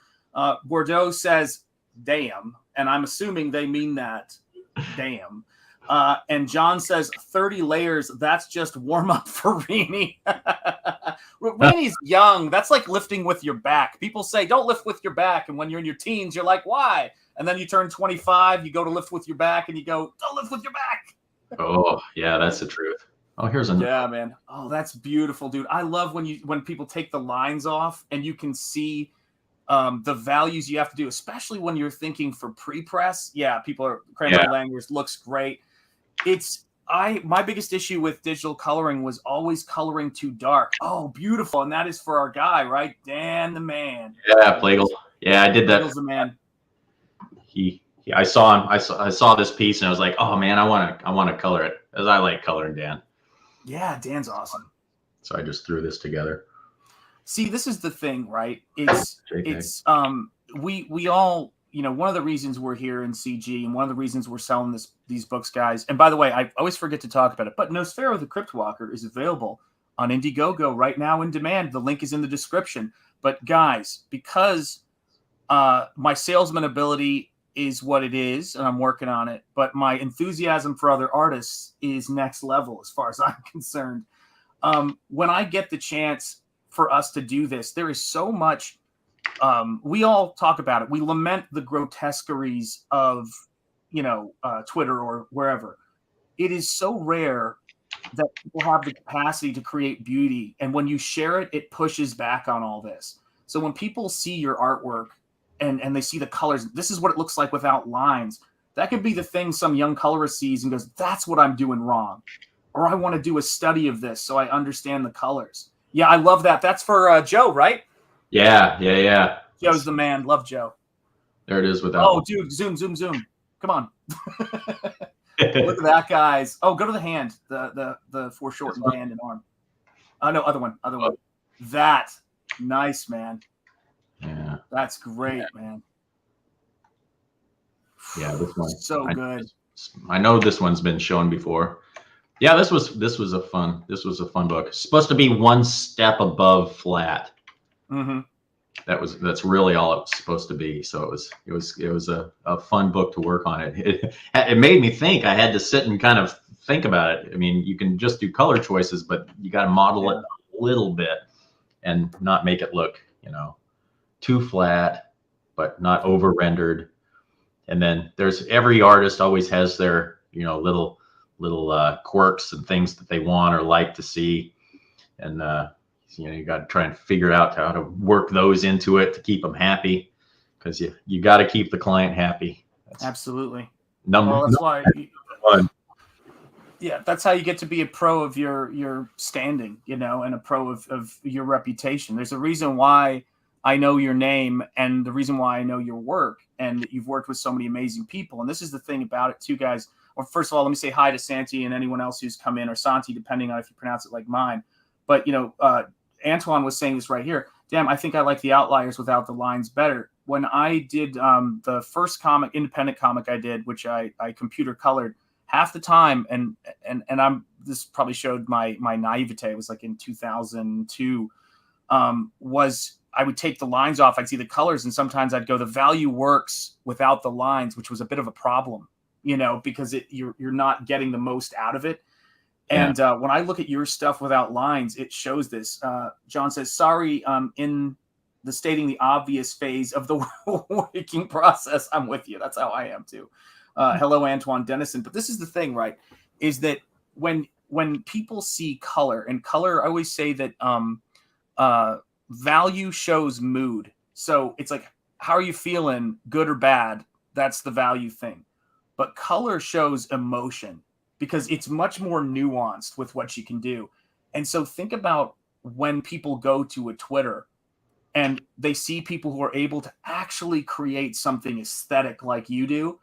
Bordeaux says, damn. And I'm assuming they mean that. Damn. And John says 30 layers. That's just warm up for Rini. Rini's young. That's like lifting with your back. People say don't lift with your back. And when you're in your teens, you're like, why? And then you turn 25, you go to lift with your back and you go, don't lift with your back. Oh, yeah, that's the truth. Oh, here's another. Yeah, man. Oh, that's beautiful, dude. I love when people take the lines off and you can see the values you have to do, especially when you're thinking for pre-press. Yeah, people are cranberry language looks great. My biggest issue with digital coloring was always coloring too dark. Oh, beautiful. And that is for our guy, right? Dan the man. Yeah, Plagle. Yeah, I did that. Plagle's the man. I saw him. I saw this piece and I was like, oh man, I want to color it, as I like coloring Dan. Yeah, Dan's awesome. So I just threw this together. See, this is the thing, right? We all, one of the reasons we're here in CG and one of the reasons we're selling these books, guys. And by the way, I always forget to talk about it, but Nosfero the Crypt Walker is available on Indiegogo right now in demand. The link is in the description. But guys, because my salesman ability is what it is, and I'm working on it, but my enthusiasm for other artists is next level as far as I'm concerned. When I get the chance for us to do this, there is so much. We all talk about it. We lament the grotesqueries of, Twitter or wherever. It is so rare that people have the capacity to create beauty. And when you share it, it pushes back on all this. So when people see your artwork and they see the colors, this is what it looks like without lines. That could be the thing some young colorist sees and goes, that's what I'm doing wrong. Or I want to do a study of this so I understand the colors. Yeah, I love that. That's for Joe, right? Yeah. Joe's the man. Love Joe. There it is without. Oh, dude, zoom. Come on. Look at that, guys. Oh, go to the hand, the foreshortened hand and arm. No, other one. That nice, man. Yeah, that's great, man. Yeah, this one so good. I know this one's been shown before. Yeah, this was a fun book. It's supposed to be one step above flat. Mm-hmm. That's really all it was supposed to be. So it was a fun book to work on. It made me think. I had to sit and kind of think about it. I mean, you can just do color choices, but you got to model it a little bit and not make it look, too flat, but not over rendered. And then every artist always has their, little quirks and things that they want or like to see. And, you got to try and figure out how to work those into it to keep them happy, because you got to keep the client happy. Absolutely. That's why. Yeah, that's how you get to be a pro of your standing, and a pro of your reputation. There's a reason why I know your name and the reason why I know your work, and that you've worked with so many amazing people. And this is the thing about it too, guys. Or first of all, let me say hi to Santi and anyone else who's come in, or Santi, depending on if you pronounce it like mine. But, Antoine was saying this right here. Damn, I think I like the outliers without the lines better. When I did the first independent comic I did, which I computer colored, half the time, and this probably showed my naivete. It was like in 2002. Was I would take the lines off, I'd see the colors, and sometimes I'd go, the value works without the lines, which was a bit of a problem, because you're not getting the most out of it. Yeah. And when I look at your stuff without lines, it shows this. John says, sorry, in the stating the obvious phase of the waking process. I'm with you. That's how I am too. Hello, Antoine Dennison. But this is the thing, right? Is that when people see color, and color, I always say that value shows mood. So it's like, how are you feeling, good or bad? That's the value thing. But color shows emotion, because it's much more nuanced with what you can do. And so think about when people go to a Twitter and they see people who are able to actually create something aesthetic like you do.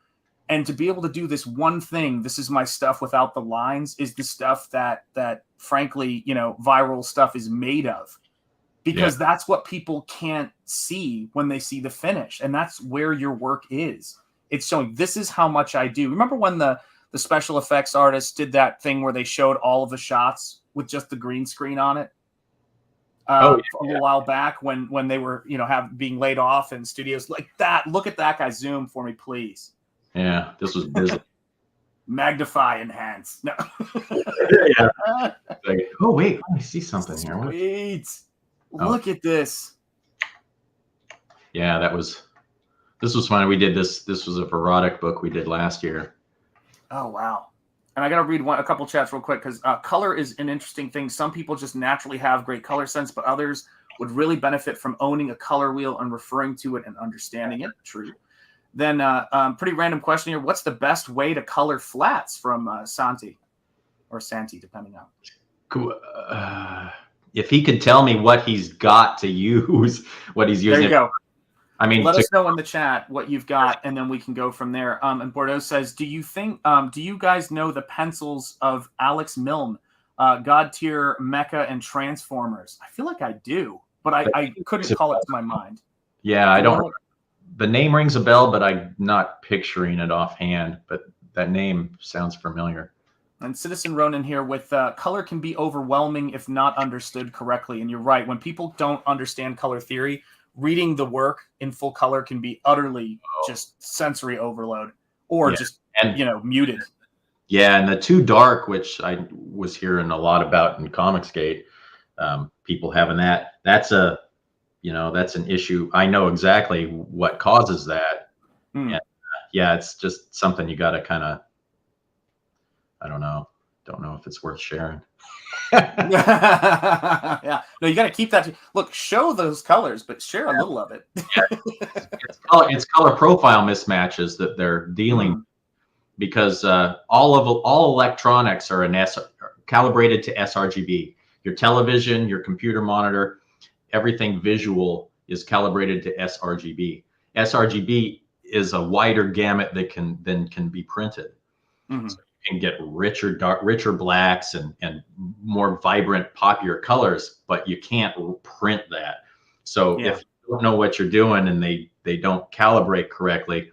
And to be able to do this one thing, this is my stuff without the lines, is the stuff that frankly, viral stuff is made of. Because that's what people can't see when they see the finish. And that's where your work is. It's showing, this is how much I do. Remember when the special effects artists did that thing where they showed all of the shots with just the green screen on it? A little while back when they were, being laid off in studios like that. Look at that guy. Zoom for me, please. Yeah, this was busy. Magnify, enhance. No. Yeah. Like, oh wait, let me see something here. Sweet. Look at this. Yeah, this was fun. We did this. This was a erotic book we did last year. Oh wow. And I got to read a couple chats real quick, because color is an interesting thing. Some people just naturally have great color sense, but others would really benefit from owning a color wheel and referring to it and understanding it. True. Then pretty random question here. What's the best way to color flats from Santi, or Santi, depending on. Cool. If he could tell me what he's got to use, what he's using. There you go. I mean, let us know in the chat what you've got, and then we can go from there. And Bordeaux says, do you guys know the pencils of Alex Milne, God Tier, Mecha, and Transformers? I feel like I do, but I couldn't call it to my mind. Yeah, I don't. The name rings a bell, but I'm not picturing it offhand. But that name sounds familiar. And Citizen Ronan here with color can be overwhelming if not understood correctly. And you're right. When people don't understand color theory, reading the work in full color can be utterly just sensory overload, or just muted. Yeah, and the too dark, which I was hearing a lot about in Comicsgate, people having that's an issue. I know exactly what causes that. And, it's just something you got to kind of, I don't know if it's worth sharing. Yeah, no, you got to keep that. Look, show those colors, but share a little of it. It's color profile mismatches that they're dealing, because all electronics are calibrated to sRGB. Your television, your computer monitor, everything visual is calibrated to sRGB. sRGB is a wider gamut that can be printed. So and get richer blacks and more vibrant, popular colors, but you can't print that. So if you don't know what you're doing and they don't calibrate correctly,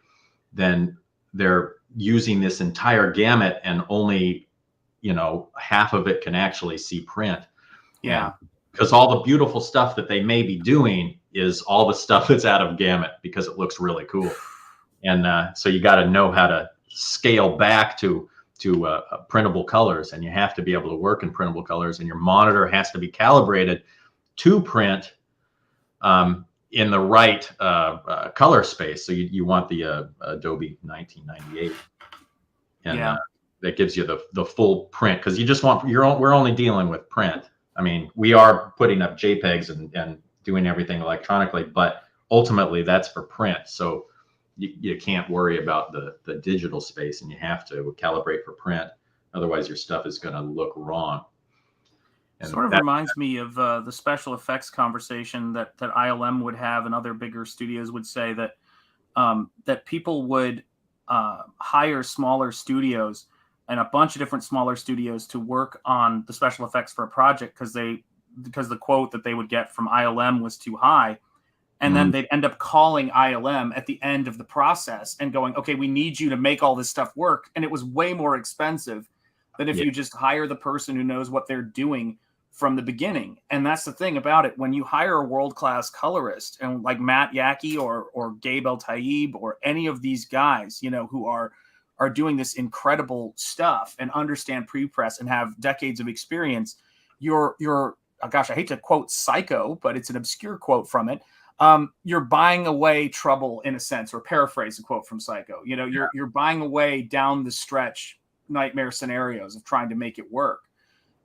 then they're using this entire gamut and only, half of it can actually see print. Yeah. Because all the beautiful stuff that they may be doing is all the stuff that's out of gamut because it looks really cool. And so you got to know how to scale back to printable colors, and you have to be able to work in printable colors, and your monitor has to be calibrated to print in the right color space. So you want the Adobe 1998, and that gives you the full print, because you just want we're only dealing with print. I mean, we are putting up JPEGs and doing everything electronically, but ultimately that's for print. So you can't worry about the digital space, and you have to calibrate for print. Otherwise, your stuff is going to look wrong. And sort of reminds me of the special effects conversation that ILM would have, and other bigger studios would say that that people would hire smaller studios and a bunch of different smaller studios to work on the special effects for a project because the quote that they would get from ILM was too high. And then they'd end up calling ILM at the end of the process and going, okay, we need you to make all this stuff work. And it was way more expensive than if you just hire the person who knows what they're doing from the beginning. And that's the thing about it. When you hire a world-class colorist and like Matt Yackee or Gabe El Taib or any of these guys, you know, who are doing this incredible stuff and understand pre-press and have decades of experience, you're gosh, I hate to quote Psycho, but it's an obscure quote from it. You're buying away trouble in a sense, or paraphrase a quote from Psycho. You know, you're buying away down the stretch nightmare scenarios of trying to make it work.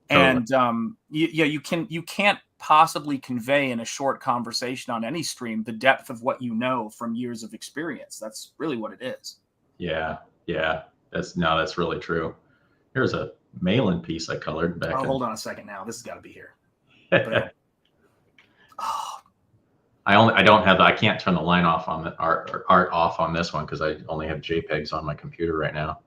Totally. And you can't possibly convey in a short conversation on any stream the depth of what you know from years of experience. That's really what it is. Yeah. That's really true. Here's a mail-in piece I colored back. Hold on a second now. This has got to be here. I can't turn the line off on the art off on this one because I only have JPEGs on my computer right now.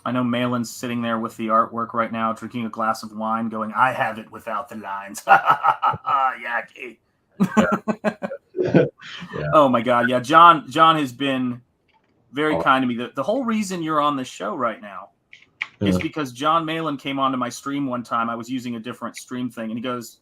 I know Malin's sitting there with the artwork right now, drinking a glass of wine, going, I have it without the lines. Yackee. Yeah. Oh my God. Yeah. John has been very kind to me. The whole reason you're on this show right now is because John Malin came onto my stream one time. I was using a different stream thing and he goes,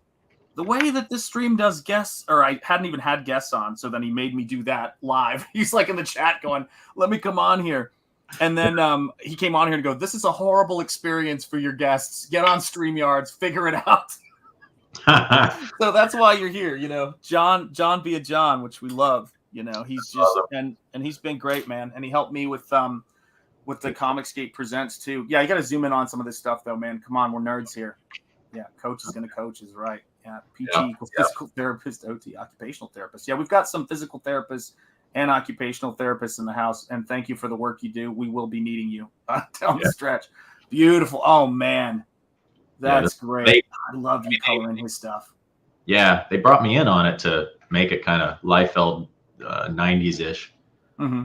the way that this stream does guests, or I hadn't even had guests on. So then he made me do that live. He's like in the chat going, let me come on here. And then he came on here and go, this is a horrible experience for your guests. Get on StreamYards, figure it out. So that's why you're here, you know. John be a John, which we love. You know, he's just and he's been great, man. And he helped me with the Comicsgate Presents too. Yeah, you got to zoom in on some of this stuff though, man. Come on, we're nerds here. Yeah, coach is gonna coach is right. Yeah, PT equals physical therapist, OT, occupational therapist. Yeah, we've got some physical therapists and occupational therapists in the house. And thank you for the work you do. We will be needing you down the stretch. Beautiful. Oh, man. That's great. I love you coloring his stuff. Yeah, they brought me in on it to make it kind of Liefeld 90s-ish. Mm-hmm.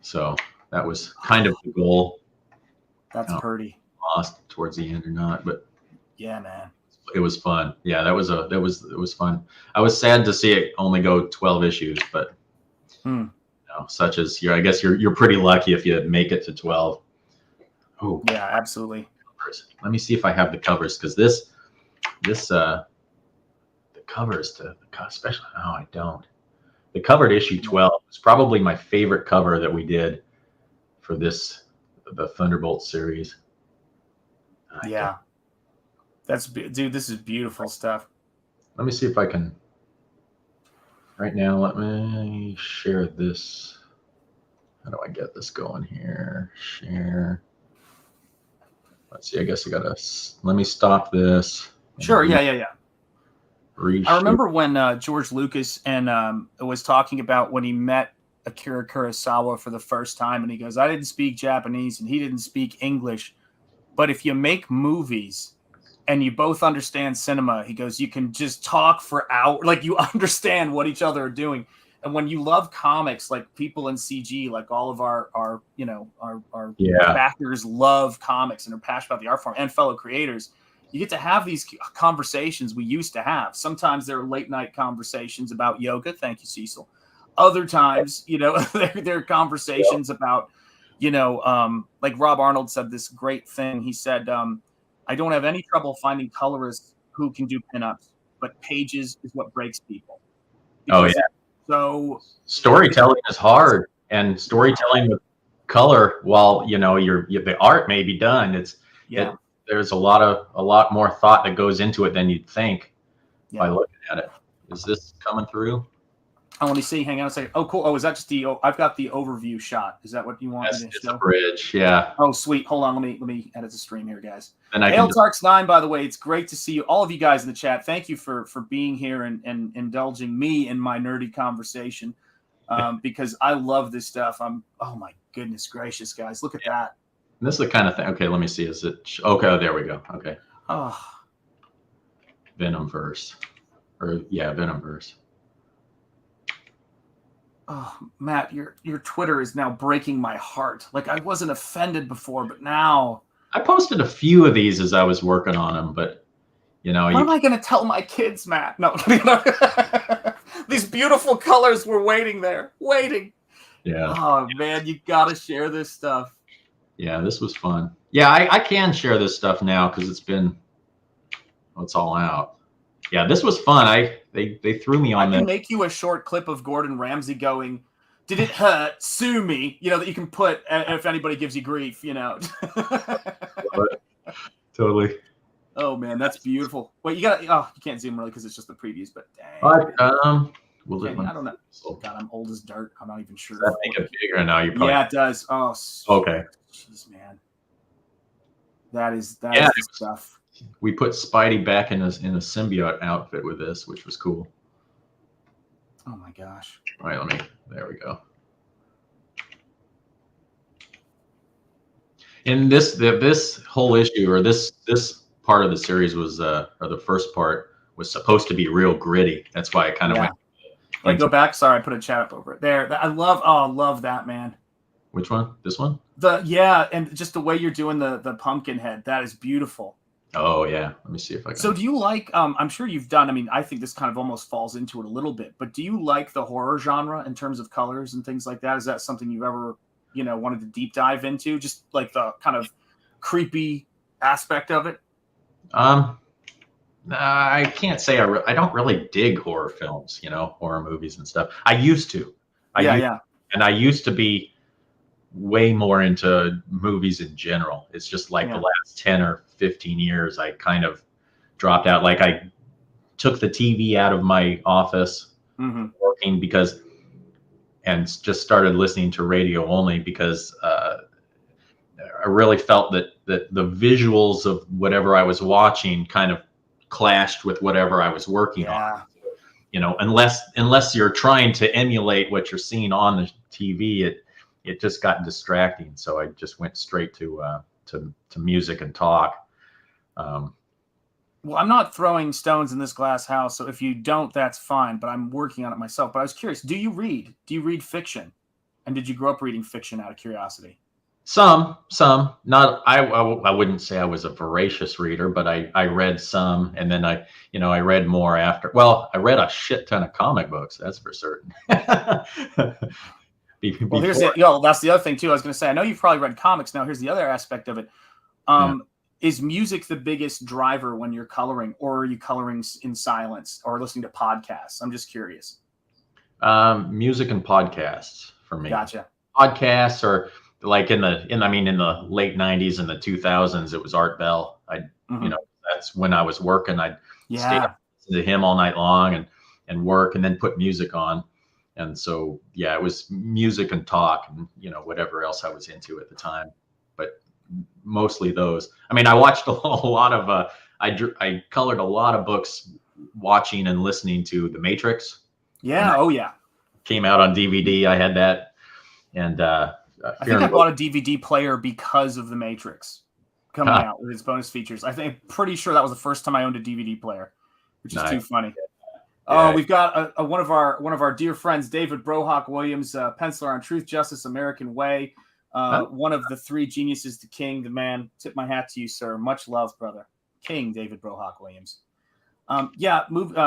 So that was kind of the goal. That's pretty. Lost towards the end or not, but yeah, man. It was fun. Yeah, it was fun. I was sad to see it only go 12 issues, but you know, such as I guess you're pretty lucky if you make it to 12. Oh yeah, absolutely. Let me see if I have the covers because the covers to especially I don't. The cover to issue 12 was probably my favorite cover that we did for the Thunderbolt series. Yeah. Dude, this is beautiful stuff. Let me see if I can. Right now, let me share this. How do I get this going here? Share. Let's see. I guess I gotta. Let me stop this. Sure. Yeah. Reshoot. I remember when George Lucas was talking about when he met Akira Kurosawa for the first time, and he goes, "I didn't speak Japanese, and he didn't speak English, but if you make movies." And you both understand cinema. He goes, you can just talk for hours. Like you understand what each other are doing. And when you love comics, like people in CG, like all of our backers love comics and are passionate about the art form and fellow creators, you get to have these conversations we used to have. Sometimes they're late night conversations about yoga. Thank you, Cecil. Other times, you know, they're conversations about, you know, like Rob Arnold said this great thing. He said, I don't have any trouble finding colorists who can do pinups, but pages is what breaks people. Because so storytelling is hard, and storytelling with color, while you know the art may be done, there's a lot more thought that goes into it than you'd think by looking at it. Is this coming through? Oh, let me see. Hang on a second. Oh, cool. Oh, is that just I've got the overview shot. Is that what you want? It's a bridge. Yeah. Oh, sweet. Hold on. Let me edit the stream here, guys. And Tarks9, by the way, it's great to see you, all of you guys in the chat. Thank you for being here and indulging me in my nerdy conversation because I love this stuff. Oh my goodness gracious, guys. Look at that. This is the kind of thing. Okay, let me see. Is it okay? There we go. Okay. Oh. Venomverse. Venomverse. Oh, Matt, your Twitter is now breaking my heart. Like I wasn't offended before, but now I posted a few of these as I was working on them, but you know, what am I going to tell my kids, Matt? No, these beautiful colors were waiting there, waiting. yeah, Oh man, you got to share this stuff. yeah, this was fun. Yeah, I can share this stuff now because it's all out. Yeah, this was fun. They threw me I on can that. make you a short clip of Gordon Ramsay going, "Did it hurt? Sue me." You know, that you can put if anybody gives you grief. You know. Totally. Oh man, that's beautiful. Wait, you can't zoom really because it's just the previews. But dang, Will it, I don't know. God, I'm old as dirt. I'm not even sure. Does that make it bigger now? You probably Yeah, it does. Oh, okay. Jeez, man, that is the stuff. We put Spidey back in a symbiote outfit with this, which was cool. Oh my gosh. All right, there we go. And this whole issue, or this part of the series was, or the first part was supposed to be real gritty. That's why I kind of went. Wait, go back. Sorry, I put a chat up over it. There. I love that, man. Which one? This one? And just the way you're doing the pumpkin head, that is beautiful. Oh yeah. Let me see if I can. So do you like, I'm sure you've done, I mean, I think this kind of almost falls into it a little bit, but do you like the horror genre in terms of colors and things like that? Is that something you've ever, wanted to deep dive into? Just like the kind of creepy aspect of it? I can't say I don't really dig horror films, horror movies and stuff. I used to. And I used to be way more into movies in general. It's just like the last 10 or 15 years, I kind of dropped out. Like I took the TV out of my office working and just started listening to radio only because I really felt that the visuals of whatever I was watching kind of clashed with whatever I was working on. Unless you're trying to emulate what you're seeing on the TV, it just got distracting. So I just went straight to music and talk. Well, I'm not throwing stones in this glass house, so if you don't, that's fine, but I'm working on it myself. But I was curious, do you read fiction? And did you grow up reading fiction out of curiosity? Some, not, I wouldn't say I was a voracious reader, but I read some, and then I read more after. Well, I read a shit ton of comic books, that's for certain. Well, that's the other thing too. I was going to say, I know you've probably read comics. Now, here's the other aspect of it. Is music the biggest driver when you're coloring, or are you coloring in silence or listening to podcasts? I'm just curious. Music and podcasts for me. Gotcha. Podcasts, or like in the late 90s and the 2000s, it was Art Bell. That's when I was working. I'd stay up, listen to him all night long and work, and then put music on. And so, it was music and talk and, whatever else I was into at the time, but mostly those. I mean, I watched a lot of, I colored a lot of books watching and listening to The Matrix. Yeah. Oh yeah. Came out on DVD. I had that. And, I think I bought a DVD player because of The Matrix coming out with its bonus features. Pretty sure that was the first time I owned a DVD player, which is too funny. We've got one of our dear friends, David Brohock Williams, penciler on Truth, Justice, American Way. One of the three geniuses, the king, the man. Tip my hat to you, sir. Much love, brother. King David Brohock Williams.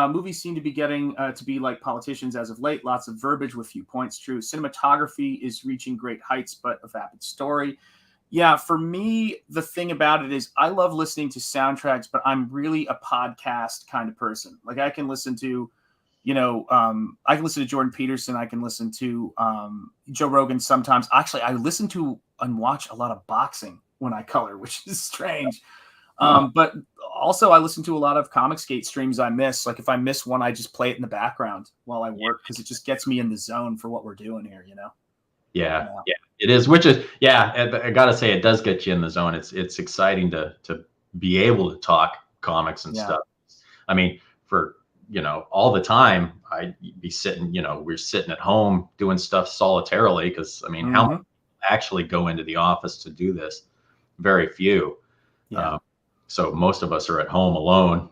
Movies seem to be getting to be like politicians as of late. Lots of verbiage with few points. True. Cinematography is reaching great heights, but a vapid story. Yeah, for me, the thing about it is I love listening to soundtracks, but I'm really a podcast kind of person. Like I can listen to, I can listen to Jordan Peterson. I can listen to Joe Rogan sometimes. Actually, I listen to and watch a lot of boxing when I color, which is strange. But also I listen to a lot of Comicsgate streams I miss. Like if I miss one, I just play it in the background while I work because it just gets me in the zone for what we're doing here, Yeah, it is. Which is, I gotta say, it does get you in the zone. It's exciting to be able to talk comics and stuff. I mean, for all the time, I'd be sitting. We're sitting at home doing stuff solitarily because I mean, how many people actually go into the office to do this? Very few. So most of us are at home alone.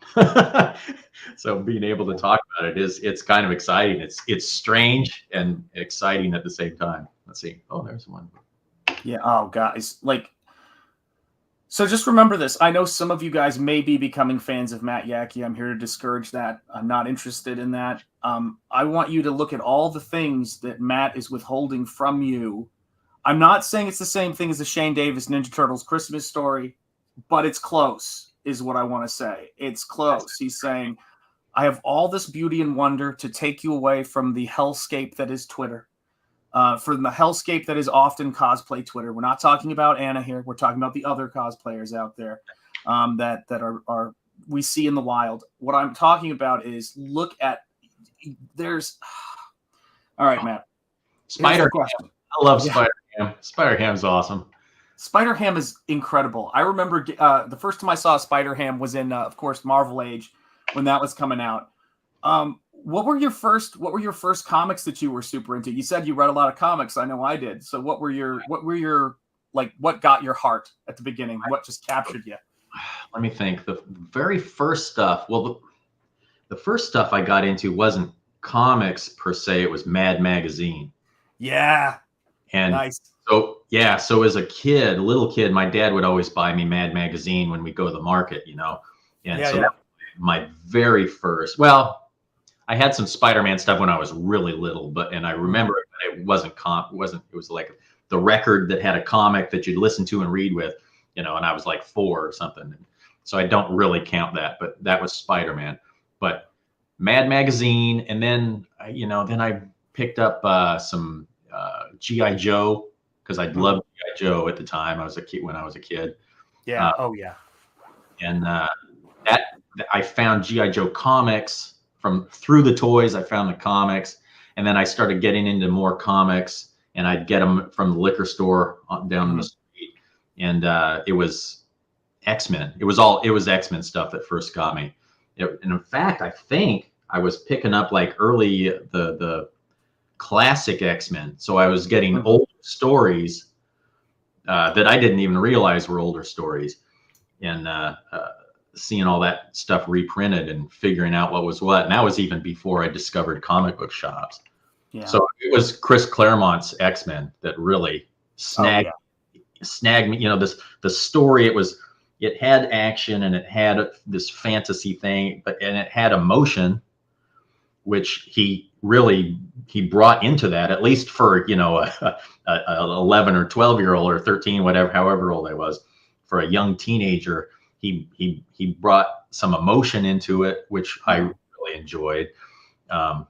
So being able to talk about it's kind of exciting. It's strange and exciting at the same time. Let's see. Oh, there's one. Yeah. Oh, guys, like, so just remember this. I know some of you guys may be becoming fans of Matt Yackee. I'm here to discourage that. I'm not interested in that. I want you to look at all the things that Matt is withholding from you. I'm not saying it's the same thing as the Shane Davis Ninja Turtles Christmas story, but it's close, is what I want to say. It's close. He's saying, I have all this beauty and wonder to take you away from the hellscape that is Twitter. From the hellscape that is often cosplay Twitter. We're not talking about Anna here. We're talking about the other cosplayers out there that are we see in the wild. What I'm talking about is look at there's. All right, Matt. Spider Ham. I love Spider Ham. Spider Ham's awesome. Spider Ham is incredible. I remember the first time I saw Spider Ham was in, of course, Marvel Age when that was coming out. What were your first comics that you were super into? You said you read a lot of comics. I know I did. So what were your like what got your heart at the beginning? What just captured you? Let me think. The very first stuff, well, the first stuff I got into wasn't comics per se, it was Mad Magazine. Yeah. And nice. So as a kid, little kid, my dad would always buy me Mad Magazine when we go to the market, and that was my very first, well, I had some Spider-Man stuff when I was really little, and I remember it wasn't it was like the record that had a comic that you'd listen to and read with, and I was like 4 or something. So I don't really count that, but that was Spider-Man. But Mad Magazine, and then I picked up some G.I. Joe, because I loved G.I. Joe at the time. I was a kid when I was a kid. Yeah. And that I found G.I. Joe comics through the toys. I found the comics, and then I started getting into more comics, and I'd get them from the liquor store down the street. And it was X-Men. It was X-Men stuff that first got me. And in fact, I think I was picking up like early the classic X-Men. So I was getting older stories that I didn't even realize were older stories, and seeing all that stuff reprinted and figuring out what was what. And that was even before I discovered comic book shops. Yeah. So it was Chris Claremont's X-Men that really snagged me. The story, it had action, and it had this fantasy thing, and it had emotion, which he brought into that, at least for, a 11 or 12-year-old or 13, however old I was. For a young teenager, he brought some emotion into it, which I really enjoyed. That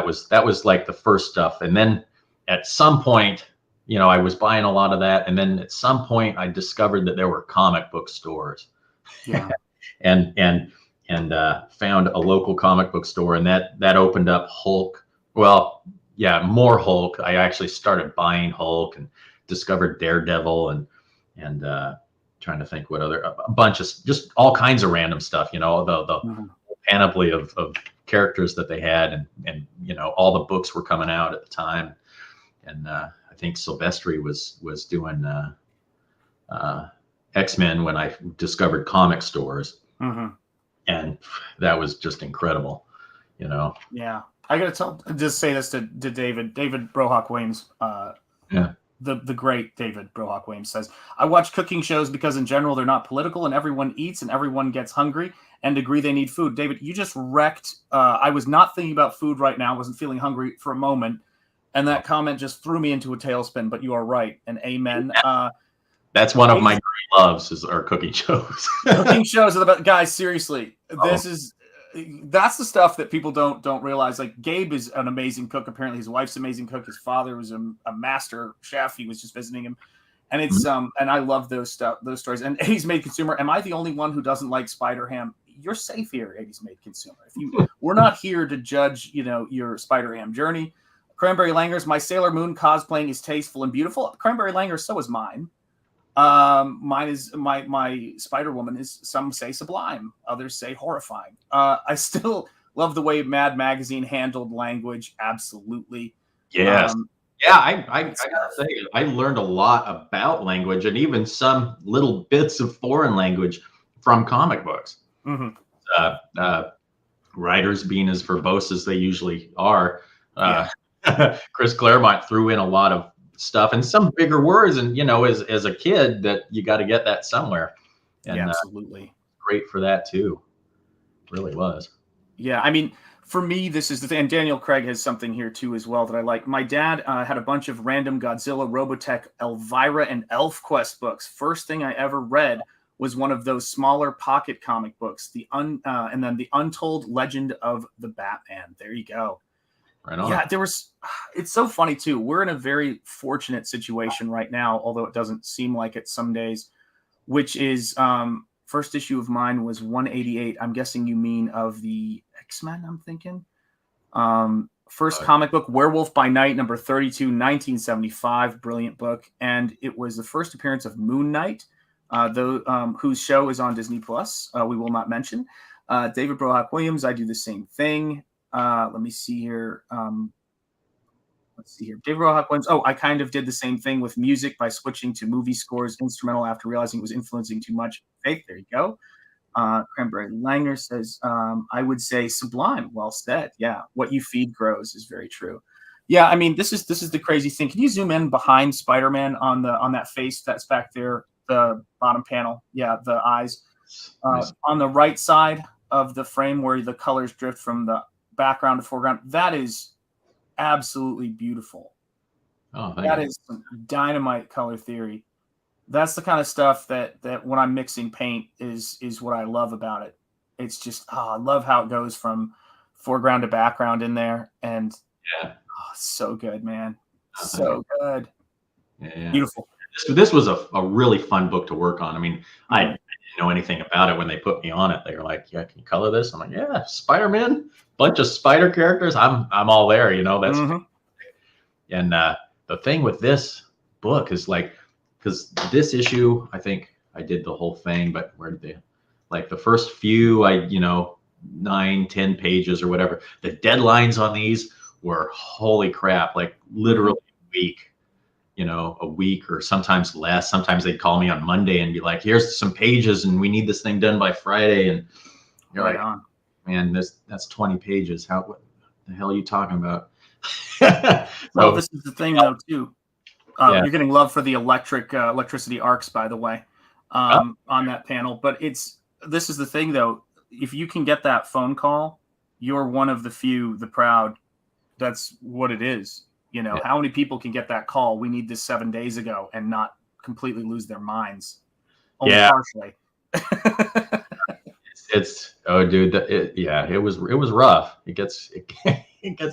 was like the first stuff. And then at some point, I was buying a lot of that. And then at some point I discovered that there were comic book stores. Yeah. and found a local comic book store, and that opened up Hulk. Well, yeah, more Hulk. I actually started buying Hulk and discovered Daredevil and trying to think what other, a bunch of just all kinds of random stuff, the panoply of characters that they had, and all the books were coming out at the time. And I think Silvestri was doing X-Men when I discovered comic stores. And that was just incredible, Yeah. I gotta just say this to David Brohawk Weems. The great David Brohawk Weems says, I watch cooking shows because in general they're not political, and everyone eats and everyone gets hungry and agree they need food. David, you just wrecked. I was not thinking about food right now. I wasn't feeling hungry for a moment. And that comment just threw me into a tailspin, but you are right. And amen. That's one of my great loves are cooking shows. Cooking shows are the best. Guys, seriously, that's the stuff that people don't realize. Like, Gabe is an amazing cook. Apparently his wife's an amazing cook. His father was a master chef. He was just visiting him. And it's and I love those stories. And 80s Made Consumer, am I the only one who doesn't like Spider Ham? You're safe here, 80s Made Consumer. We're not here to judge, your Spider Ham journey. Cranberry Langers, my Sailor Moon cosplaying is tasteful and beautiful. Cranberry Langers, so is mine. Mine is my Spider Woman is, some say sublime, others say horrifying. I still love the way Mad Magazine handled language. Absolutely. Yes. Yeah, I gotta say, I learned a lot about language and even some little bits of foreign language from comic books. Hmm. Uh, uh, Writers being as verbose as they usually are, Chris Claremont threw in a lot of stuff and some bigger words. And as a kid, that you got to get that somewhere, and Yeah, absolutely. great for that too. Really was. Yeah, I mean, for me, this is the thing. And Daniel Craig has something here too as well that I like. My dad had a bunch of random Godzilla, Robotech, Elvira, and ElfQuest books. First thing I ever read was one of those smaller pocket comic books, and then the Untold Legend of the Batman. There you go. Right on. Yeah, it's so funny too. We're in a very fortunate situation right now, although it doesn't seem like it some days, which is first issue of mine was 188. I'm guessing you mean of the X-Men, I'm thinking. First comic book, Werewolf by Night, number 32, 1975. Brilliant book. And it was the first appearance of Moon Knight, whose show is on Disney Plus. We will not mention. David Brohock Williams, I do the same thing. Let me see here. Let's see here. David Brohock Williams. Oh, I kind of did the same thing with music by switching to movie scores instrumental after realizing it was influencing too much. Faith, there you go. Cranberry Langer says, I would say sublime. Well said. Yeah. What you feed grows is very true. Yeah. I mean, this is the crazy thing. Can you zoom in behind Spider-Man on that face that's back there, the bottom panel? Yeah. The eyes, on the right side of the frame where the colors drift from the background to foreground. That is absolutely beautiful. Oh, that is some dynamite color theory. That's the kind of stuff that when I'm mixing paint is what I love about it. It's just, I love how it goes from foreground to background in there. And so good, man. So good. Yeah. Beautiful. This was a really fun book to work on. I mean, I didn't know anything about it when they put me on it. They were like, yeah, can you color this? I'm like, yeah, Spider-Man, bunch of spider characters. I'm all there, that's and the thing with this book is because this issue, I think I did the whole thing, but where did the first few, 9-10 pages or whatever, the deadlines on these were holy crap, like literally a week or sometimes less. Sometimes they'd call me on Monday and be like, here's some pages and we need this thing done by Friday. And you're right like, on. Man, that's 20 pages. What the hell are you talking about? Well, this is the thing though too. You're getting love for the electricity arcs, by the way, on that panel. But this is the thing though. If you can get that phone call, you're one of the few, the proud. That's what it is. How many people can get that call? We need this 7 days ago and not completely lose their minds. Only partially. Dude, it was rough. It gets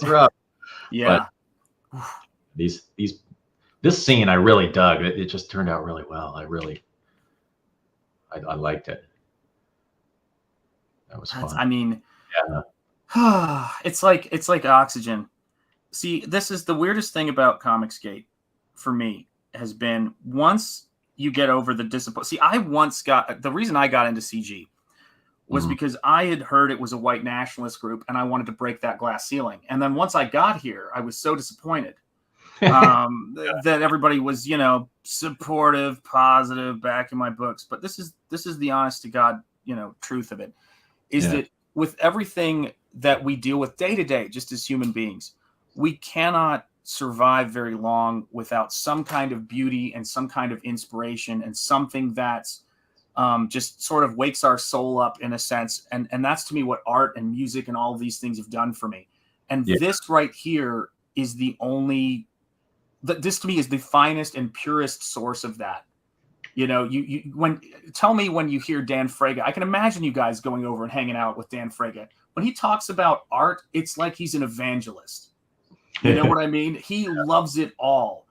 rough. Yeah. But this scene I really dug. It just turned out really well. I liked it. That was fun. I mean, it's like oxygen. See, this is the weirdest thing about Comicsgate for me has been once you get over the disappointment. See, the reason I got into CG was because I had heard it was a white nationalist group and I wanted to break that glass ceiling. And then once I got here, I was so disappointed that everybody was, supportive, positive, backing my books. But this is the honest to God, truth of it is that with everything that we deal with day to day, just as human beings, we cannot survive very long without some kind of beauty and some kind of inspiration and something that's just sort of wakes our soul up in a sense. And that's to me what art and music and all of these things have done for me. And this right here is this to me is the finest and purest source of that. Tell me when you hear Dan Fraga, I can imagine you guys going over and hanging out with Dan Fraga. When he talks about art, it's like he's an evangelist. You know what I mean? He loves it all.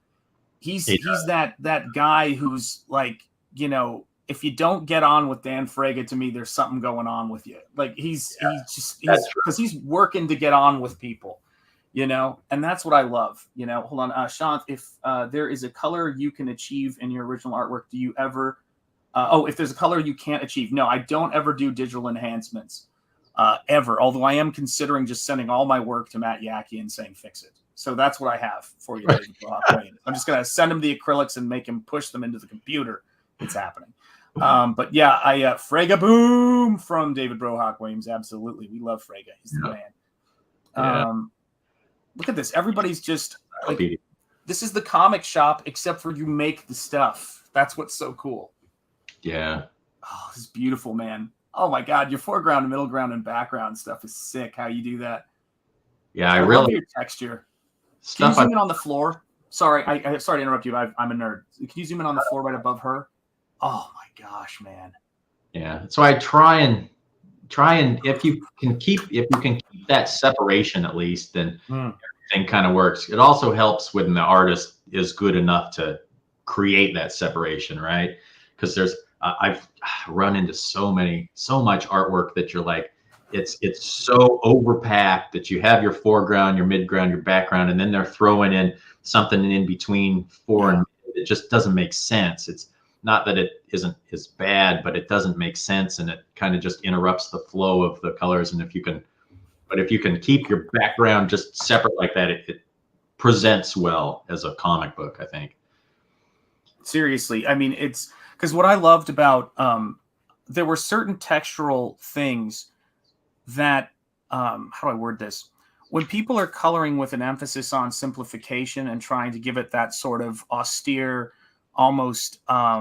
He's that guy who's like, if you don't get on with Dan Fraga, to me, there's something going on with you. Like he's because he's working to get on with people, and that's what I love. Hold on, Sean, if there is a color you can achieve in your original artwork, do you ever, if there's a color you can't achieve? No, I don't ever do digital enhancements. ever. Although I am considering just sending all my work to Matt Yackey and saying fix it. So that's what I have for you, David Brock Williams. I'm just gonna send him the acrylics and make him push them into the computer. It's happening. But yeah, Frega Boom from David Brohawk Williams. Absolutely. We love Frega. He's the man. Look at this. Everybody's just like, this is the comic shop, except for you make the stuff. That's what's so cool. Yeah. Oh, this is beautiful, man. Oh my God. Your foreground, middle ground, and background stuff is sick. How you do that. Yeah. I love your texture. Can you Stuff zoom in on the floor? Sorry. I sorry to interrupt you. I'm a nerd. Can you zoom in on the floor right above her? Oh my gosh, man. Yeah. So I try and if you can keep that separation at least, then everything kind of works. It also helps when the artist is good enough to create that separation, right? Because there's I've run into so much artwork that you're like, it's so overpacked that you have your foreground, your midground, your background, and then they're throwing in something in between fore and mid. It just doesn't make sense. It's not that it isn't as bad, but it doesn't make sense, and it kind of just interrupts the flow of the colors. And if you can keep your background just separate like that, it presents well as a comic book, I think. Seriously. I mean, it's because what I loved about there were certain textural things that how do I word this? When people are coloring with an emphasis on simplification and trying to give it that sort of austere, almost I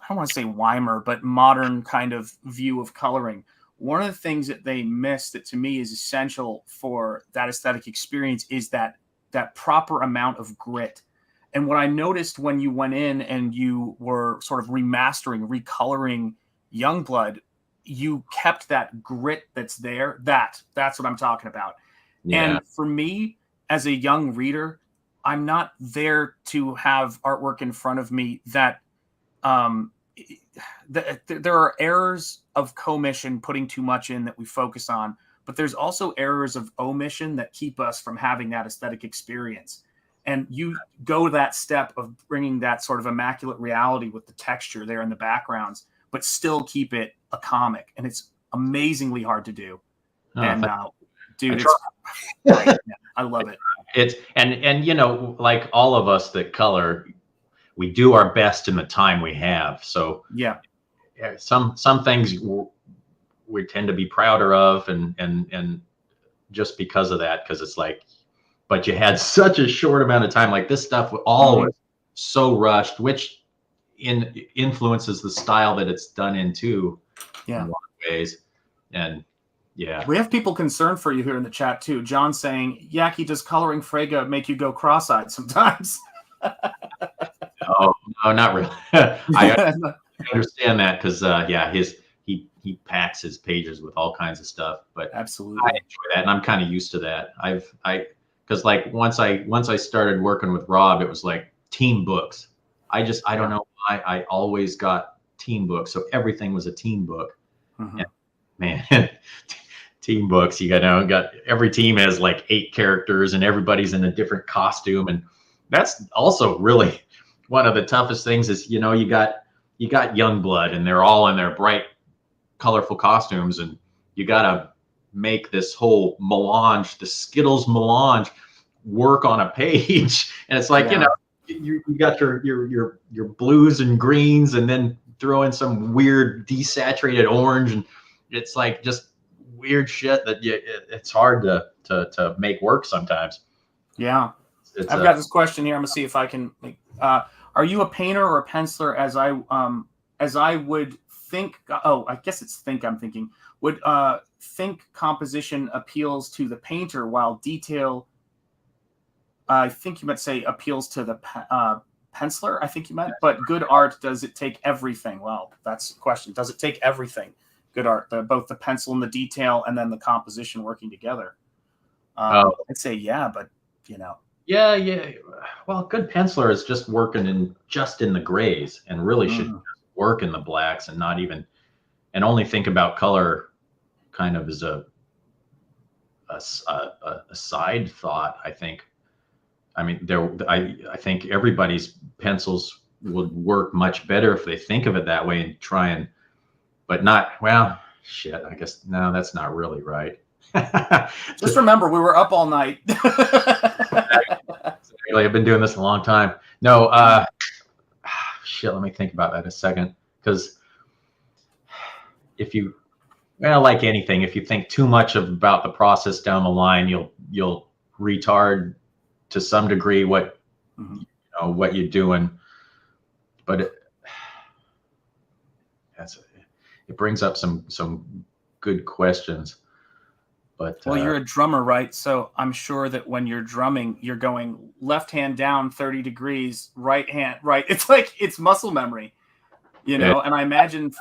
don't want to say Weimer, but modern kind of view of coloring. One of the things that they miss that to me is essential for that aesthetic experience is that proper amount of grit. And what I noticed when you went in and you were sort of remastering, recoloring Youngblood, you kept that grit that's there. That's what I'm talking about. Yeah. And for me, as a young reader, I'm not there to have artwork in front of me that there are errors of commission, putting too much in that we focus on, but there's also errors of omission that keep us from having that aesthetic experience. And you go that step of bringing that sort of immaculate reality with the texture there in the backgrounds, but still keep it a comic. And it's amazingly hard to do. Dude, I love it. It's and you know, like all of us that color, we do our best in the time we have. So yeah, some things we tend to be prouder of, and just because of that, because it's like, but you had such a short amount of time. Like this stuff always so rushed, which influences the style that it's done in too. Yeah, in a lot of ways. And yeah, we have people concerned for you here in the chat too. John saying, "Yackey, does coloring Frega make you go cross-eyed sometimes?" Oh no, not really. I understand that because yeah, he packs his pages with all kinds of stuff. But absolutely, I enjoy that, and I'm kind of used to that. Because like once I started working with Rob, it was like team books. I don't know why I always got team books, so everything was a team book. Mm-hmm. And man, team books, you got every team has like 8 characters, and everybody's in a different costume, and that's also really one of the toughest things. Is you got Youngblood, and they're all in their bright, colorful costumes, and you gotta make this whole melange, the Skittles melange, work on a page. And it's like, you got your blues and greens, and then throw in some weird desaturated orange, and it's like just weird shit that it's hard to make work sometimes. Yeah. I've got this question here. I'm gonna see if I can make, are you a painter or a penciler? As I would think, I guess it's think I'm thinking, would think composition appeals to the painter, while detail, I think you might say, appeals to the penciler, I think you meant. But good art, does it take everything? Well, that's the question. Does it take everything? Good art, both the pencil and the detail, and then the composition working together. I'd say yeah, but Yeah. Well, good penciler is just working in the grays, and really should work in the blacks, and not even, and only think about color kind of as a side thought. I think. I mean, I think everybody's pencils would work much better if they think of it that way and try and, but not, well, shit, I guess, no, that's not really right. Just remember, we were up all night. I've been doing this a long time. No, shit, let me think about that a second. Because if you, well, like anything, if you think too much about the process down the line, you'll retard to some degree what you know what you're doing. But it brings up some good questions. But well, you're a drummer, right? So I'm sure that when you're drumming, you're going left hand down 30 degrees, right hand right. It's like it's muscle memory, you know. And I imagine.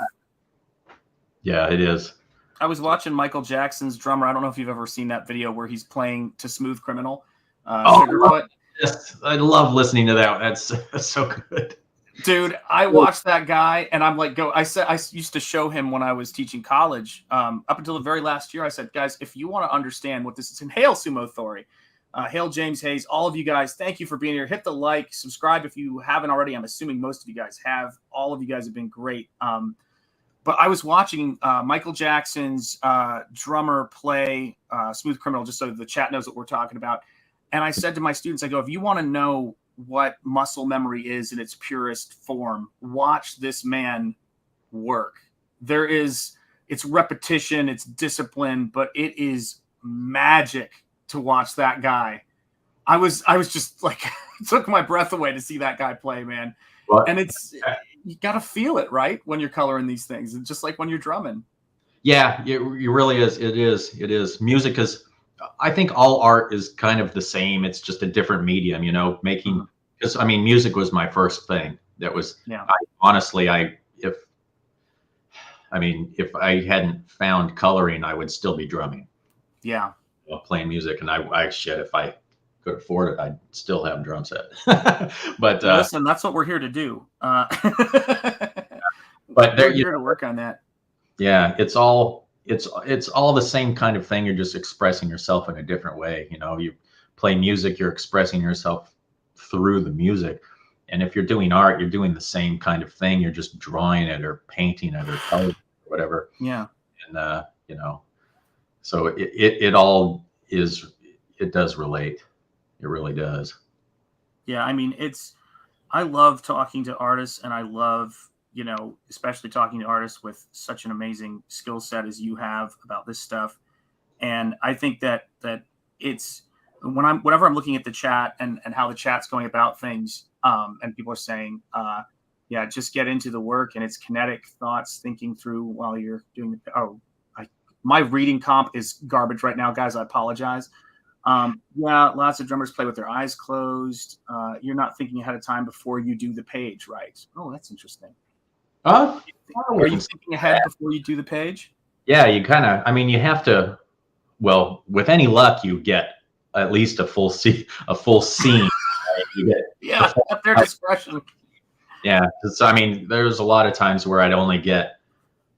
Yeah, it is. I was watching Michael Jackson's drummer. I don't know if you've ever seen that video where he's playing to Smooth Criminal. Sugarfoot. Yes, I love listening to that. That's so good. Dude, I watched that guy and I'm like, I used to show him when I was teaching college, up until the very last year. I said, guys, if you want to understand what this is, and hail Sumo Thori, hail James Hayes, all of you guys, thank you for being here. Hit the like, subscribe if you haven't already. I'm assuming most of you guys have. All of you guys have been great. But I was watching Michael Jackson's drummer play Smooth Criminal, just so the chat knows what we're talking about. And I said to my students, I go, if you want to know what muscle memory is in its purest form, watch this man work. It's repetition, it's discipline, but it is magic to watch that guy. I was just like, it took my breath away to see that guy play, man. What? And you got to feel it, right? When you're coloring these things. It's just like when you're drumming. Yeah, it really is. It is. Music is, I think all art is kind of the same. It's just a different medium, you know, making, because I mean, music was my first thing. That was, yeah. If I hadn't found coloring, I would still be drumming. Yeah. Playing music. And if I could afford it, I'd still have a drum set. But listen, that's what we're here to do. But we're here to work on that. Yeah, it's all the same kind of thing. You're just expressing yourself in a different way. You know, you play music, you're expressing yourself through the music. And if you're doing art, you're doing the same kind of thing. You're just drawing it or painting it or coloring it or whatever. Yeah. And you know, so it all is, it does relate. It really does. Yeah, I mean, I love talking to artists, and I love, you know, especially talking to artists with such an amazing skill set as you have about this stuff. And I think that it's whenever I'm looking at the chat and how the chat's going about things, and people are saying, yeah, just get into the work, and it's kinetic thoughts, thinking through while you're doing my reading comp is garbage right now, guys. I apologize. Yeah, lots of drummers play with their eyes closed. You're not thinking ahead of time before you do the page, right? Oh, that's interesting. Are you thinking ahead before you do the page? Yeah, you kind of, I mean, you have to, well, with any luck, you get at least a full scene. You get yeah, at their discretion. Yeah, because I mean, there's a lot of times where I'd only get,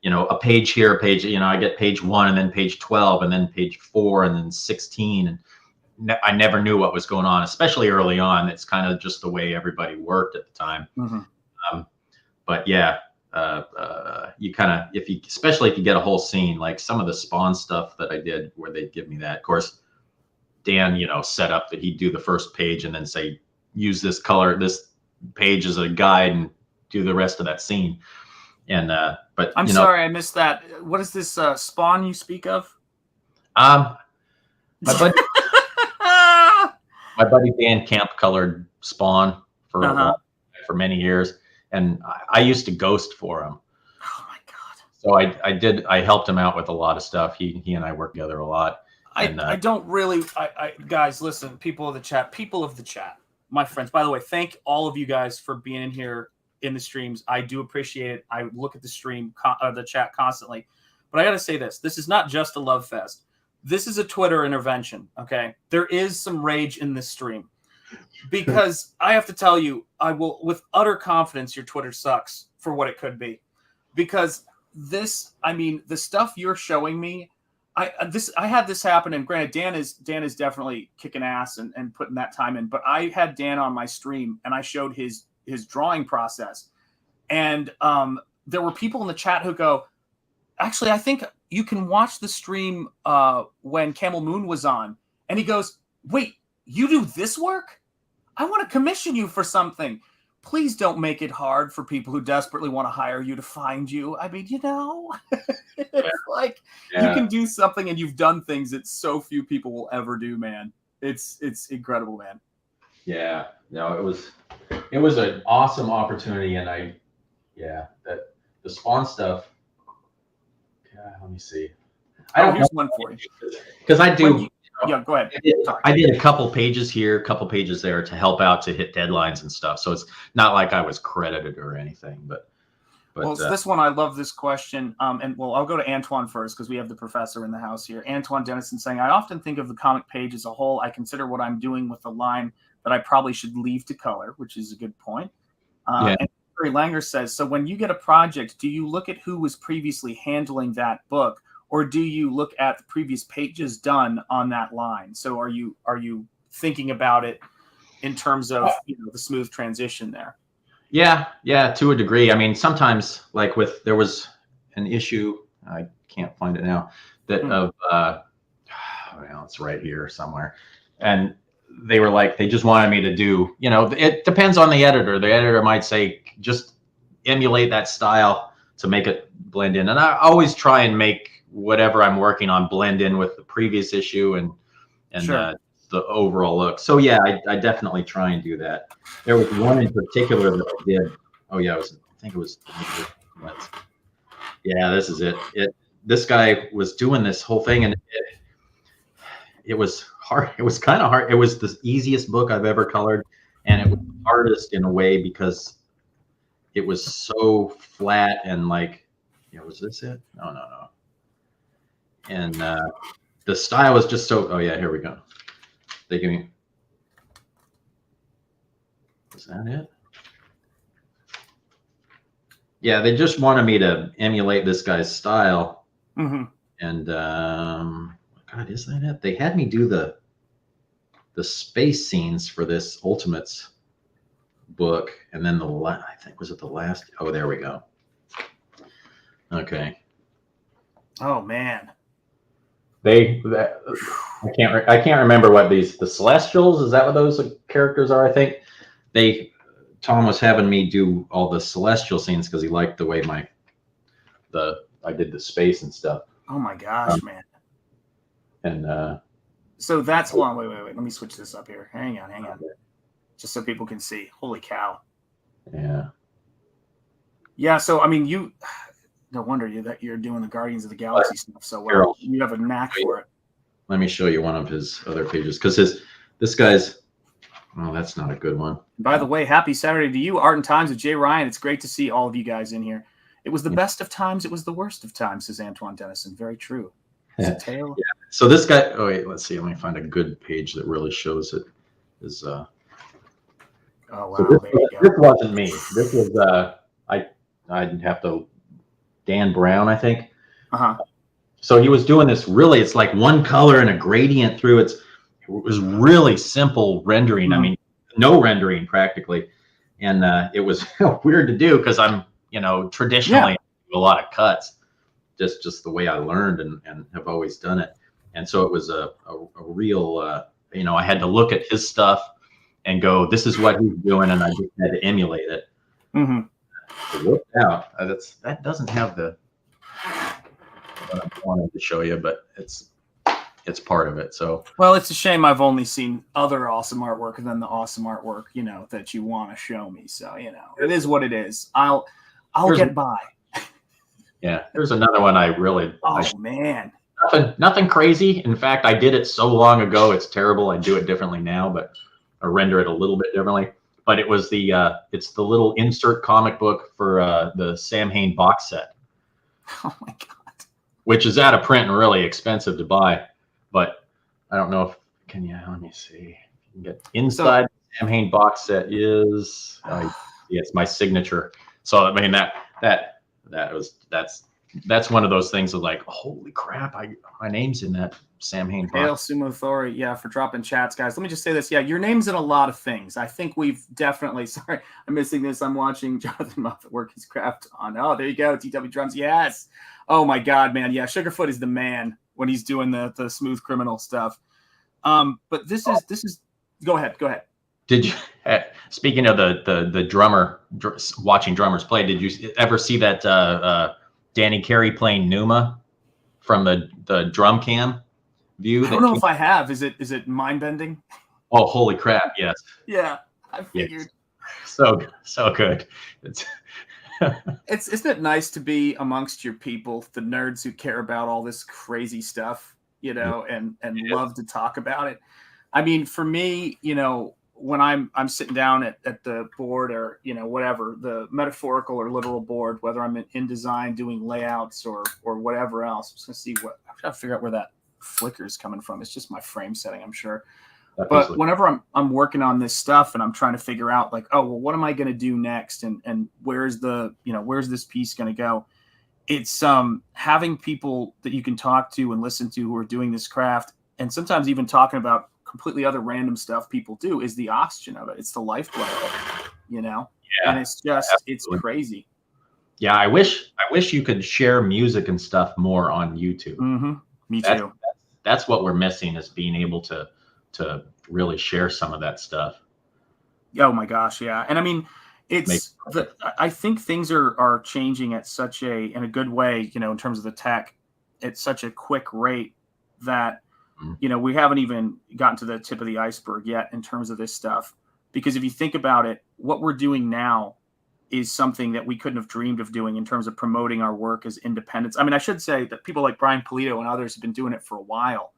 you know, a page here, a page, you know, I get page 1 and then page 12 and then page 4 and then 16. And I never knew what was going on, especially early on. It's kind of just the way everybody worked at the time. But yeah, you kind of, especially if you get a whole scene, like some of the Spawn stuff that I did where they'd give me that. Of course, Dan, you know, set up that he'd do the first page and then say, use this color, this page as a guide and do the rest of that scene. And, but I'm sorry, I missed that. What is this Spawn you speak of? My buddy Dan Camp colored Spawn for many years, and I used to ghost for him. Oh my god! So I helped him out with a lot of stuff. He and I worked together a lot. I don't really. Guys, listen, people of the chat, my friends. By the way, thank all of you guys for being in here in the streams. I do appreciate it. I look at the stream, the chat constantly. But I got to say this. This is not just a love fest. This is a Twitter intervention, okay? There is some rage in this stream. Because I have to tell you, I will, with utter confidence, your Twitter sucks for what it could be. Because this, I mean, the stuff you're showing me, I had this happen, and granted, Dan is definitely kicking ass and putting that time in. But I had Dan on my stream, and I showed his drawing process. And there were people in the chat who go, actually, I think you can watch the stream when Camel Moon was on, and he goes, "Wait, you do this work? I want to commission you for something. Please don't make it hard for people who desperately want to hire you to find you." I mean, it's like you can do something, and you've done things that so few people will ever do, man. It's incredible, man. Yeah, no, it was an awesome opportunity, and that the Spawn stuff. Yeah, let me see. Here's one for you. Because I do. Yeah, go ahead. I did a couple pages here, a couple pages there to help out to hit deadlines and stuff. So it's not like I was credited or anything, but well, it's this one. I love this question. I'll go to Antoine first because we have the professor in the house here. Antoine Dennison saying, "I often think of the comic page as a whole. I consider what I'm doing with the line that I probably should leave to color," which is a good point. And Barry Langer says, "So when you get a project, do you look at who was previously handling that book, or do you look at the previous pages done on that line? So are you thinking about it in terms of the smooth transition there?" Yeah, to a degree. I mean, sometimes like there was an issue, I can't find it now, that well, it's right here somewhere. And they were like, they just wanted me to do, it depends on the editor. The editor might say, just emulate that style to make it blend in. And I always try and make whatever I'm working on blend in with the previous issue and the overall look. So yeah, I definitely try and do that. There was one in particular that I did. Oh yeah, I think it was. Yeah, this is it. This guy was doing this whole thing, and it was hard. It was kind of hard. It was the easiest book I've ever colored, and it was hardest in a way because it was so flat and like, was this it? No. And the style was just so. Oh yeah, here we go. They give me. Is that it? Yeah, they just wanted me to emulate this guy's style. Mm-hmm. And God, is that it? They had me do the space scenes for this Ultimates book, and then I think was it the last? Oh, there we go. Okay. Oh man. I can't remember what the Celestials, is that what those characters are? I think Tom was having me do all the Celestial scenes because he liked the way I did the space and stuff. Oh my gosh, man. And so that's wait. Let me switch this up here. Hang on. Just so people can see. Holy cow. Yeah. Yeah, so I mean no wonder you're doing the Guardians of the Galaxy stuff so well. You have a knack for it. Let me show you one of his other pages because this guy's. Oh, that's not a good one. By the way, happy Saturday to you, Art and Times with Jay Ryan. It's great to see all of you guys in here. It was the best of times. It was the worst of times, says Antoine Dennison. Very true. It's a tale. Yeah. So this guy. Oh wait, let's see. Let me find a good page that really shows it. Oh wow, so there you go. This wasn't me. This was I'd have to. Dan Brown, I think. So he was doing this really, it's like one color and a gradient through it was really simple rendering. I mean, no rendering practically. And it was weird to do because I'm, traditionally do a lot of cuts, just the way I learned and have always done it. And so it was a real, I had to look at his stuff and go, this is what he's doing. And I just had to emulate it. Mm-hmm. It worked out. That doesn't have what I wanted to show you, but it's part of it. So well, it's a shame I've only seen other awesome artwork than the awesome artwork that you want to show me. So it is what it is. I'll get by. Yeah, there's another one I really. Man, nothing crazy. In fact, I did it so long ago. It's terrible. I do it differently now, but I render it a little bit differently. But it was it's the little insert comic book for the Sam Hain box set. Oh my God! Which is out of print and really expensive to buy, but I don't know if let me see. You can get inside the Sam Hain box set is it's my signature. So I mean that's that's one of those things of like, holy crap, my name's in that Sam Hain Hail box. Sumo Thori, yeah, for dropping chats, guys. Let me just say this. Yeah, your name's in a lot of things. I think we've definitely, sorry, I'm missing this. I'm watching Jonathan Moffat work his craft on. Oh, there you go. TW Drums. Yes. Oh my God, man. Yeah, Sugarfoot is the man when he's doing the smooth criminal stuff. But this is go ahead. Did you, speaking of the drummer, watching drummers play, did you ever see that Danny Carey playing Numa from the drum cam view? I don't know if I have. Is it mind bending? Oh, holy crap! Yes. Yeah, I figured. Yes. So good. Isn't it nice to be amongst your people, the nerds who care about all this crazy stuff, and love to talk about it. I mean, for me, when I'm sitting down at the board or, whatever, the metaphorical or literal board, whether I'm in design doing layouts or whatever else, I'm just going to see I'm trying to figure out where that flicker is coming from. It's just my frame setting, I'm sure. But whenever I'm working on this stuff and I'm trying to figure out like, oh, well, what am I going to do next? And where's where's this piece going to go? It's having people that you can talk to and listen to who are doing this craft. And sometimes even talking about completely other random stuff people do is the oxygen of it. It's the lifeblood of it, Yeah. And it's just, absolutely. It's crazy. Yeah. I wish you could share music and stuff more on YouTube. Mm-hmm. Me too. That's what we're missing, is being able to really share some of that stuff. Oh my gosh. Yeah. And I mean, I think things are changing at in a good way, in terms of the tech, at such a quick rate that, we haven't even gotten to the tip of the iceberg yet in terms of this stuff. Because if you think about it, what we're doing now is something that we couldn't have dreamed of doing in terms of promoting our work as independents. I mean, I should say that people like Brian Polito and others have been doing it for a while.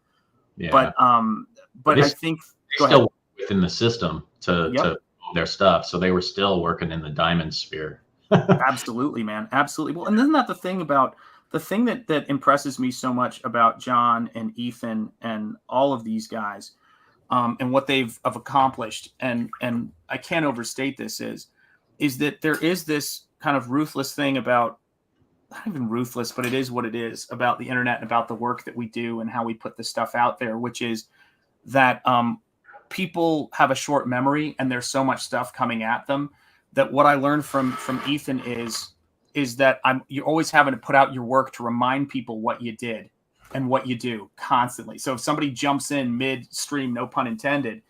Yeah. But I think they're still within the system to their stuff. So they were still working in the diamond sphere. Absolutely, man. Absolutely. Well, and isn't that the thing that impresses me so much about John and Ethan and all of these guys, and what they've accomplished, and I can't overstate this, is that there is this kind of ruthless thing about, not even ruthless, but it is what it is about the internet and about the work that we do and how we put this stuff out there, which is that people have a short memory and there's so much stuff coming at them, that what I learned from Ethan is that you're always having to put out your work to remind people what you did and what you do constantly. So if somebody jumps in midstream, no pun intended,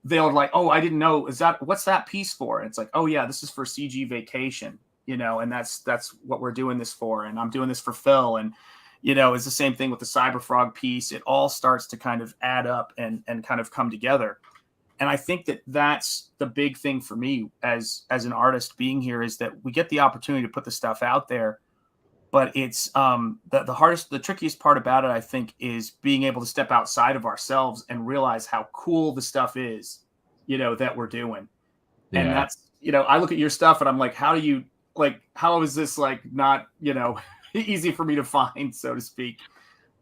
they'll like, oh, I didn't know. What's that piece for? And it's like, oh yeah, this is for CG Vacation, and that's what we're doing this for. And I'm doing this for Phil. And, it's the same thing with the Cyberfrog piece. It all starts to kind of add up and kind of come together. And I think that's the big thing for me as an artist being here, is that we get the opportunity to put the stuff out there. But it's the trickiest part about it, I think, is being able to step outside of ourselves and realize how cool the stuff is, that we're doing. Yeah. And that's, I look at your stuff and I'm like, how is this like not, easy for me to find, so to speak,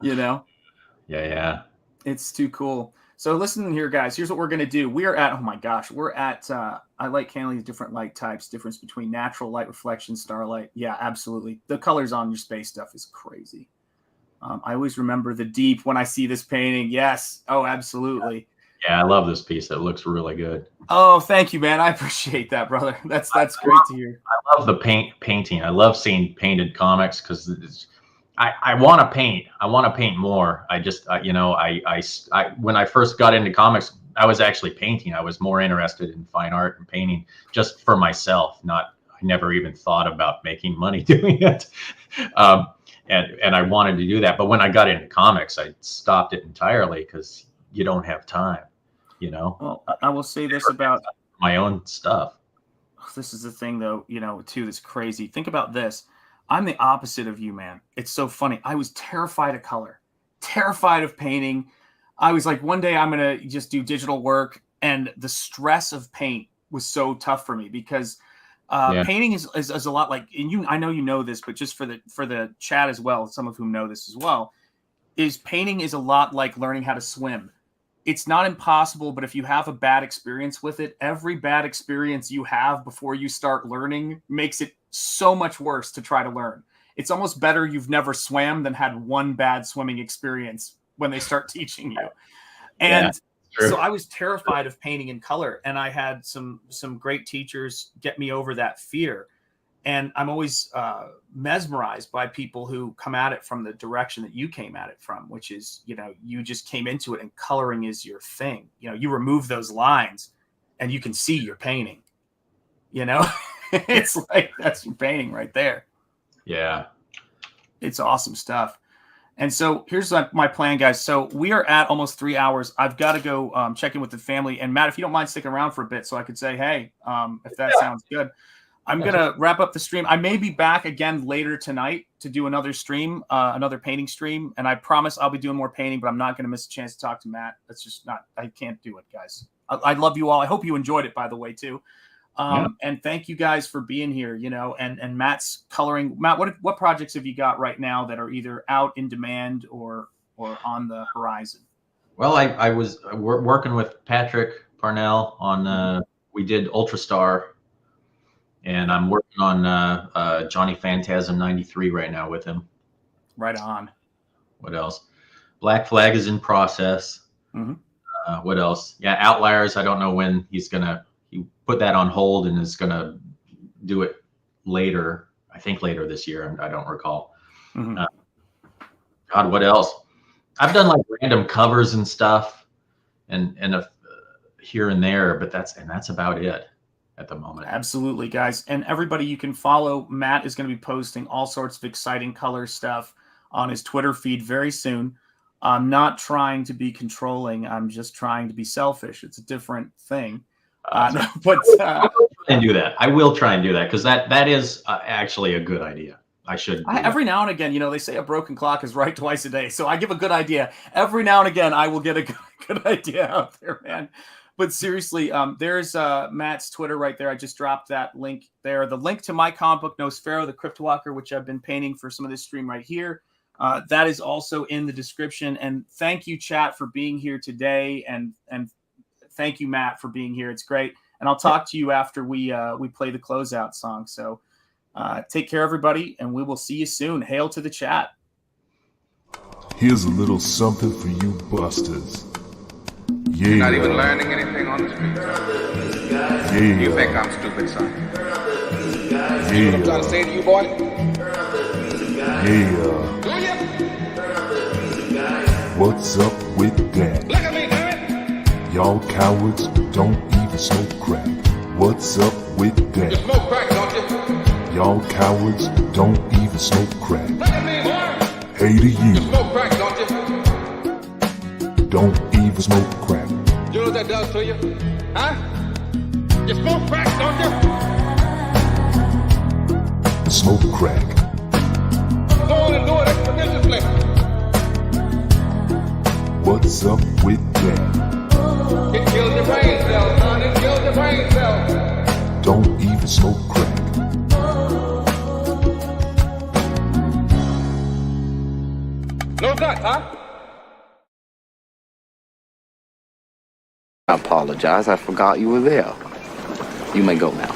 Yeah. It's too cool. So listen here, guys, here's what we're going to do. We're at I like handling these different light types, difference between natural light, reflection, starlight. Yeah, absolutely. The colors on your space stuff is crazy. I always remember the deep when I see this painting. Yes. Oh, absolutely. Yeah, I love this piece. It looks really good. Oh, thank you, man. I appreciate that, brother. That's great to hear. I love the painting. I love seeing painted comics because I want to paint. I want to paint more. I just, I when I first got into comics, I was actually painting. I was more interested in fine art and painting just for myself. I never even thought about making money doing it. And I wanted to do that. But when I got into comics, I stopped it entirely because you don't have time, Well, I will say this about my own stuff. This is the thing, though, too, that's crazy. Think about this. I'm the opposite of you, man. It's so funny. I was terrified of color, terrified of painting. I was like, one day I'm going to just do digital work. And the stress of paint was so tough for me because painting is a lot like, and I know you know this, but just for the chat as well, some of whom know this as well, is painting is a lot like learning how to swim. It's not impossible, but if you have a bad experience with it, every bad experience you have before you start learning makes it so much worse to try to learn. it's almost better you've never swam than had one bad swimming experience when they start teaching you. And so I was terrified of painting in color, and I had some great teachers get me over that fear. And I'm always mesmerized by people who come at it from the direction that you came at it from, which is, you know, you just came into it and coloring is your thing. You know, you remove those lines and you can see your painting, you know, it's like, that's your painting right there. Yeah. It's awesome stuff. And so here's my plan, guys. So we are at almost 3 hours. I've got to go check in with the family. And Matt, if you don't mind sticking around for a bit so I could say, hey, if that sounds good. I'm going to wrap up the stream. I may be back again later tonight to do another stream, another painting stream. And I promise I'll be doing more painting, but I'm not going to miss a chance to talk to Matt. That's just not, I can't do it, guys. I love you all. I hope you enjoyed it, by the way, too. And thank you guys for being here, you know, and Matt's coloring. Matt, what projects have you got right now that are either out in demand or on the horizon? Well, I was working with Patrick Parnell on, we did Ultrastar. And I'm working on Johnny Phantasm 93 right now with him. Right on. What else? Black Flag is in process. What else? Yeah, Outliers. I don't know when he put that on hold and is going to do it later. I think later this year. I don't recall. God, what else? I've done like random covers and stuff and here and there, but that's about it at the moment. Absolutely, guys. And everybody you can follow, Matt is going to be posting all sorts of exciting color stuff on his Twitter feed very soon. I'm not trying to be controlling. I'm just trying to be selfish. It's a different thing. I will try and do that. I will try and do that because that is actually a good idea. I should. Every now and again, you know, they say a broken clock is right twice a day. So I give a good idea. Every now and again, I will get a good idea out there, man. But seriously, there's Matt's Twitter right there. I just dropped that link there. The link to my comic book, Nosfero, the Crypt Walker, which I've been painting for some of this stream right here. That is also in the description. And thank you, chat, for being here today. And thank you, Matt, for being here. It's great. And I'll talk to you after we play the closeout song. So take care, everybody, and we will see you soon. Hail to the chat. Here's a little something for you busters. Yeah. You're not even learning anything on the street. Yeah. You think I'm stupid, son? Yeah. See what I'm trying to say to you, boy? Yeah. Do you? What's up with that? Look at me, damn it! Y'all cowards don't even smoke crack. What's up with You that? smoke crack, don't you? Y'all cowards don't even smoke crack. Look at me, boy! Hey to You you, smoke crack, don't you? don't even smoke crack. You know what that does to you? Huh? You smoke crack, don't you? Smoke crack. Go on and do it expeditiously. What's up with that? It kills your brain cells, son. It kills your brain cells. Don't even smoke crack. No guts, huh? I apologize. I forgot you were there. You may go now.